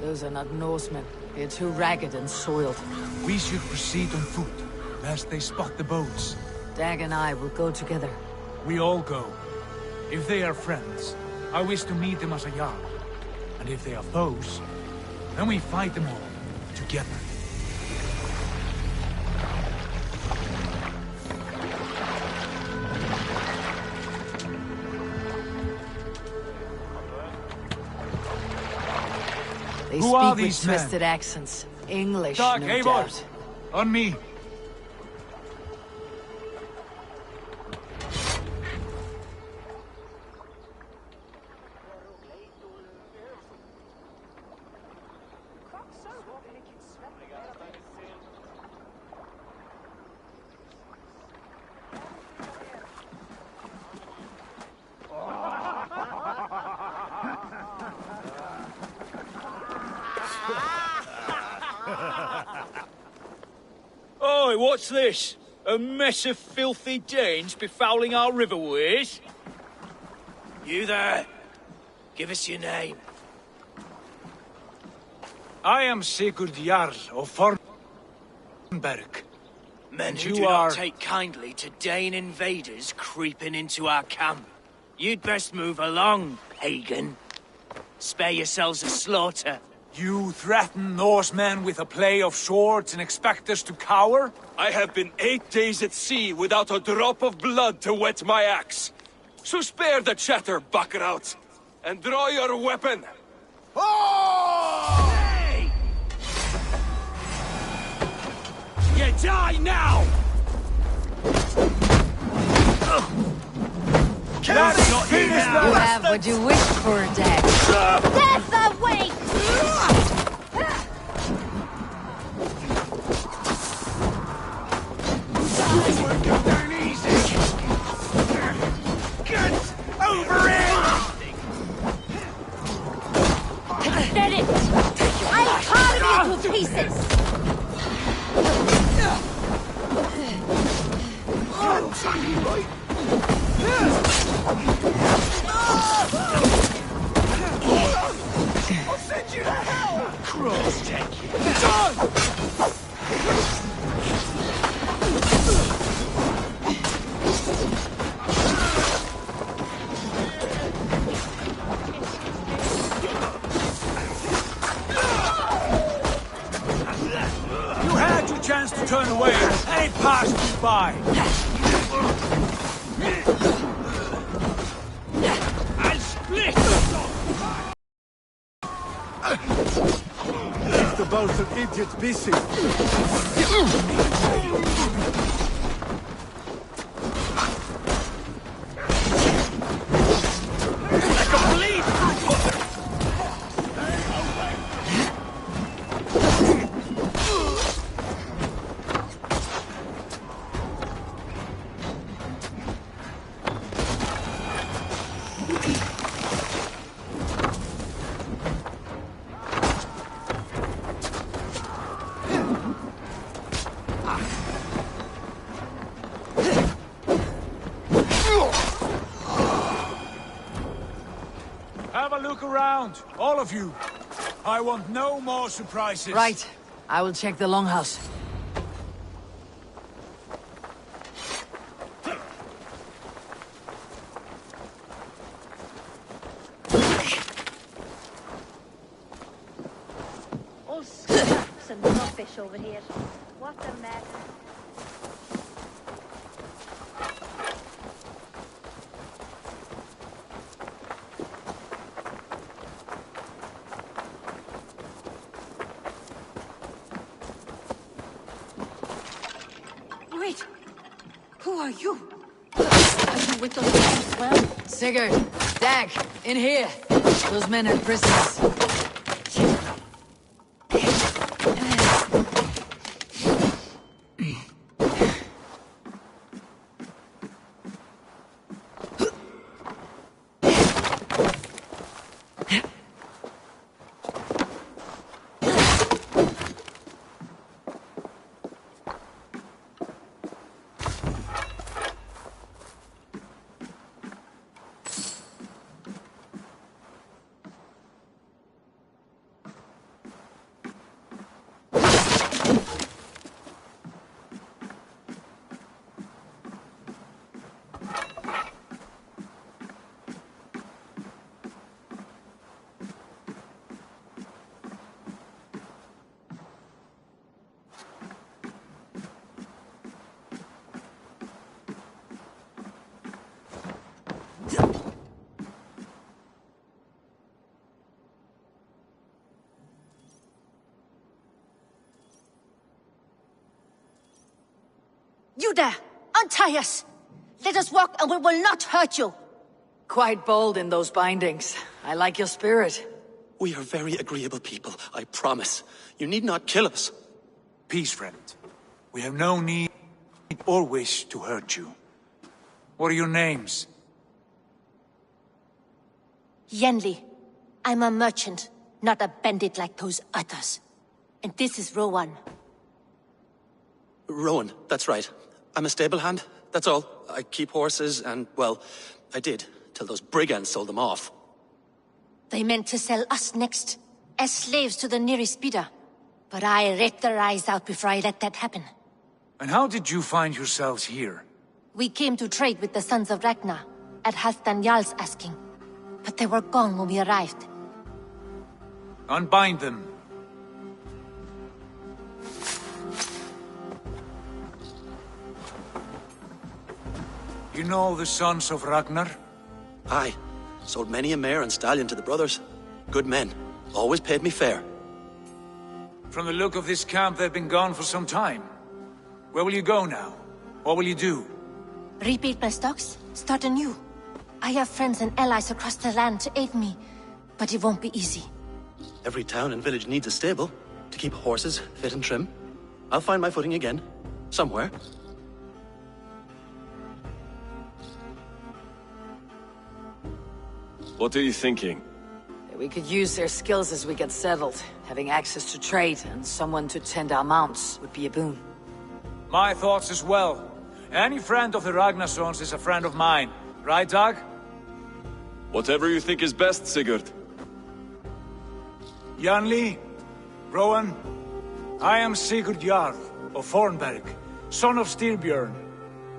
Those are not Norsemen. They're too ragged and soiled. We should proceed on foot, lest they spot the boats. Dag and I will go together. We all go. If they are friends, I wish to meet them as a Jarl. And if they are foes, then we fight them all, together. They Who are speak these with men? twisted accents. English, Doc, no Eivor! doubt. On me! Oi, what's this? A mess of filthy Danes befouling our riverways? You there? Give us your name. I am Sigurd Jarl of Fornberg. Men And who you do are- not take kindly to Dane invaders creeping into our camp. You'd best move along, pagan. Spare yourselves a slaughter. You threaten Norsemen with a play of swords and expect us to cower? I have been 8 days at sea without a drop of blood to wet my axe. So spare the chatter, Buckerout, and draw your weapon. Oh! Hey! You die now! That's not You have what you wished for, Dag. Death awaits! Over it! Get it! I'll carve you to pieces! I'll send you to hell! Cross take you. Done! You had your chance to turn away, and it passed you by. I'll split! Leave the both of idiots busy. Like a bleed! Have a look around, all of you. I want no more surprises. Right. I will check the longhouse. All scraps and rubbish over here. What a mess. are you? Are you with those men as well? Sigurd, Dag, in here. Those men are prisoners. You there! Untie us! Let us walk and we will not hurt you! Quite bold in those bindings. I like your spirit. We are very agreeable people, I promise. You need not kill us. Peace, friend. We have no need or wish to hurt you. What are your names? Yenli. I'm a merchant, not a bandit like those others. And this is Rowan. Rowan, that's right. I'm a stable hand, that's all. I keep horses and, well, I did, till those brigands sold them off. They meant to sell us next, as slaves to the nearest bidder. But I ripped their eyes out before I let that happen. And how did you find yourselves here? We came to trade with the Sons of Ragnar, at Halfdan Jarl's asking. But they were gone when we arrived. Unbind them. You know the Sons of Ragnar? Aye. Sold many a mare and stallion to the brothers. Good men. Always paid me fair. From the look of this camp, they've been gone for some time. Where will you go now? What will you do? Rebuild my stocks? Start anew. I have friends and allies across the land to aid me, but it won't be easy. Every town and village needs a stable, to keep horses fit and trim. I'll find my footing again. Somewhere. What are you thinking? We could use their skills as we get settled. Having access to trade and someone to tend our mounts would be a boon. My thoughts as well. Any friend of the Ragnarsons is a friend of mine. Right, Dag? Whatever you think is best, Sigurd. Janli, Rowan, I am Sigurd Jarl of Fornberg, son of Styrbjörn.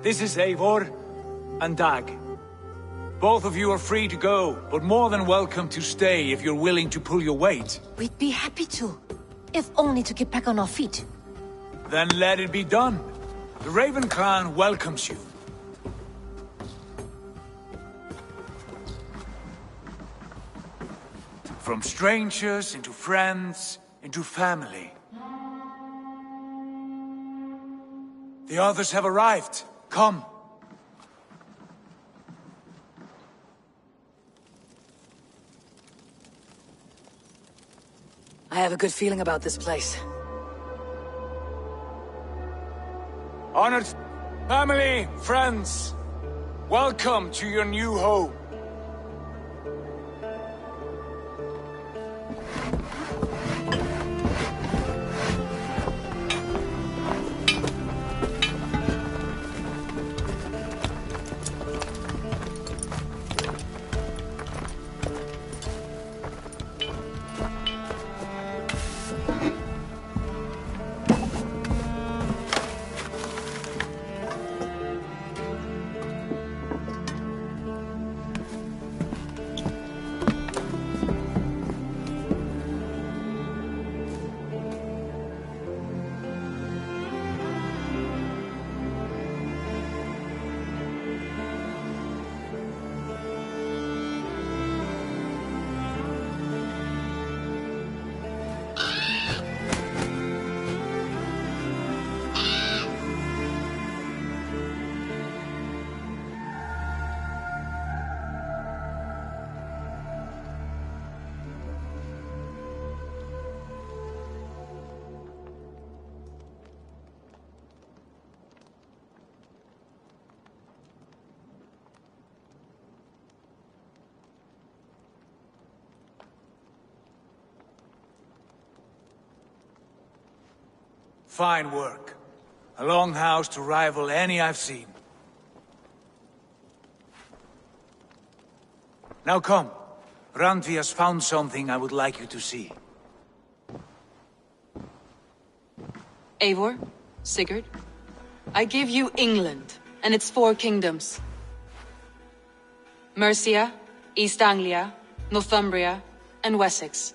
This is Eivor and Dag. Both of you are free to go, but more than welcome to stay if you're willing to pull your weight. We'd be happy to, if only to get back on our feet. Then let it be done. The Raven Clan welcomes you. From strangers into friends, into family. The others have arrived. Come. I have a good feeling about this place. Honored family, friends, welcome to your new home. Fine work. A longhouse to rival any I've seen. Now come. Randvi has found something I would like you to see. Eivor, Sigurd, I give you England and its 4 kingdoms. Mercia, East Anglia, Northumbria, and Wessex.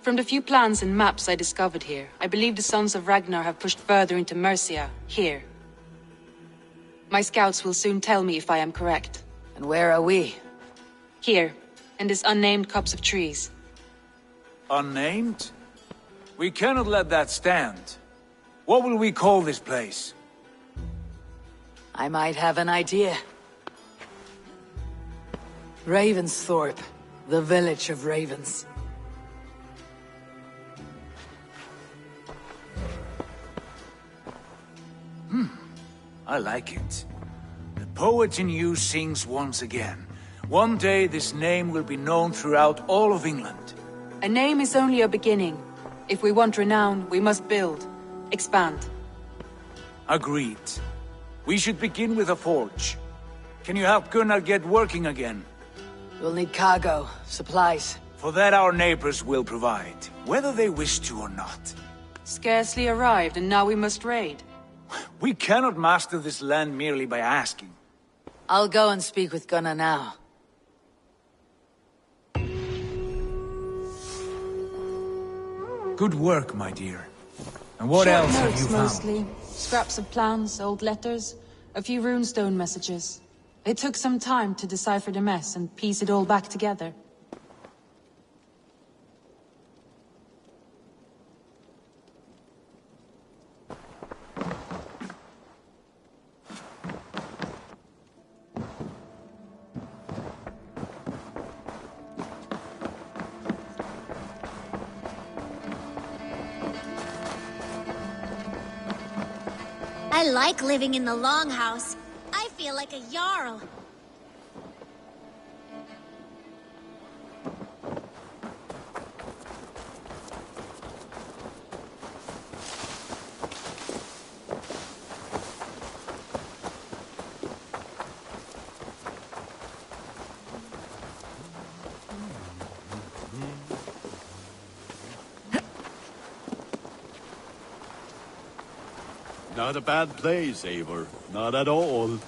From the few plans and maps I discovered here, I believe the Sons of Ragnar have pushed further into Mercia, here. My scouts will soon tell me if I am correct. And where are we? Here, in this unnamed copse of trees. Unnamed? We cannot let that stand. What will we call this place? I might have an idea. Ravensthorpe, the village of ravens. I like it. The poet in you sings once again. One day this name will be known throughout all of England. A name is only a beginning. If we want renown, we must build, expand. Agreed. We should begin with a forge. Can you help Gunnar get working again? We'll need cargo, supplies. For that our neighbors will provide, whether they wish to or not. Scarcely arrived, and now we must raid. We cannot master this land merely by asking. I'll go and speak with Gunnar now. Good work, my dear. And what Short else have notes, you found? mostly. Scraps of plans, old letters, a few runestone messages. It took some time to decipher the mess and piece it all back together. I like living in the Longhouse. I feel like a Jarl. Not a bad place, Eivor. Not at all.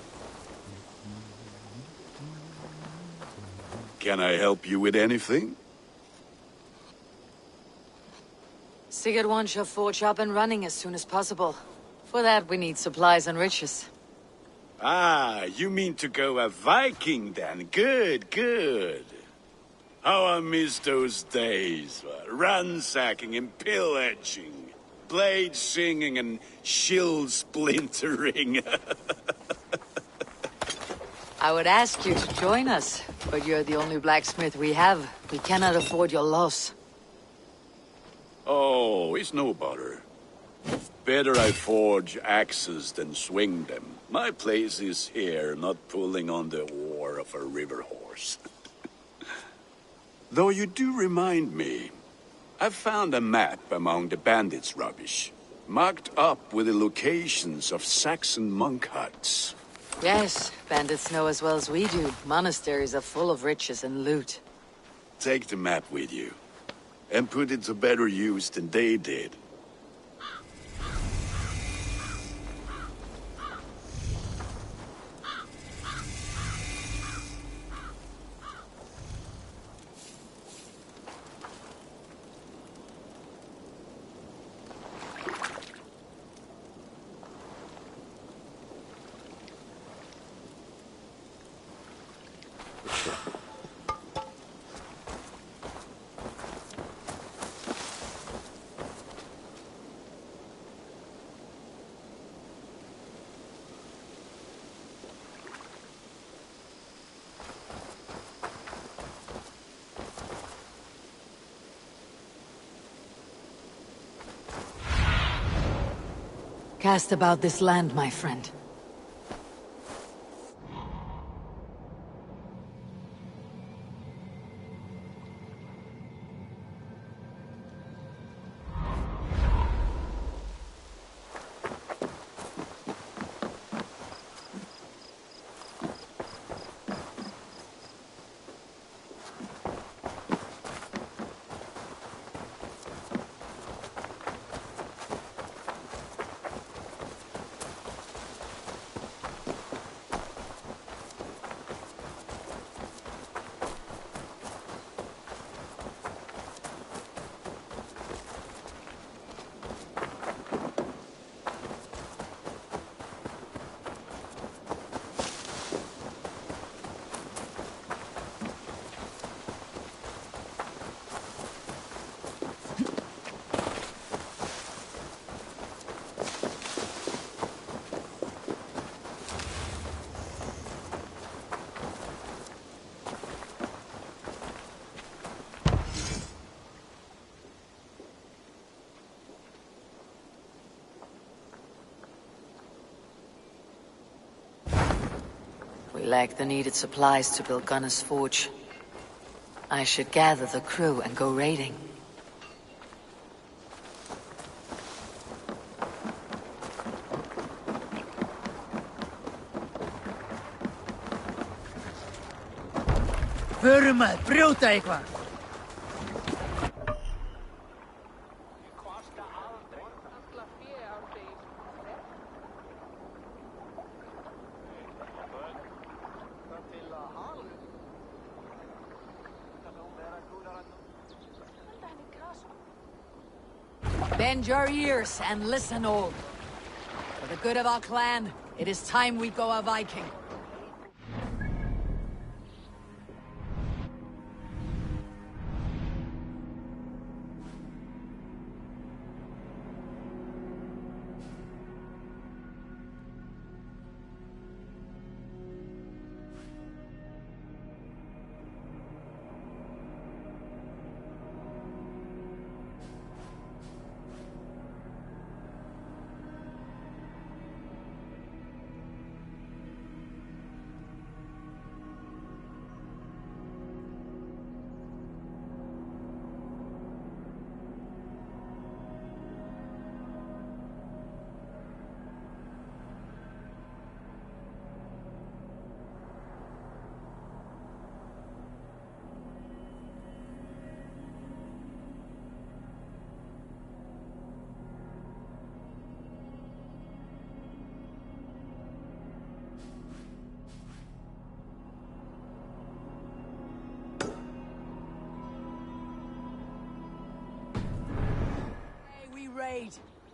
Can I help you with anything? Sigurd wants your forge up and running as soon as possible. For that, we need supplies and riches. Ah, you mean to go a Viking then? Good, good. How I miss those days. Ransacking and pillaging. Blade singing and shield splintering. I would ask you to join us, but you're the only blacksmith we have. We cannot afford your loss. Oh, it's no bother. Better I forge axes than swing them. My place is here, not pulling on the oar of a river horse. Though you do remind me, I found a map among the bandits' rubbish, marked up with the locations of Saxon monk huts. Yes, bandits know as well as we do. Monasteries are full of riches and loot. Take the map with you, and put it to better use than they did. Cast about this land, my friend. lack the needed supplies to build Gunner's Forge. I should gather the crew and go raiding. Förum að brjóta eitthvað! Bend your ears and listen all. For the good of our clan, it is time we go a Viking.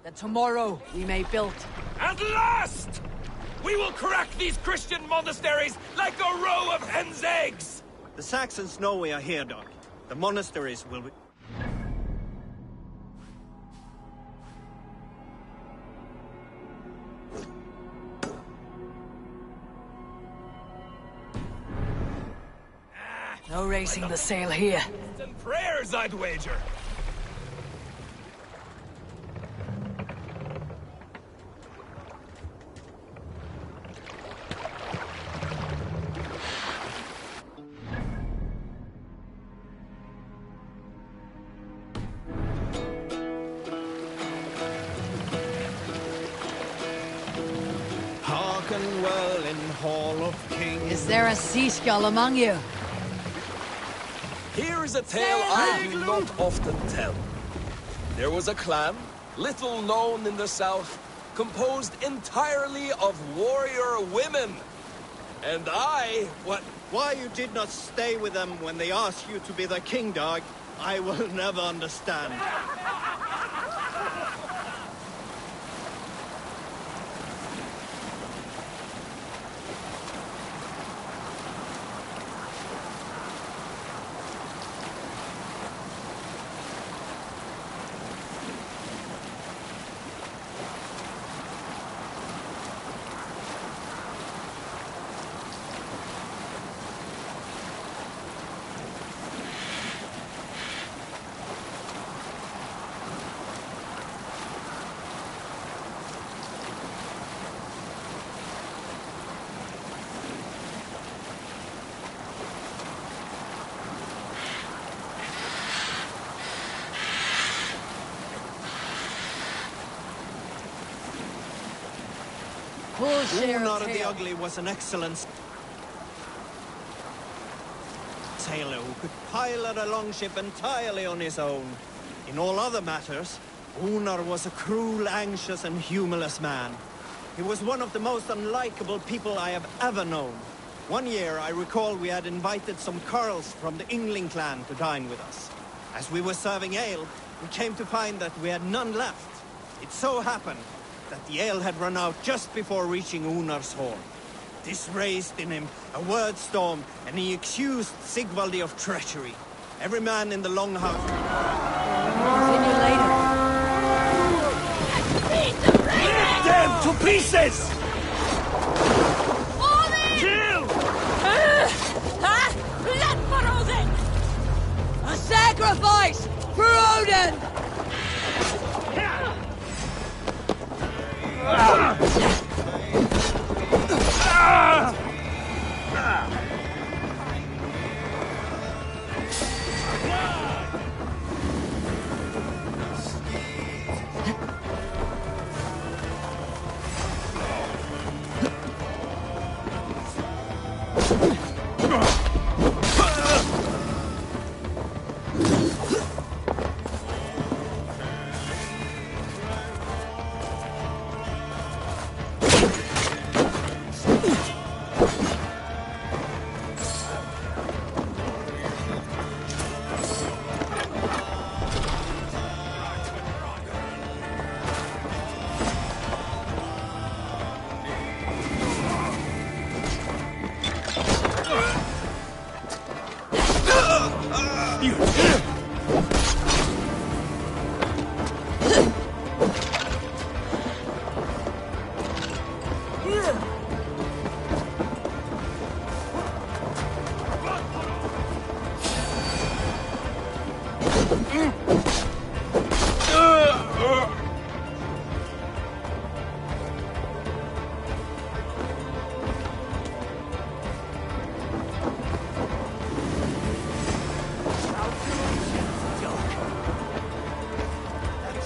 That tomorrow we may build. At last! We will crack these Christian monasteries like a row of hen's eggs! The Saxons know we are here, Doc. The monasteries will be... No raising the sail here. And prayers, I'd wager. Is there a sea skull among you? Here is a tale I do not often tell. There was a clan, little known in the south, composed entirely of warrior women. And I, Why you did not stay with them when they asked you to be their king, Dog, I will never understand. Unar the Ugly was an excellent sailor who could pilot a longship entirely on his own. In all other matters, Unar was a cruel, anxious, and humorless man. He was one of the most unlikable people I have ever known. One year, I recall we had invited some Carls from the Yngling clan to dine with us. As we were serving ale, we came to find that we had none left. It so happened that the ale had run out just before reaching Unar's hall. This raised in him a word storm, and he accused Sigvaldi of treachery. Every man in the longhouse... Continue later. Rip them to pieces! Kill! Blood for Odin! A sacrifice for Odin!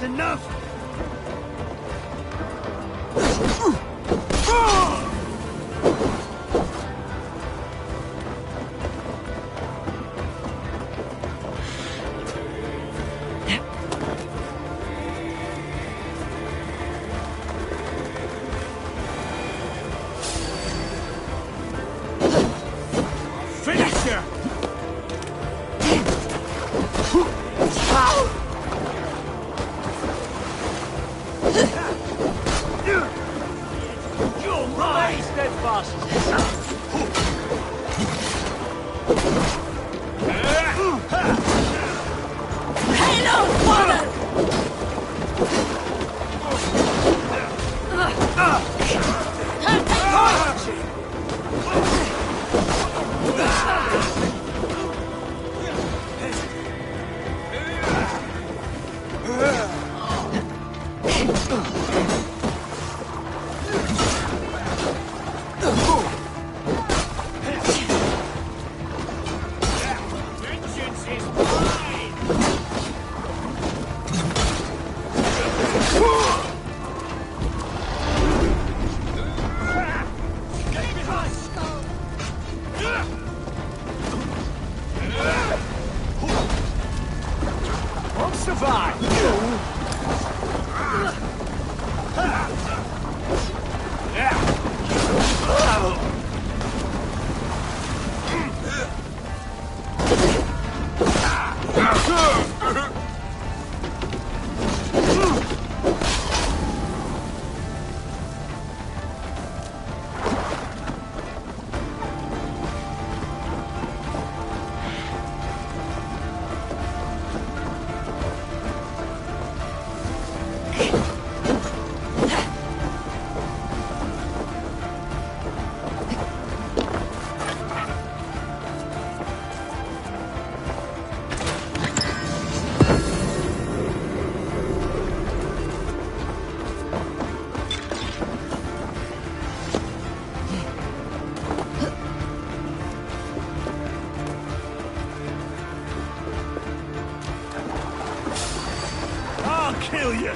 That's enough! Kill you!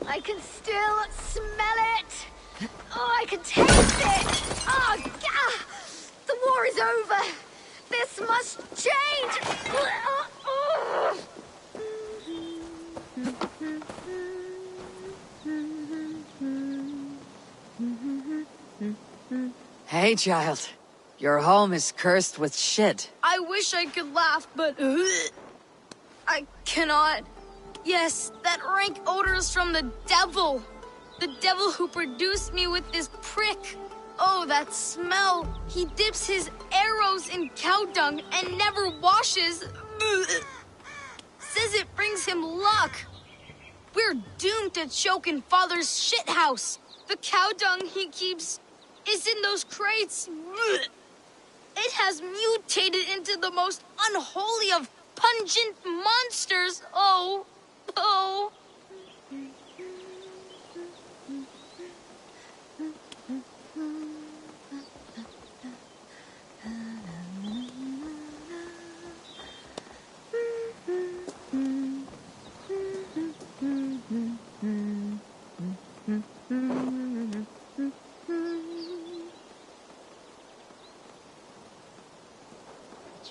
I can still smell it. Oh, I can taste it. Oh, gah! The war is over. This must change. Hey, child. Your home is cursed with shit. I wish I could laugh, but I cannot. Yes, that rank odor is from the devil. The devil who produced me with this prick. Oh, that smell! He dips his arrows in cow dung and never washes. Says it brings him luck. We're doomed to choke in Father's shithouse. The cow dung he keeps is in those crates. It has mutated into the most unholy of pungent monsters. Oh, oh.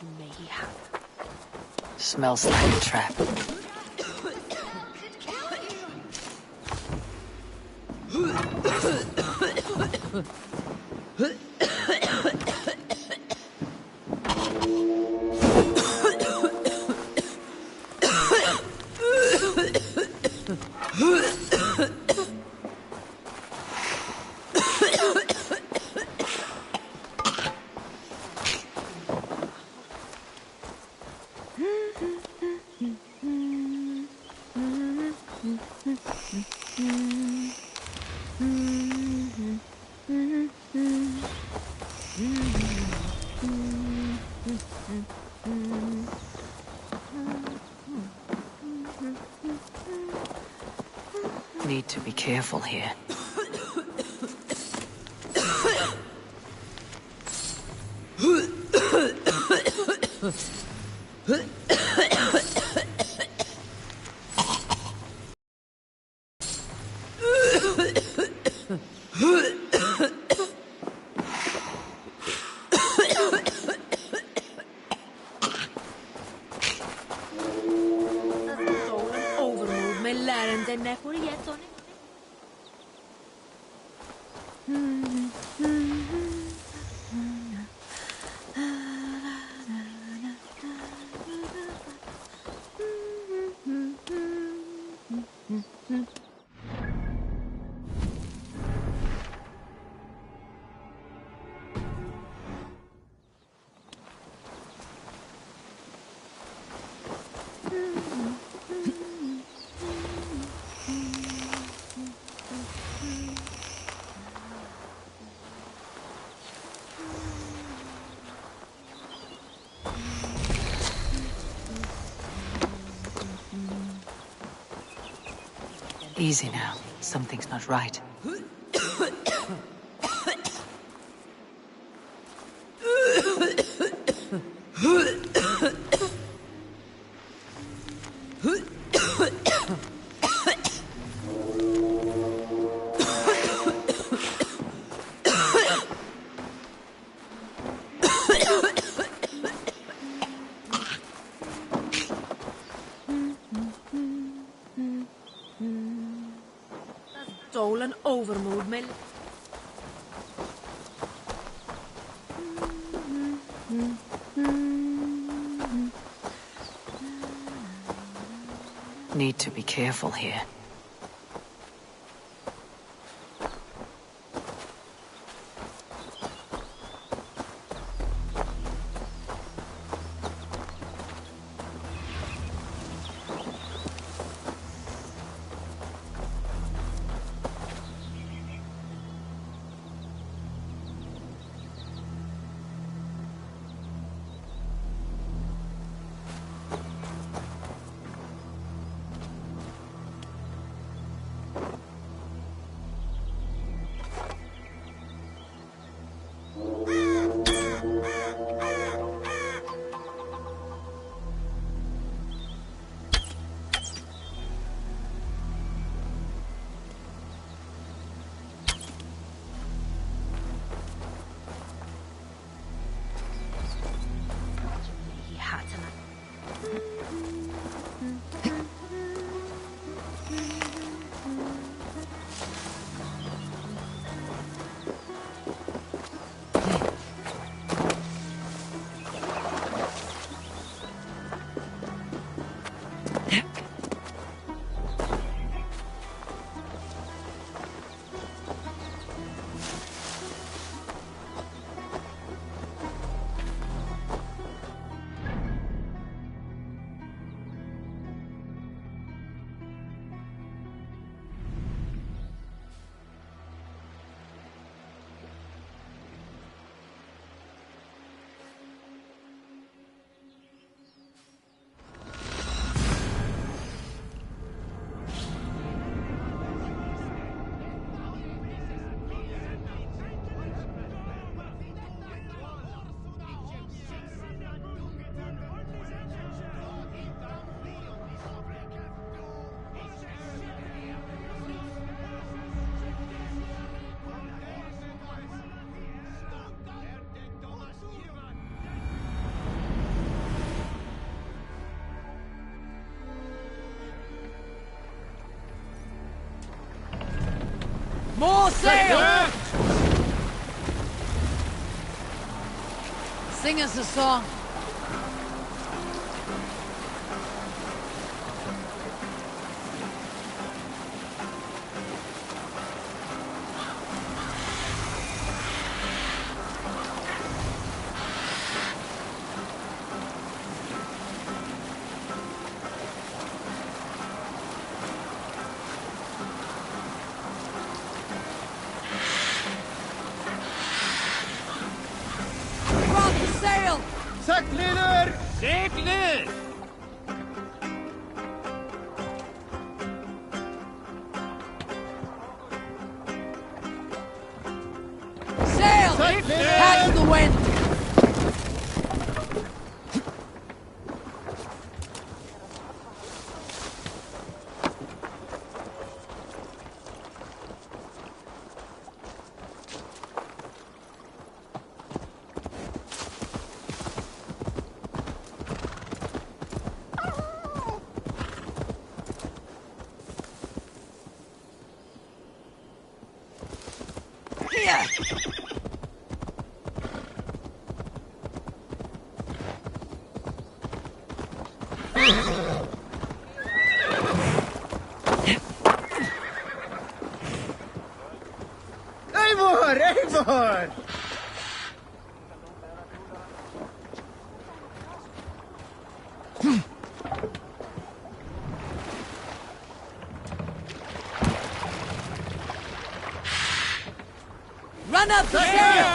You may have. Smells like a trap. Need to be careful here. Easy now. Something's not right. Stolen overmood, my... Need to be careful here. More sail! Sing us a song. Segler! Segler! Sail! Catch the wind! Eivor! Eivor! Run up the sail!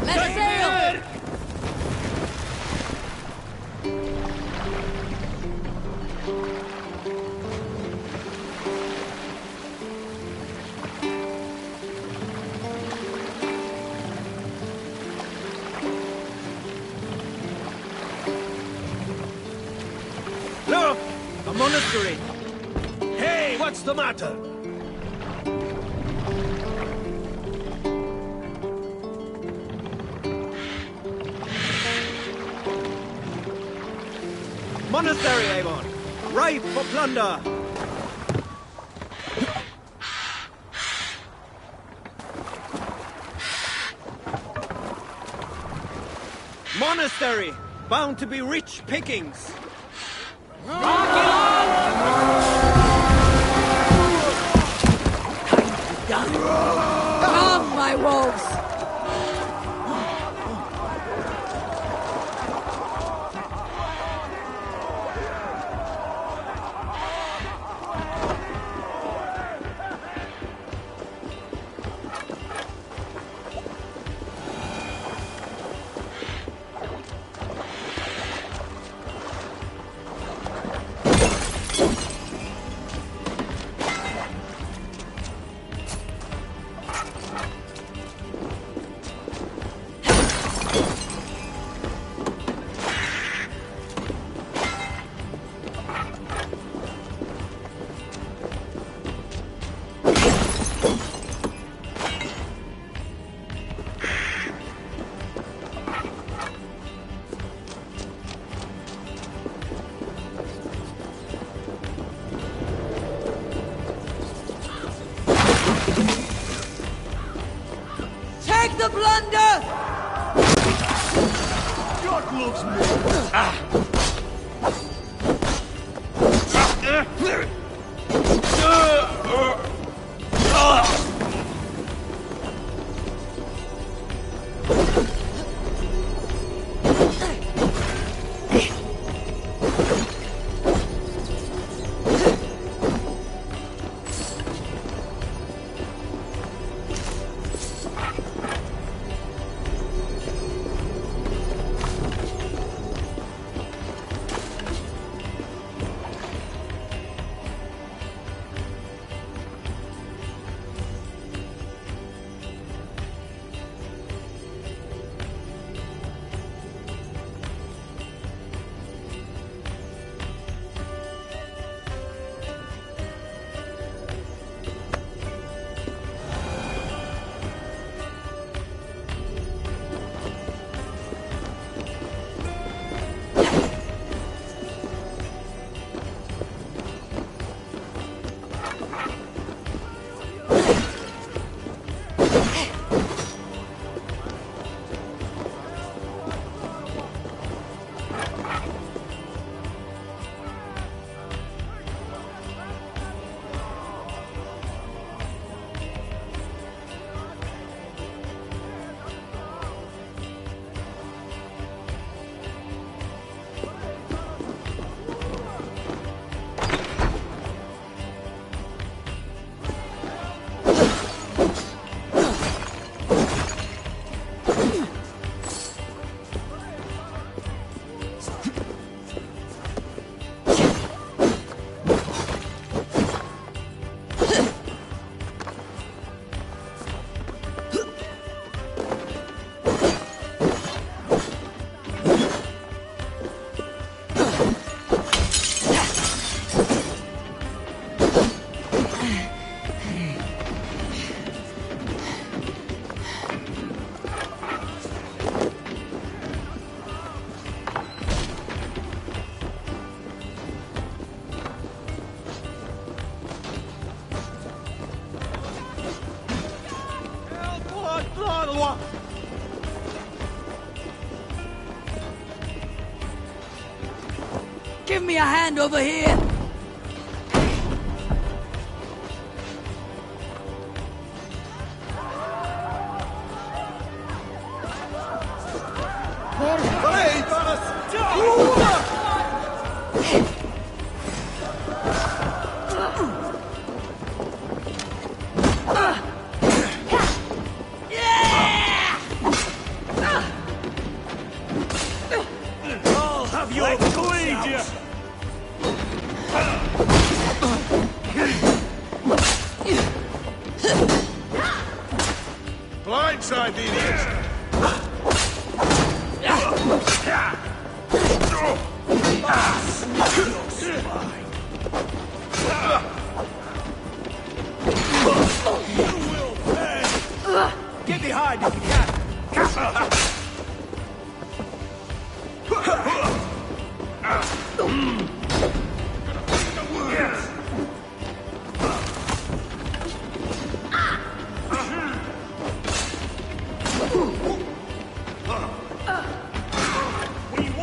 Let's sail! Look! A monastery! Hey, what's the matter? Monastery, Avon! Ripe for plunder! Monastery! Bound to be rich pickings! Come, my wolves! Take the plunder! God loves me! Give me a hand over here! I'll have your bleed you! Blindside the idiots! Get behind if you can!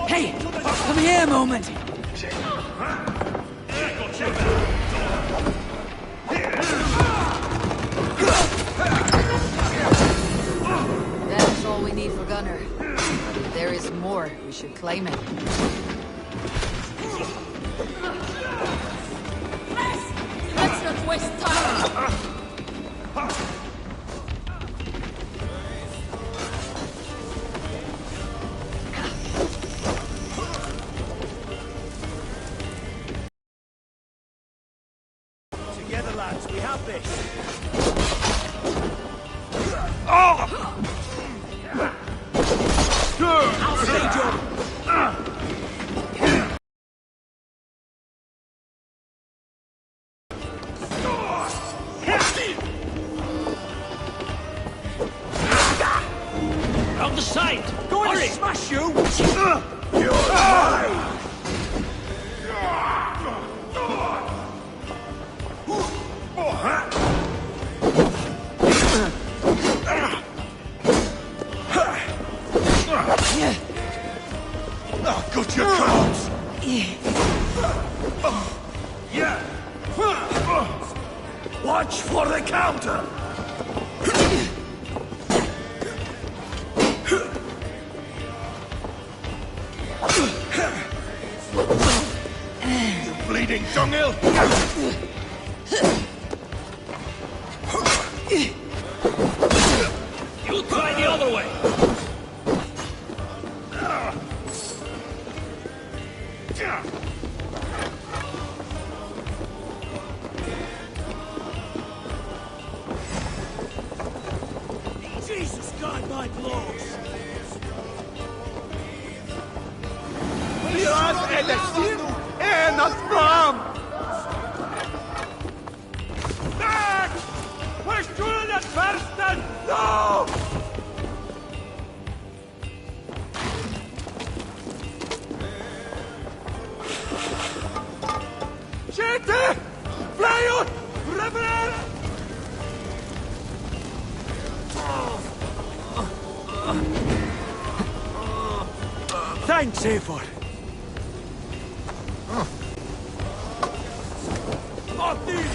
Hey! Come here a moment! That's all we need for Gunner. But if there is more, we should claim it. Let's not waste time! Together, lads, we have this! I'll stage you! On the side! Going Hurry! to smash you! Oh, good your cards! Watch for the counter! You bleeding dunghill! You try the other way! Jesus, God, my blows! Viras elestin en asbram! Back! We're shooting at Fersten! No! Shete! Fly out! Revenant! Thanks, Eivor. Martin!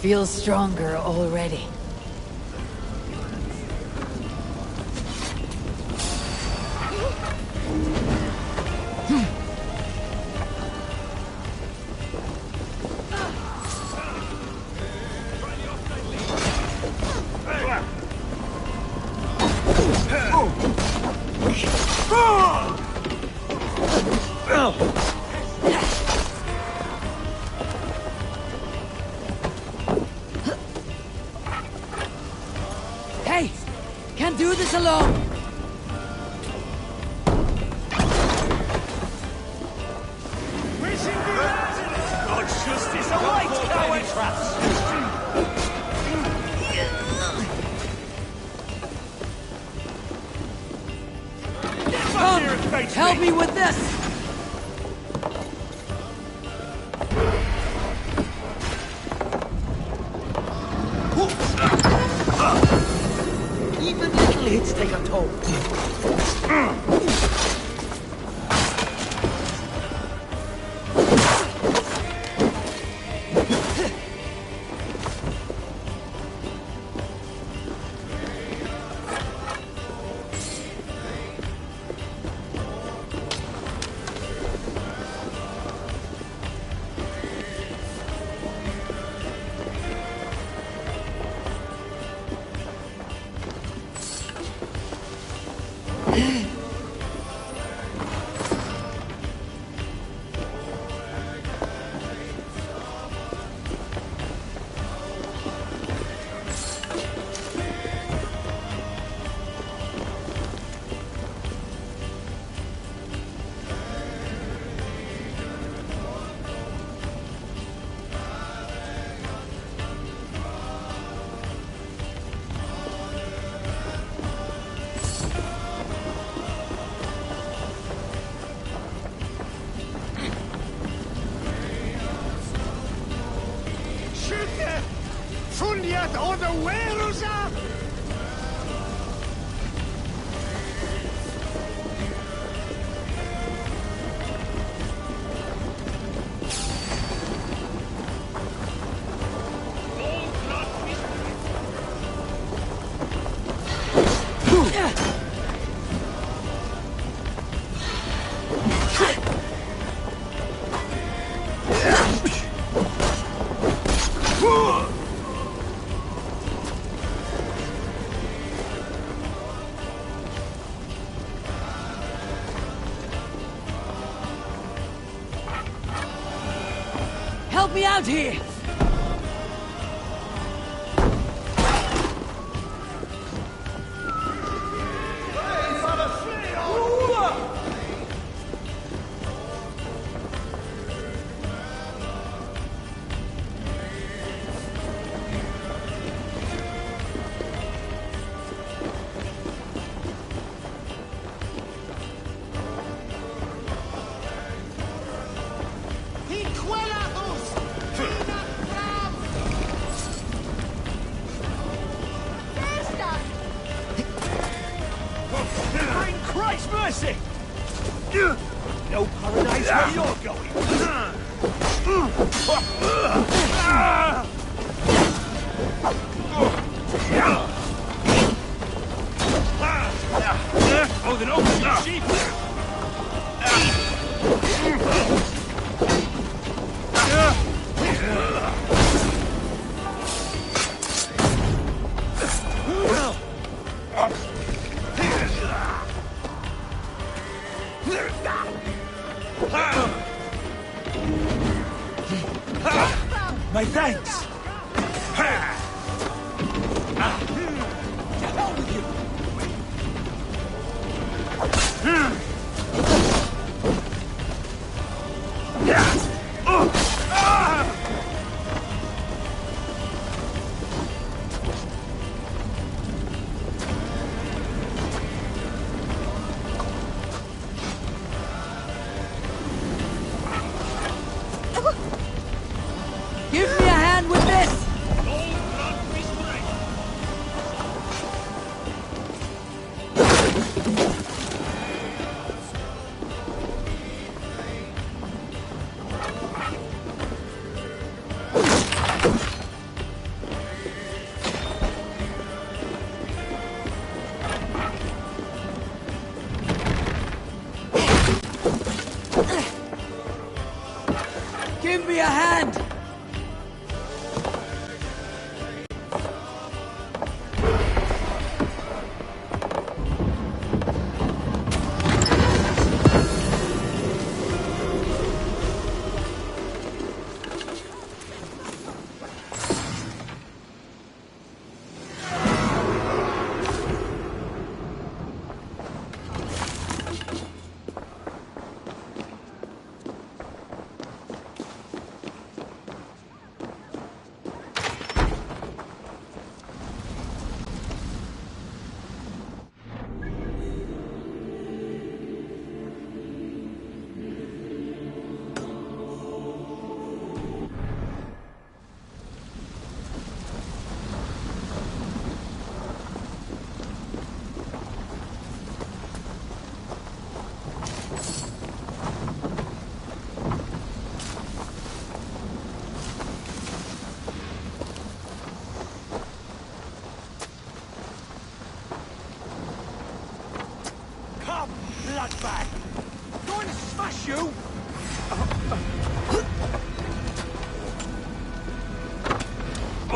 Feels stronger already. us alone! God's justice awaits, cowards! Come, help me with this! Even little hits take a toll. Funyat or the Werusa! Help me out here! Christ's mercy! No paradise where you're going! Oh, then open sheep! My thanks! To hell with you! Give me a hand with this! Give me a hand!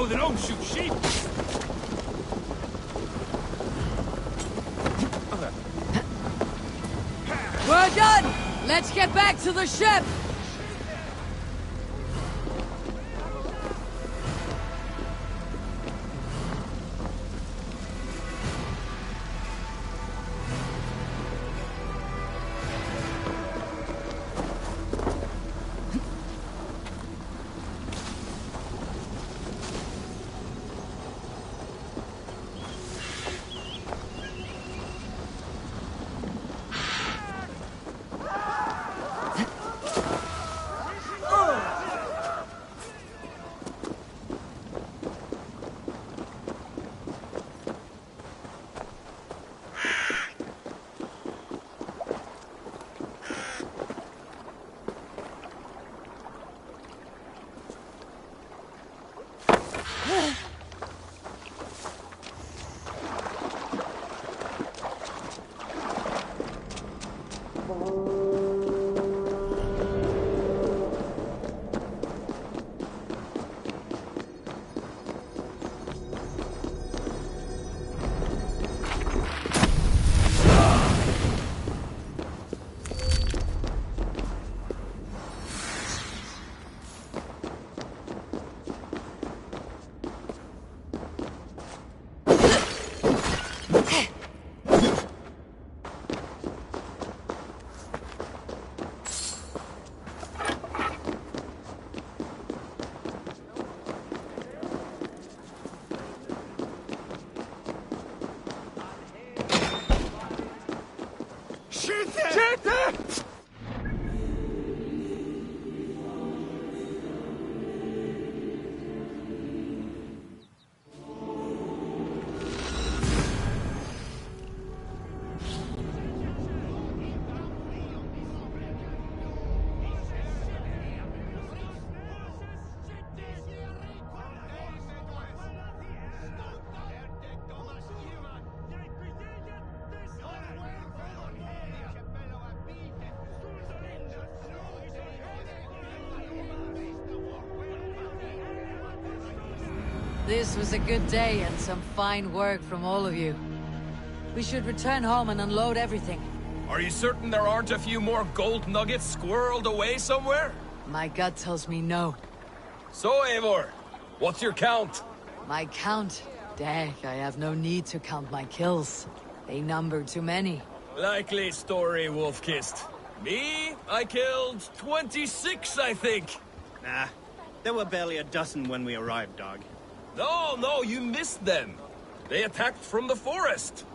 they don't shoot sheep. We're done! Let's get back to the ship! This was a good day and some fine work from all of you. We should return home and unload everything. Are you certain there aren't a few more gold nuggets squirreled away somewhere? My gut tells me no. So, Eivor, what's your count? My count? Dag, I have no need to count my kills. They number too many. Likely story, Wolf-Kissed. Me? I killed 26, I think. Nah, there were barely a dozen when we arrived, dog. No, you missed them. They attacked from the forest.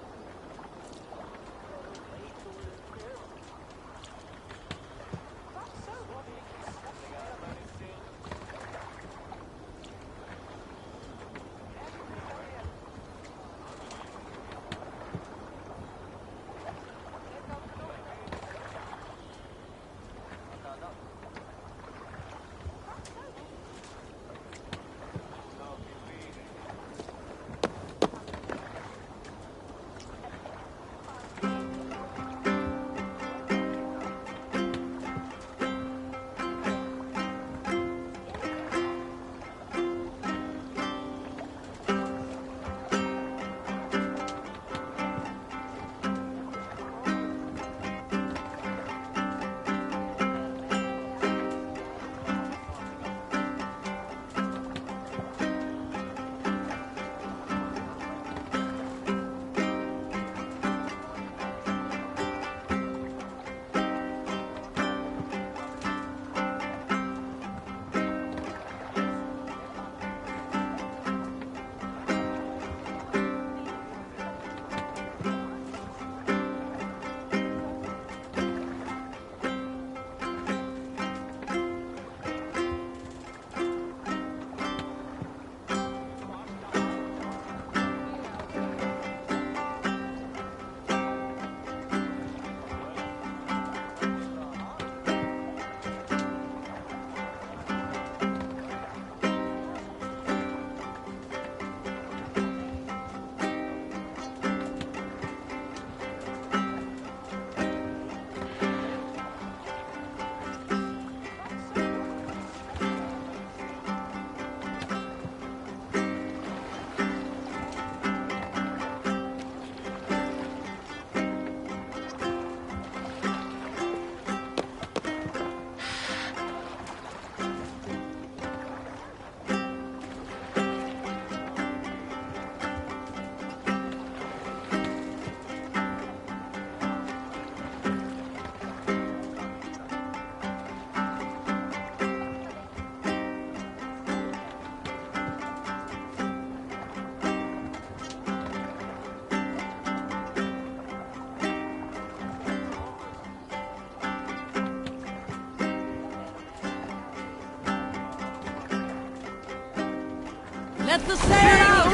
Let the sail out!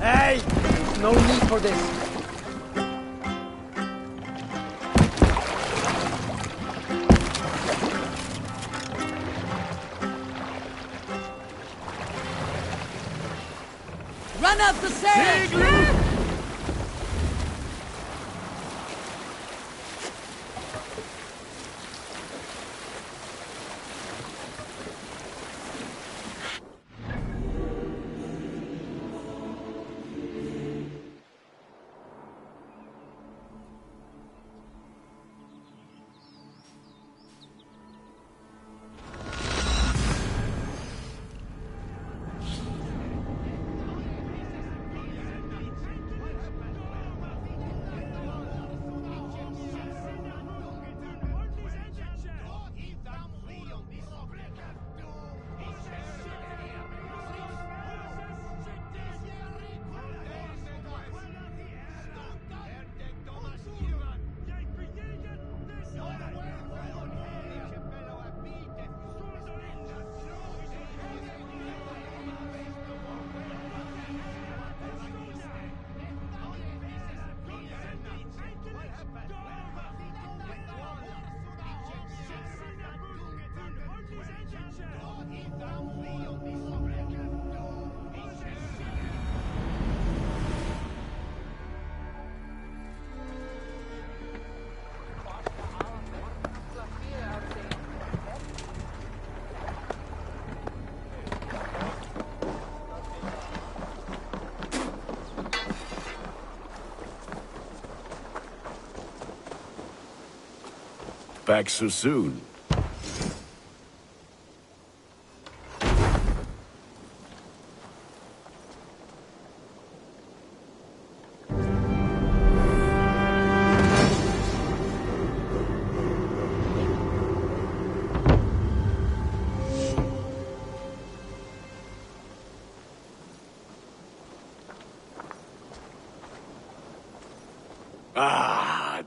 Hey! No need for this. Run up the sail! Back so soon.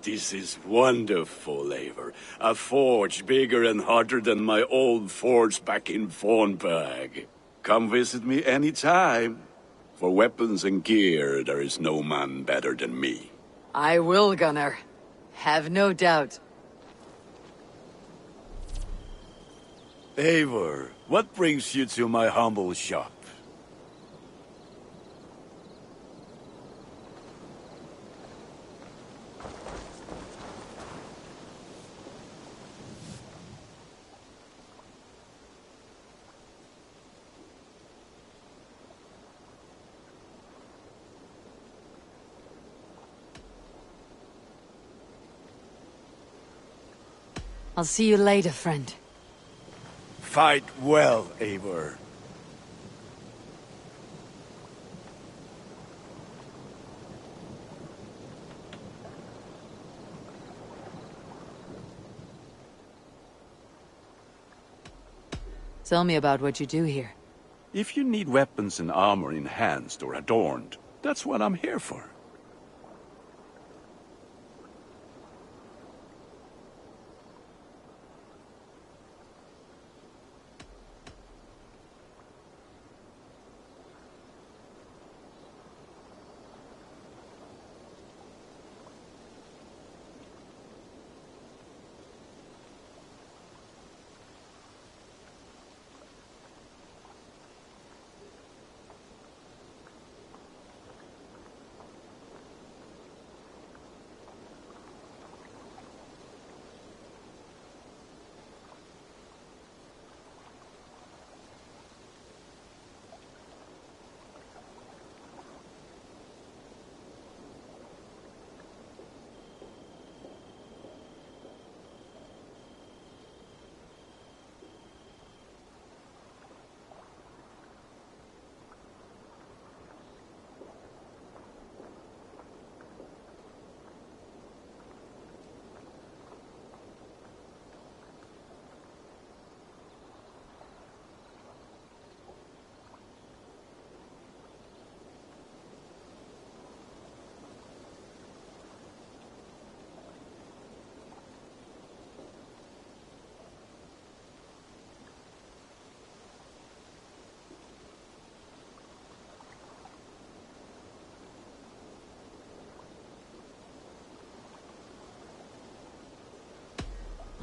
This is wonderful, Eivor. A forge bigger and hotter than my old forge back in Vornberg. Come visit me anytime. For weapons and gear, there is no man better than me. I will, Gunnar. Have no doubt. Eivor, what brings you to my humble shop? I'll see you later, friend. Fight well, Eivor. Tell me about what you do here. If you need weapons and armor enhanced or adorned, that's what I'm here for.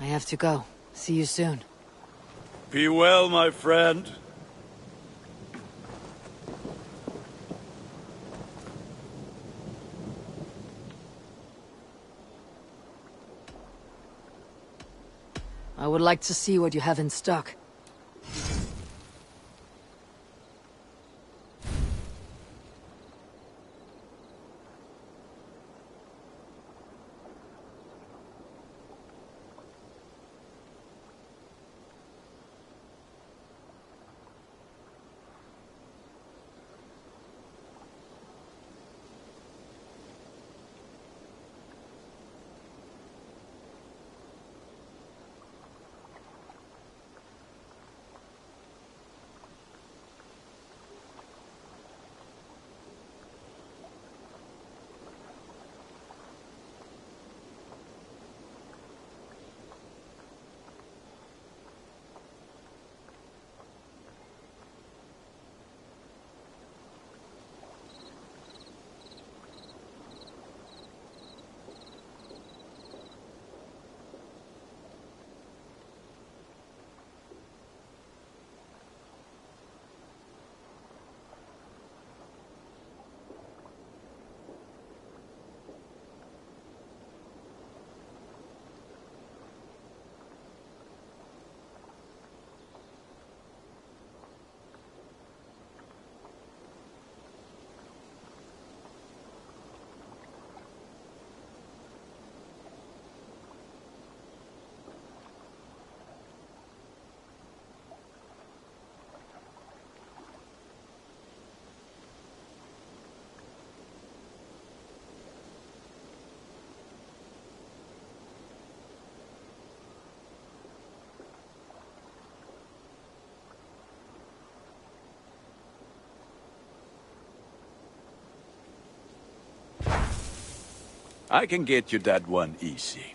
have to go. See you soon. Be well, my friend. I would like to see what you have in stock. I can get you that one easy.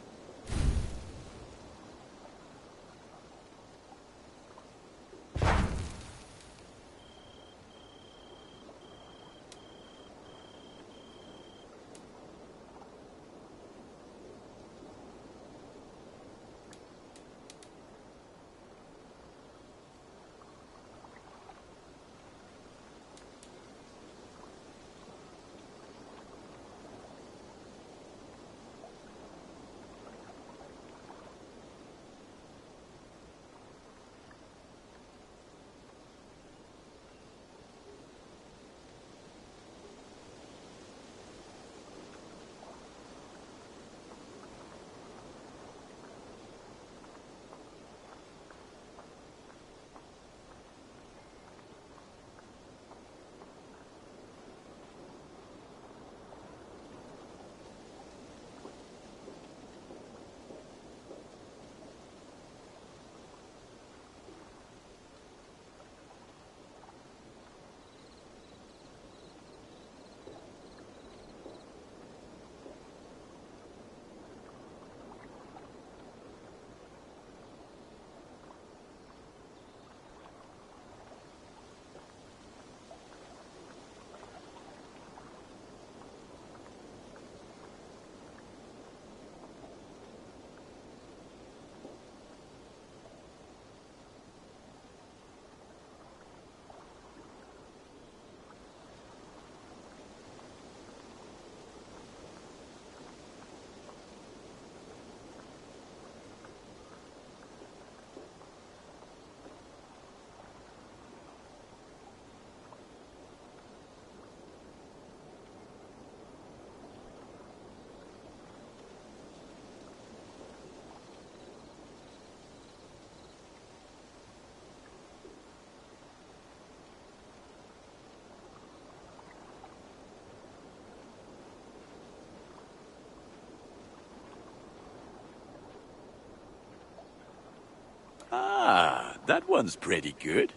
Ah, that one's pretty good.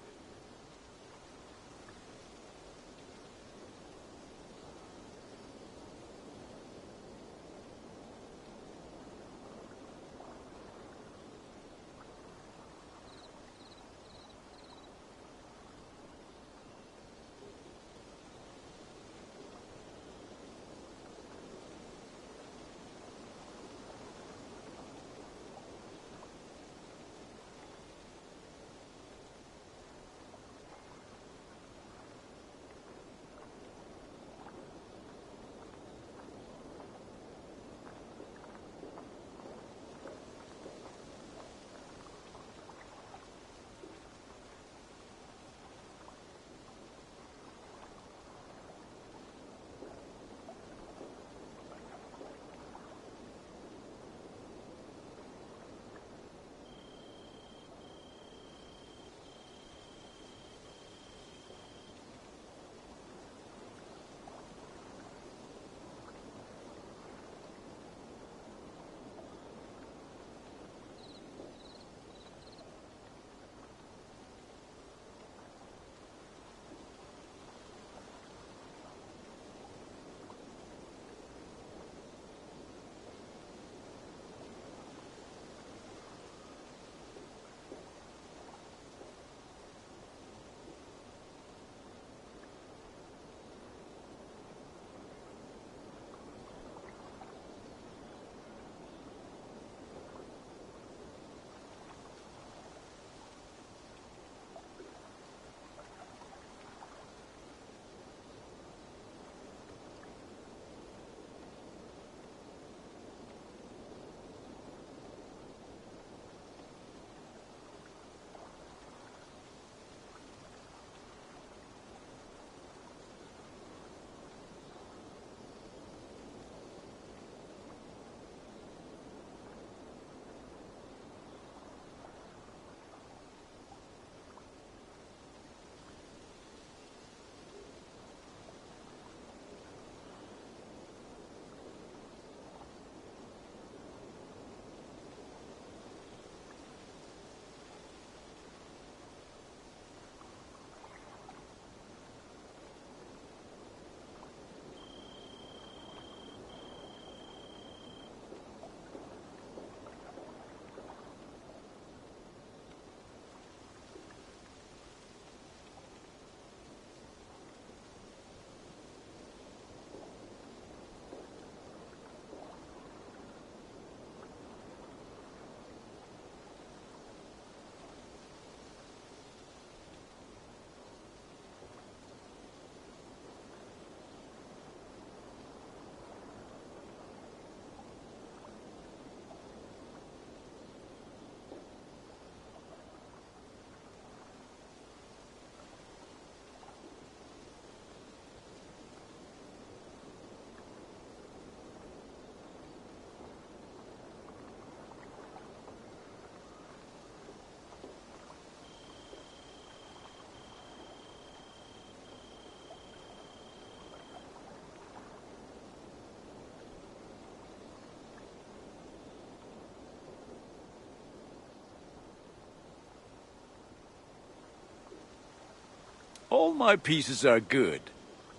All my pieces are good,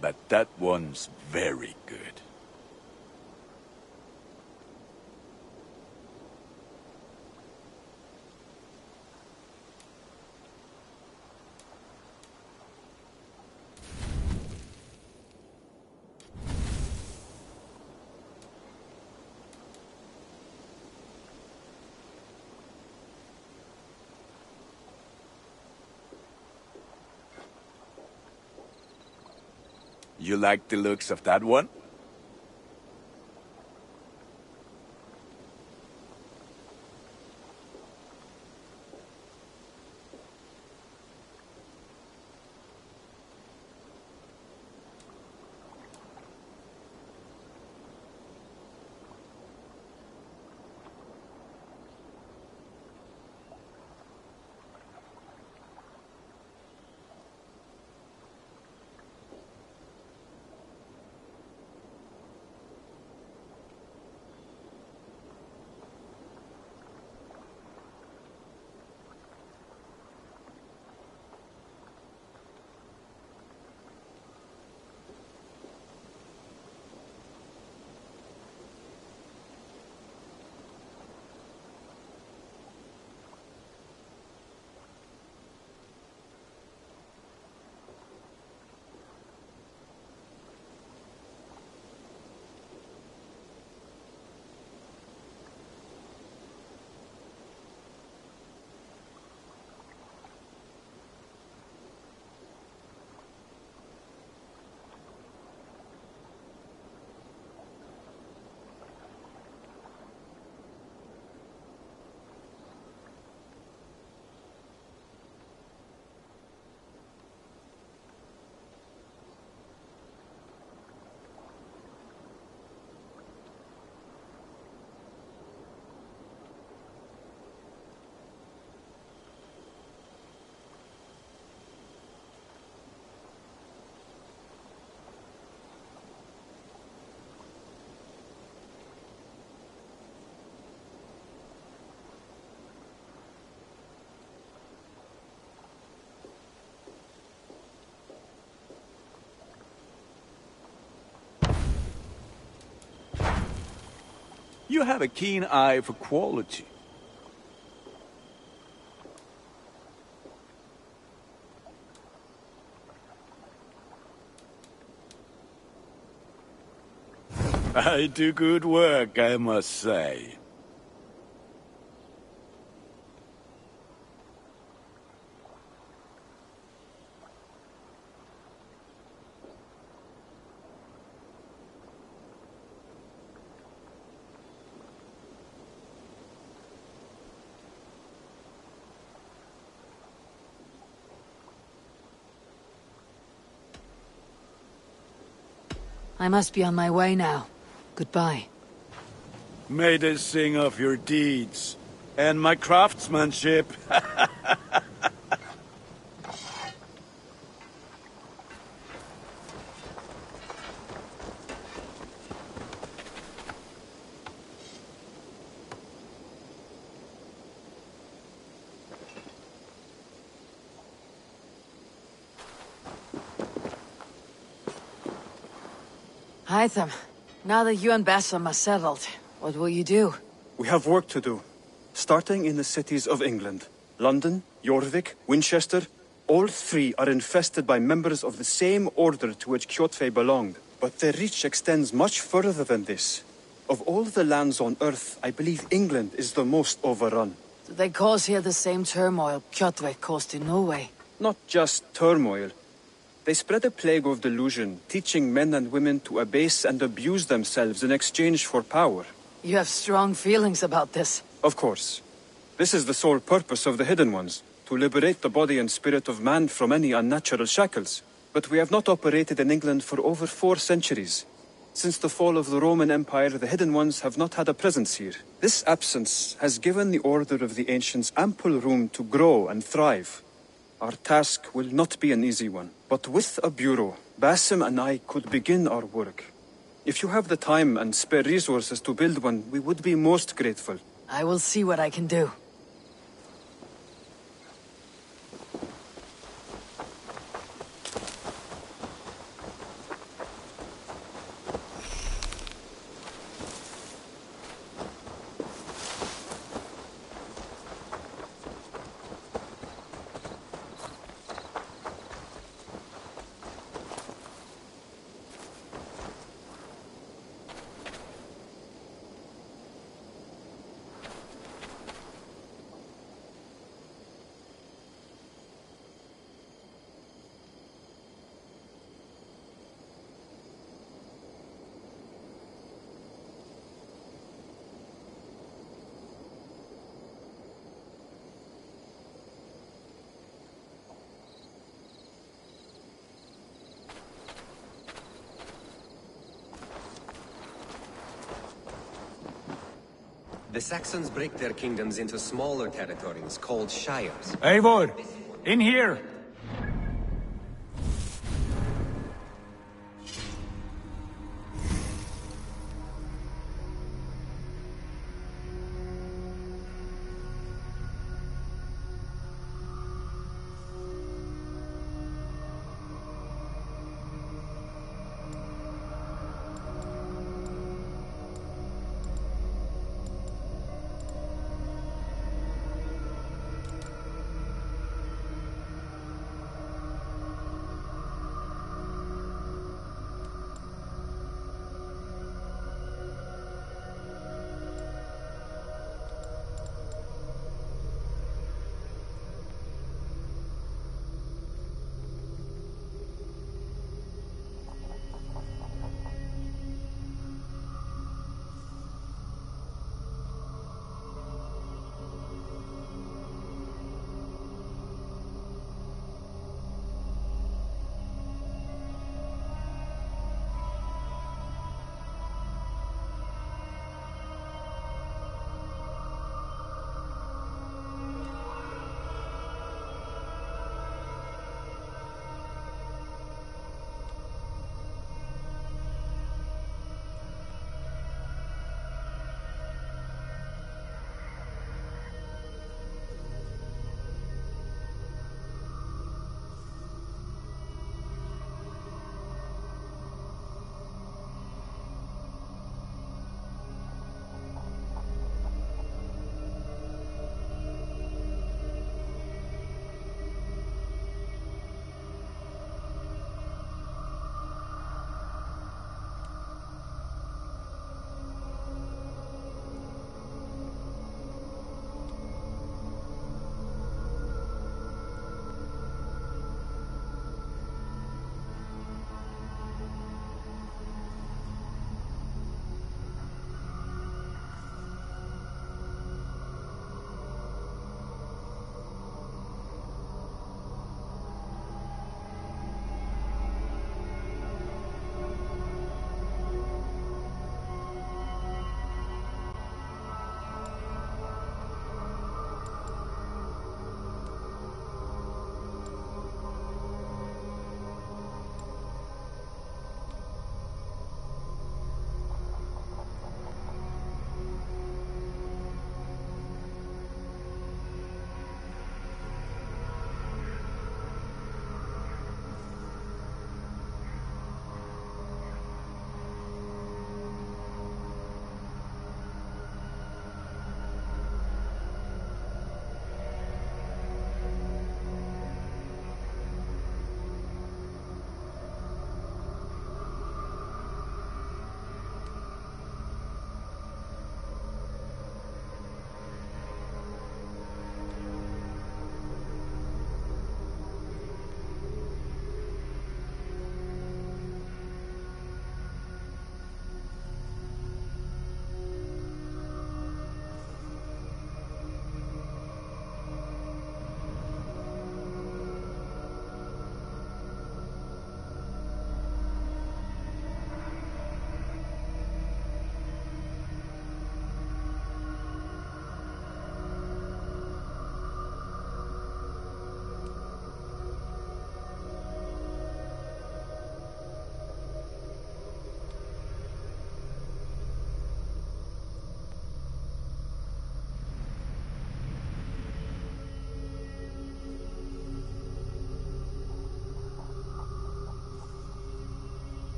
but that one's very good. You like the looks of that one? You have a keen eye for quality. I do good work, I must say. I must be on my way now. Goodbye. May they sing of your deeds and my craftsmanship. Hytham, now that you and Bassam are settled, what will you do? We have work to do. Starting in the cities of England. London, Jorvik, Winchester, all three are infested by members of the same order to which Kjotve belonged. But their reach extends much further than this. Of all the lands on Earth, I believe England is the most overrun. Do they cause here the same turmoil Kjotve caused in Norway? Not just turmoil. They spread a plague of delusion, teaching men and women to abase and abuse themselves in exchange for power. You have strong feelings about this. Of course. This is the sole purpose of the Hidden Ones, to liberate the body and spirit of man from any unnatural shackles. But we have not operated in England for over 4 centuries. Since the fall of the Roman Empire, the Hidden Ones have not had a presence here. This absence has given the Order of the Ancients ample room to grow and thrive. Our task will not be an easy one, but with a bureau, Basim and I could begin our work. If you have the time and spare resources to build one, we would be most grateful. I will see what I can do. The Saxons break their kingdoms into smaller territories called shires. Eivor! In here!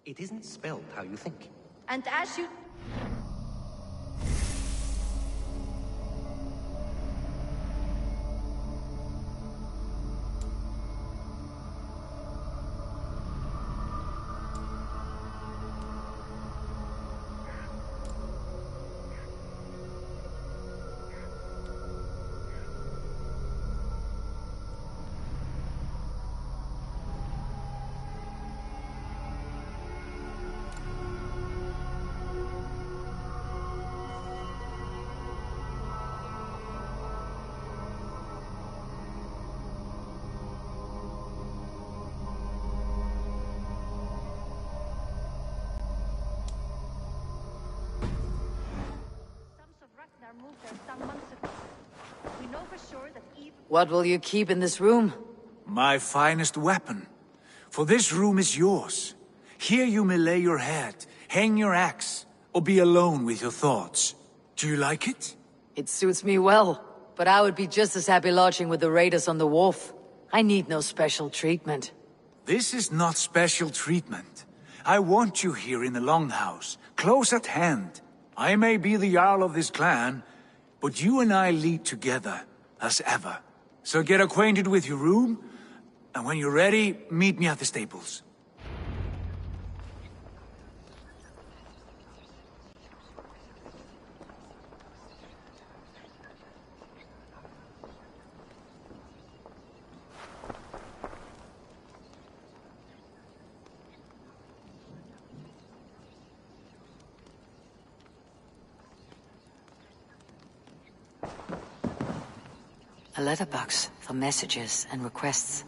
It isn't spelled how you think. And as you... What will you keep in this room? My finest weapon. For this room is yours. Here you may lay your head, hang your axe, or be alone with your thoughts. Do you like it? It suits me well, but I would be just as happy lodging with the raiders on the wharf. I need no special treatment. This is not special treatment. I want you here in the Longhouse, close at hand. I may be the Jarl of this clan, but you and I lead together, as ever. So get acquainted with your room, and when you're ready, meet me at the stables. A letterbox for messages and requests.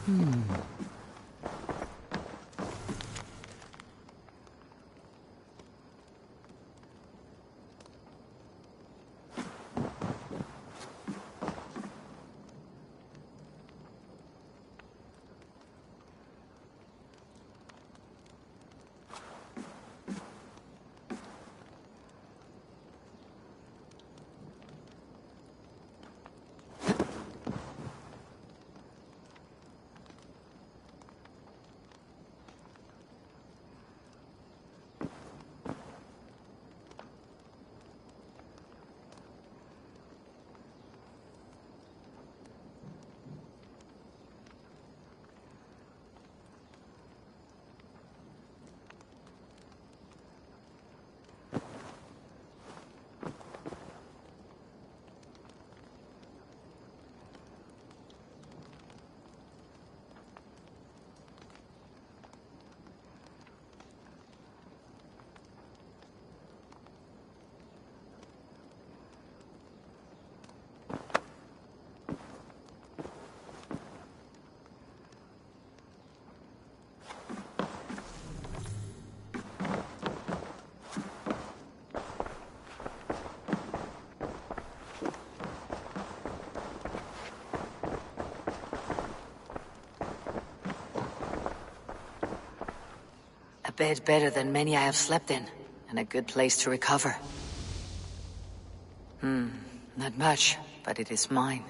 A bed better than many I have slept in, and a good place to recover. Not much, but it is mine.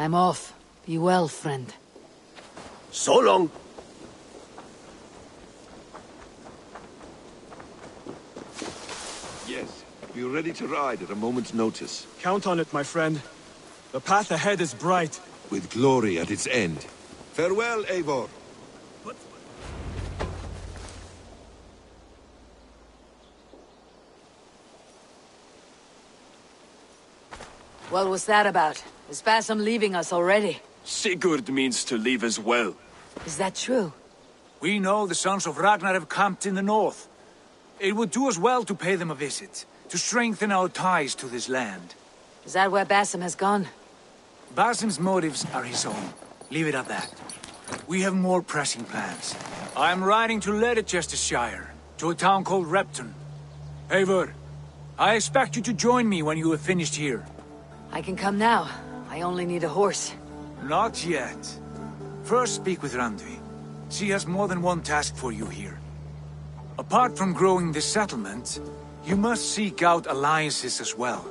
I'm off. Be well, friend. So long. Yes, Be ready to ride at a moment's notice. Count on it, my friend. The path ahead is bright. With glory at its end. Farewell, Eivor. What was that about? Is Basim leaving us already? Sigurd means to leave as well. Is that true? We know the sons of Ragnar have camped in the north. It would do us well to pay them a visit, to strengthen our ties to this land. Is that where Basim has gone? Basim's motives are his own. Leave it at that. We have more pressing plans. I am riding to Leicestershire, to a town called Repton. Eivor, I expect you to join me when you have finished here. I can come now. I only need a horse. Not yet. First speak with Randvi. She has more than one task for you here. Apart from growing this settlement, you must seek out alliances as well.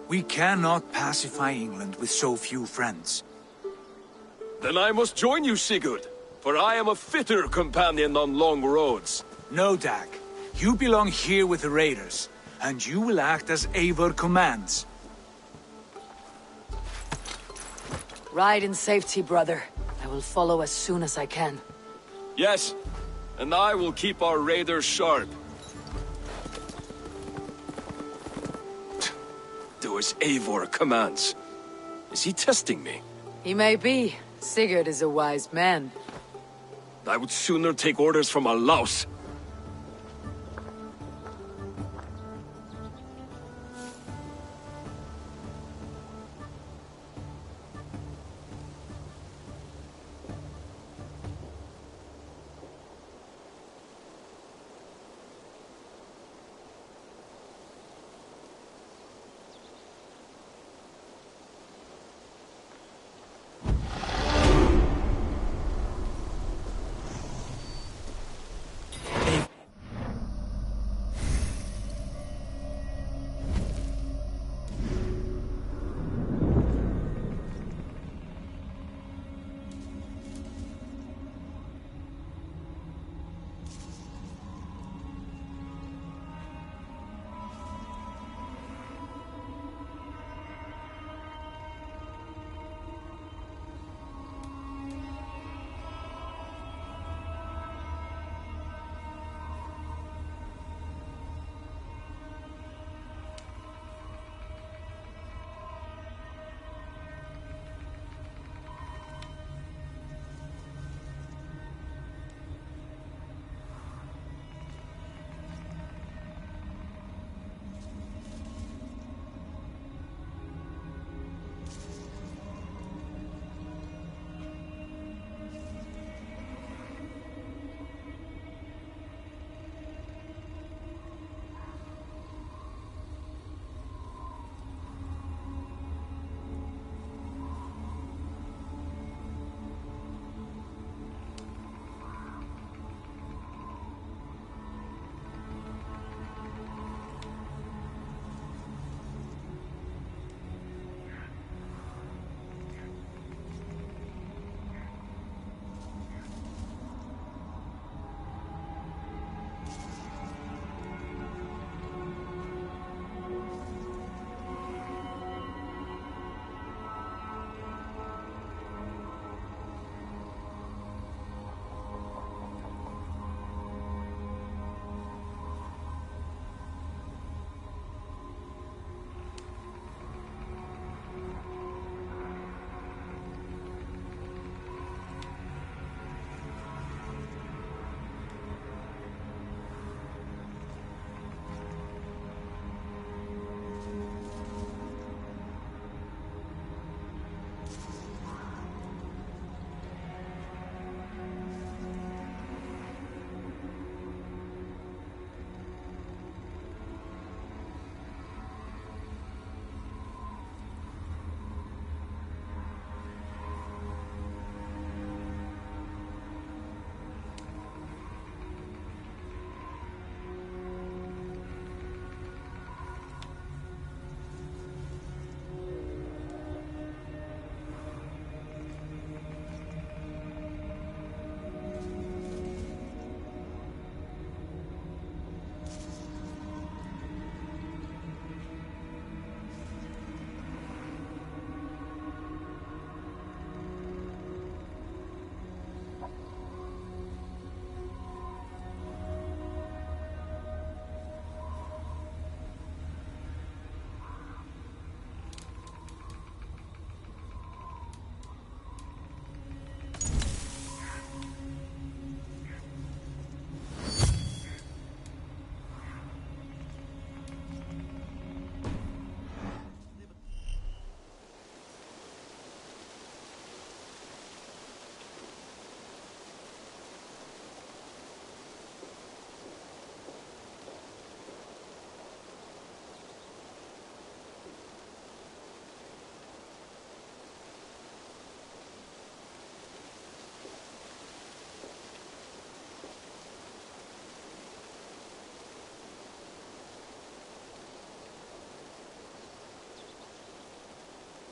We cannot pacify England with so few friends. Then I must join you, Sigurd, for I am a fitter companion on long roads. No, Dag. You belong here with the raiders, and you will act as Eivor commands. Ride in safety, brother. I will follow as soon as I can. Yes, and I will keep our raiders sharp. Do as Eivor commands. Is he testing me? He may be. Sigurd is a wise man. I would sooner take orders from a louse.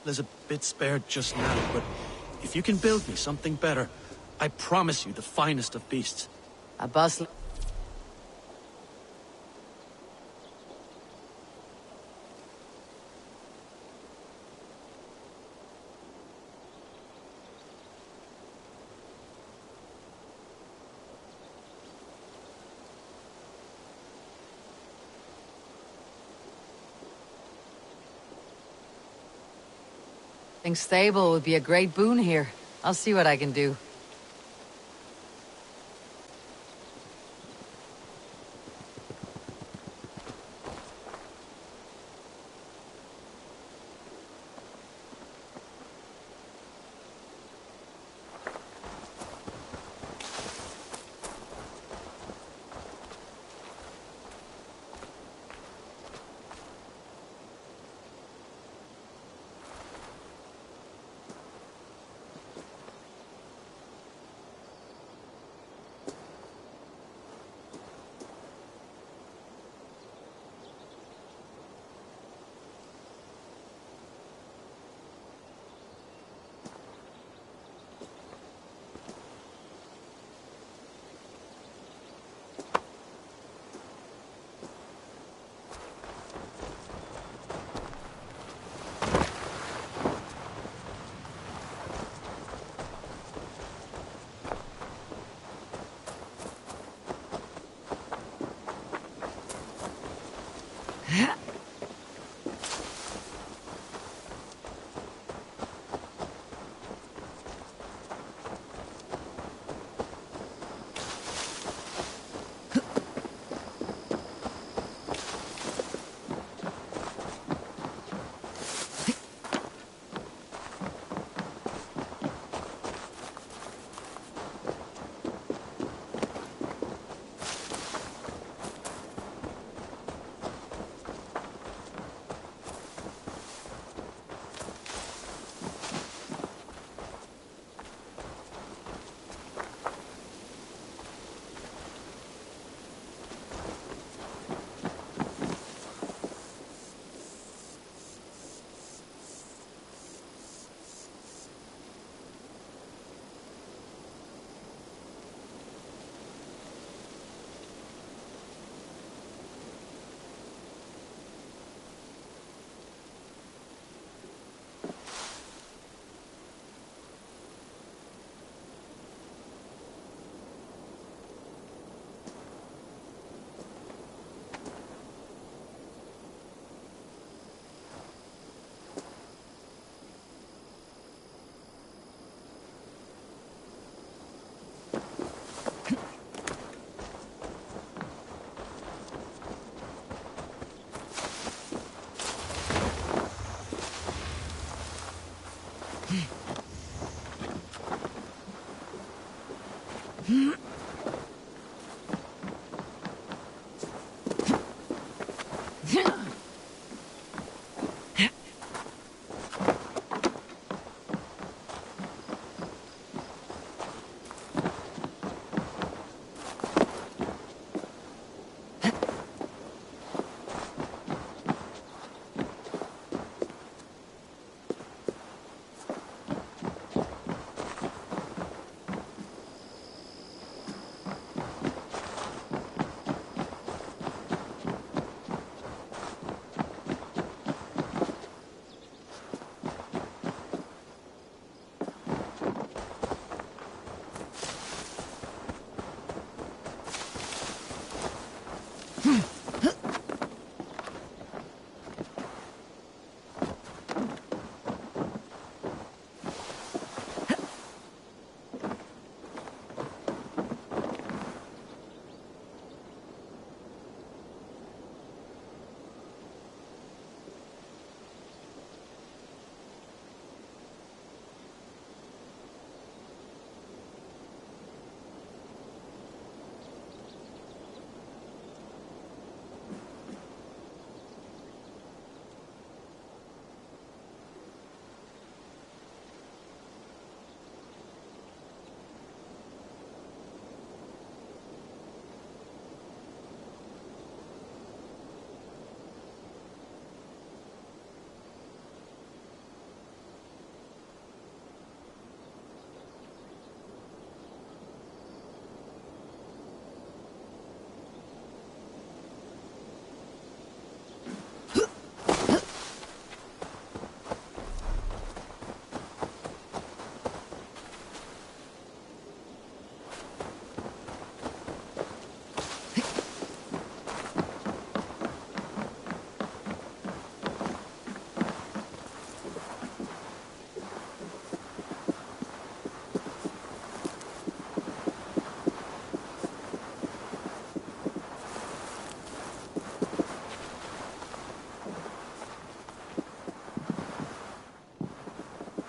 There's a bit spared just now, but if you can build me something better, I promise you the finest of beasts. A bustling... stable would be a great boon here. I'll see what I can do.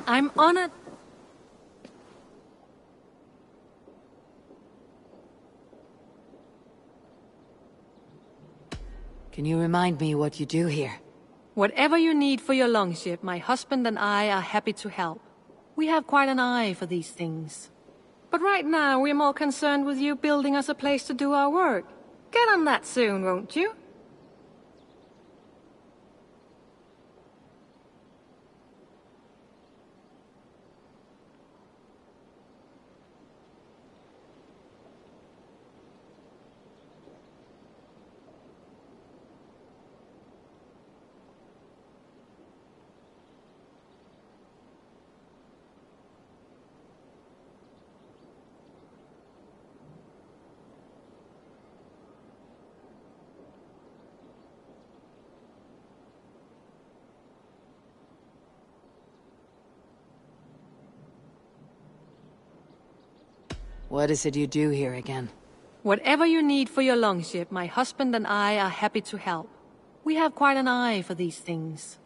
I'm on it. Can you remind me what you do here? Whatever you need for your longship, my husband and I are happy to help. We have quite an eye for these things. But right now, we're more concerned with you building us a place to do our work. Get on that soon, won't you? What is it you do here again? Whatever you need for your longship, my husband and I are happy to help. We have quite an eye for these things.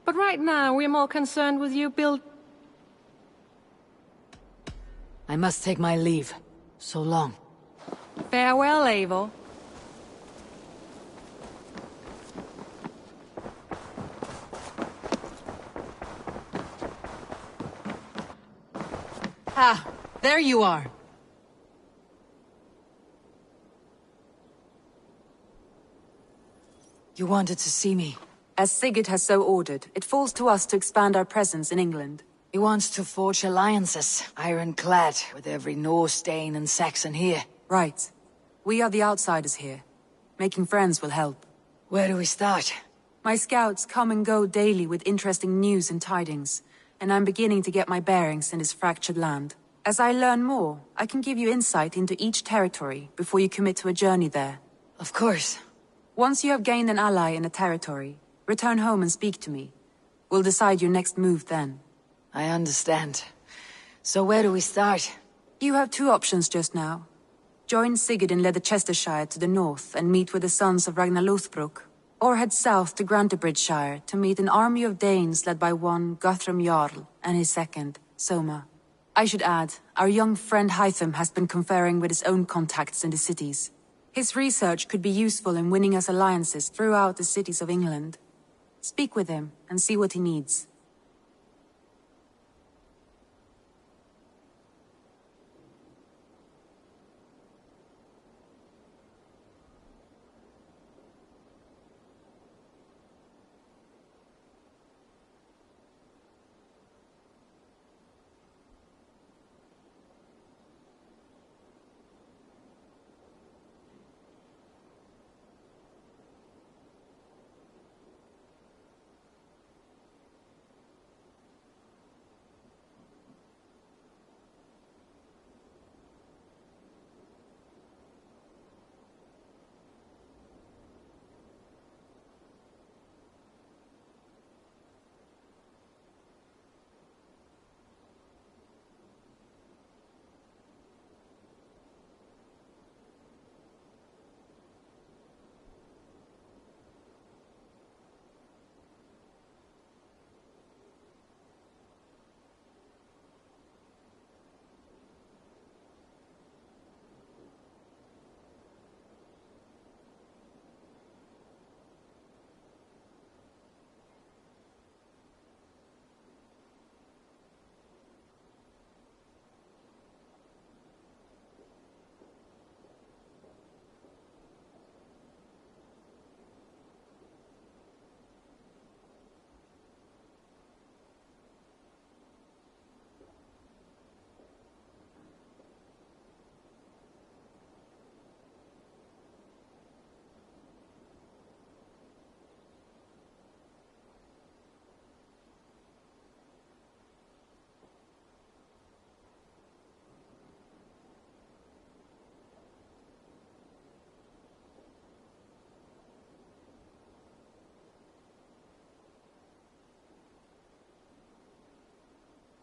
But right now, we're more concerned with you I must take my leave. So long. Farewell, Eivor. Ah, there you are. You wanted to see me. As Sigurd has so ordered, it falls to us to expand our presence in England. He wants to forge alliances, ironclad, with every Norse, Dane, and Saxon here. Right. We are the outsiders here. Making friends will help. Where do we start? My scouts come and go daily with interesting news and tidings, and I'm beginning to get my bearings in this fractured land. As I learn more, I can give you insight into each territory before you commit to a journey there. Of course. Once you have gained an ally in a territory, return home and speak to me. We'll decide your next move then. I understand. So where do we start? You have two options just now. Join Sigurd in Leicestershire to the north and meet with the sons of Ragnar Lothbrok, or head south to Grantebridgesshire to meet an army of Danes led by one Guthrum Jarl and his second, Soma. I should add, our young friend Hytham has been conferring with his own contacts in the cities. His research could be useful in winning us alliances throughout the cities of England. Speak with him and see what he needs.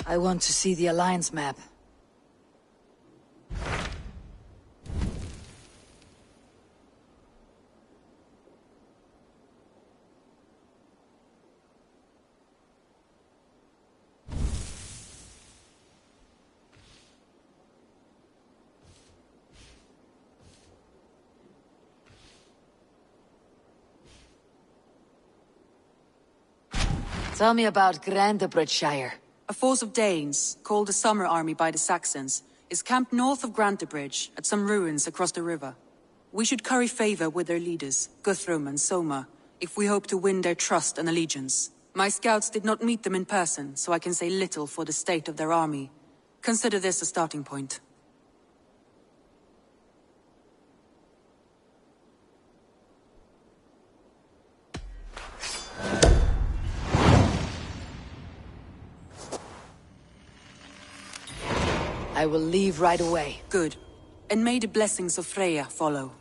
I want to see the Alliance map. Tell me about Grantebridgeshire. A force of Danes, called the Summer Army by the Saxons, is camped north of Grantebridge at some ruins across the river. We should curry favor with their leaders, Guthrum and Soma, if we hope to win their trust and allegiance. My scouts did not meet them in person, so I can say little for the state of their army. Consider this a starting point. I will leave right away. Good. And may the blessings of Freya follow.